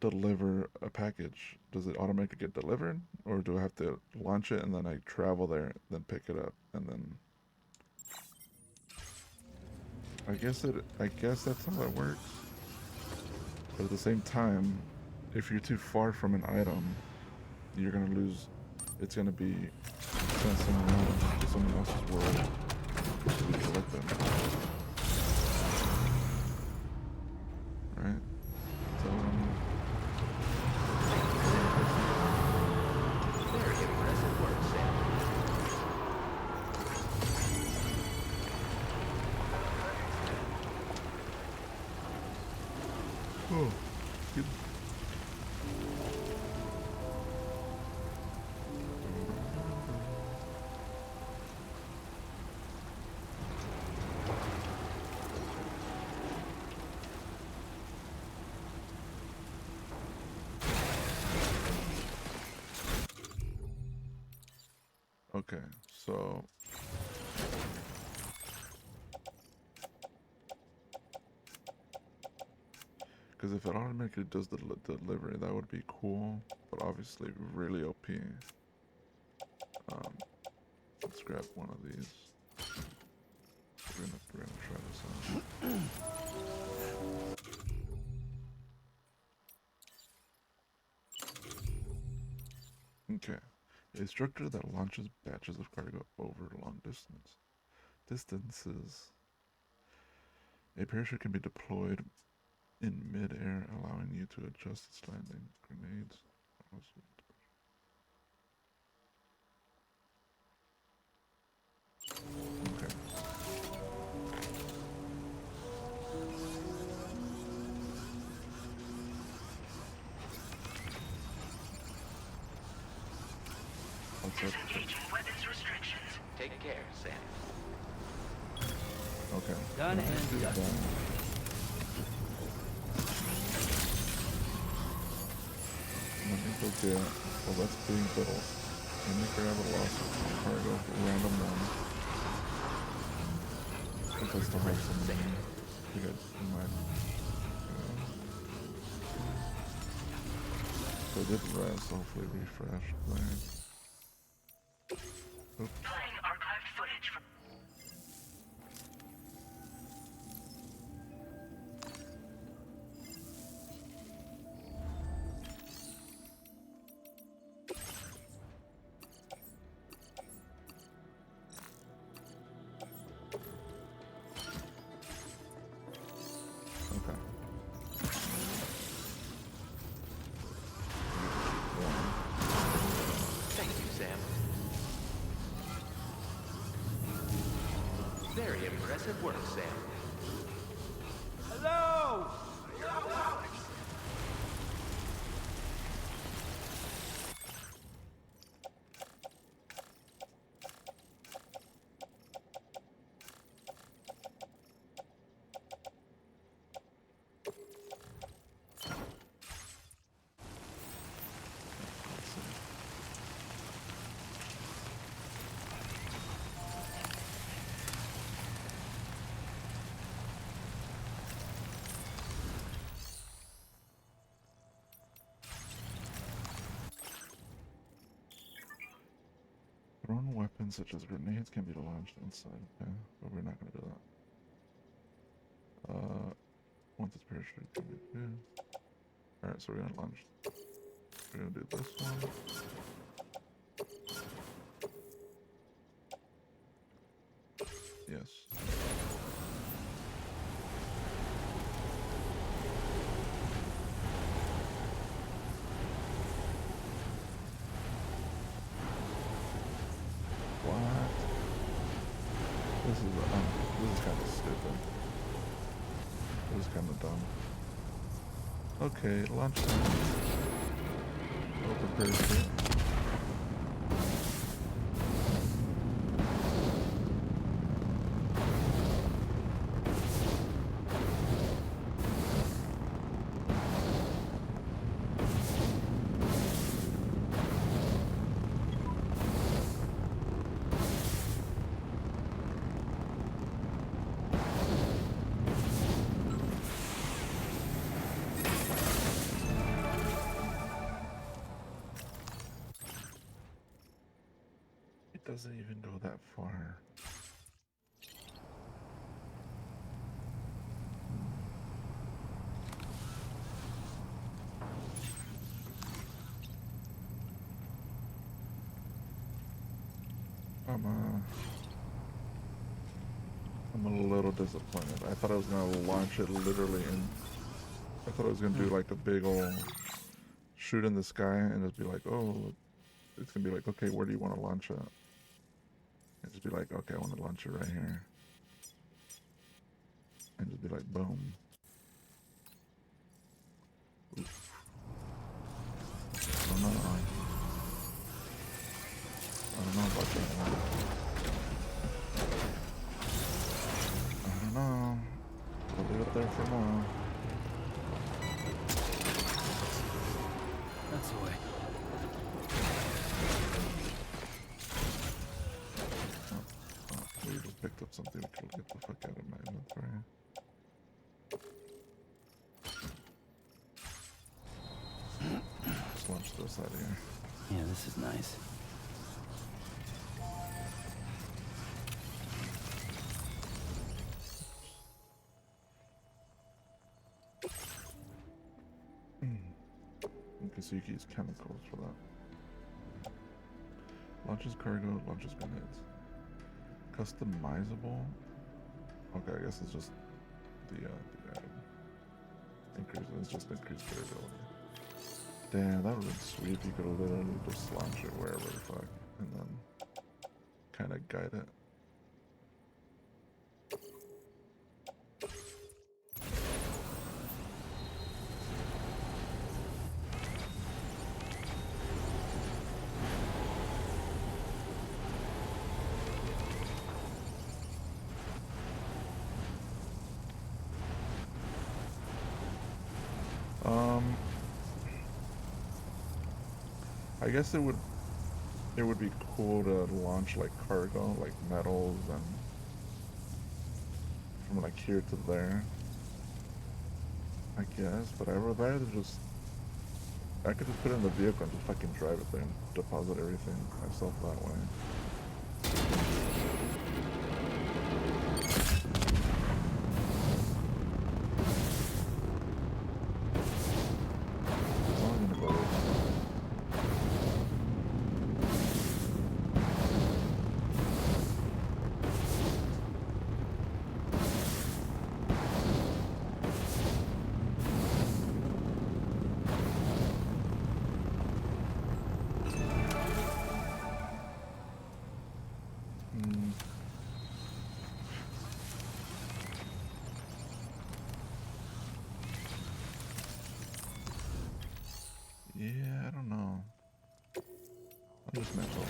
to deliver a package? Does it automatically get delivered, or do I have to launch it and then I travel there, then pick it up, and then? I guess that's how it works. But at the same time, if you're too far from an item, you're gonna lose. It's gonna be sent around to someone else's world to collect them. Right? So Very impressive work, Sam. oh, good. Okay, so because if it automatically does the delivery, that would be cool, but obviously really OP. Let's grab one of these. We're gonna try this out. Okay. A structure that launches batches of cargo over long distances. A parachute can be deployed in mid-air, allowing you to adjust its landing. Grenades. Okay. Disengaging weapons restrictions. Take care, Sam. Okay. Done and do done. that. Let me go get. Well, that's being built. Let me grab a lost cargo, random one. Since I still have some money. I think I might. So I did rest, hopefully refresh. Oops. Playing archived footage from... Okay. Thank you, Sam. Very impressive work, Sam. Hello! Thrown weapons such as grenades can be launched inside. Okay, but we're not gonna do that. Once it's parachuted, can be used. Alright, so we're gonna launch. We're gonna do this one. Yes. What? This is kind of stupid. This is kind of dumb. Okay, launch time. Open parachute. It doesn't even go that far. I'm a little disappointed. I thought I was gonna launch it literally in. I thought I was gonna do like a big old shoot in the sky and just be like, oh, it's gonna be like, okay, where do you want to launch it? And just be like, okay, I want to launch it right here. And just be like, boom. Oof. I don't know. I don't know about that one. I don't know. We'll leave it there for now. That's the way. We just picked up something we could get the fuck out of my inventory. Just launch this out of here. Yeah, this is nice. Okay, so you can use chemicals for that. Launches cargo, launches grenades. Customizable? Okay, I guess it's just the increase, it's just increased durability. Damn, that would have been sweet if you could have literally just launch it wherever the fuck, and then kind of guide it. I guess it would be cool to launch like cargo, like metals and from like here to there. I guess, but I would rather just I could just put it in the vehicle and just fucking drive it there and deposit everything myself that way. Yeah, I don't know. I'll just match over.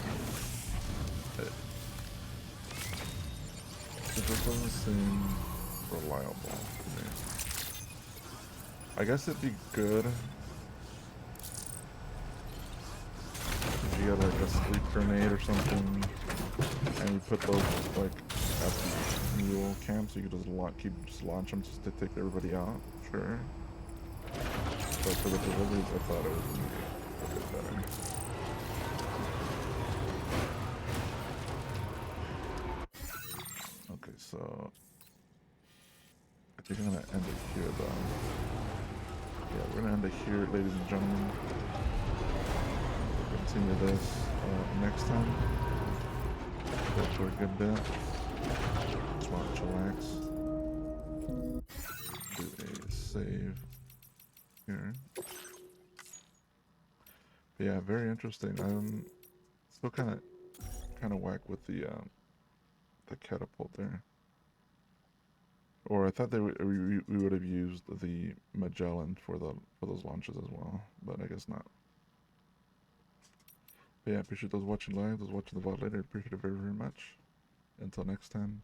It just doesn't seem reliable to me. I guess it'd be good if you got like a sleep grenade or something, and you put those like at the mule camp, so you could just launch them just to take everybody out. Sure. But for the deliveries, I thought it was gonna be a bit better. Okay, so I think I'm gonna end it here, though. Yeah, we're gonna end it here, ladies and gentlemen. We'll continue this next time. Go for a good bit. Just want to chillax. Do a save here. But yeah, very interesting. I'm still kind of whack with the catapult there. Or I thought we would have used the Magellan for those launches as well, but I guess not. But yeah, appreciate those watching live, those watching the VOD later. Appreciate it very, very much. Until next time,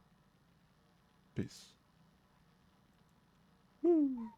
peace. Woo.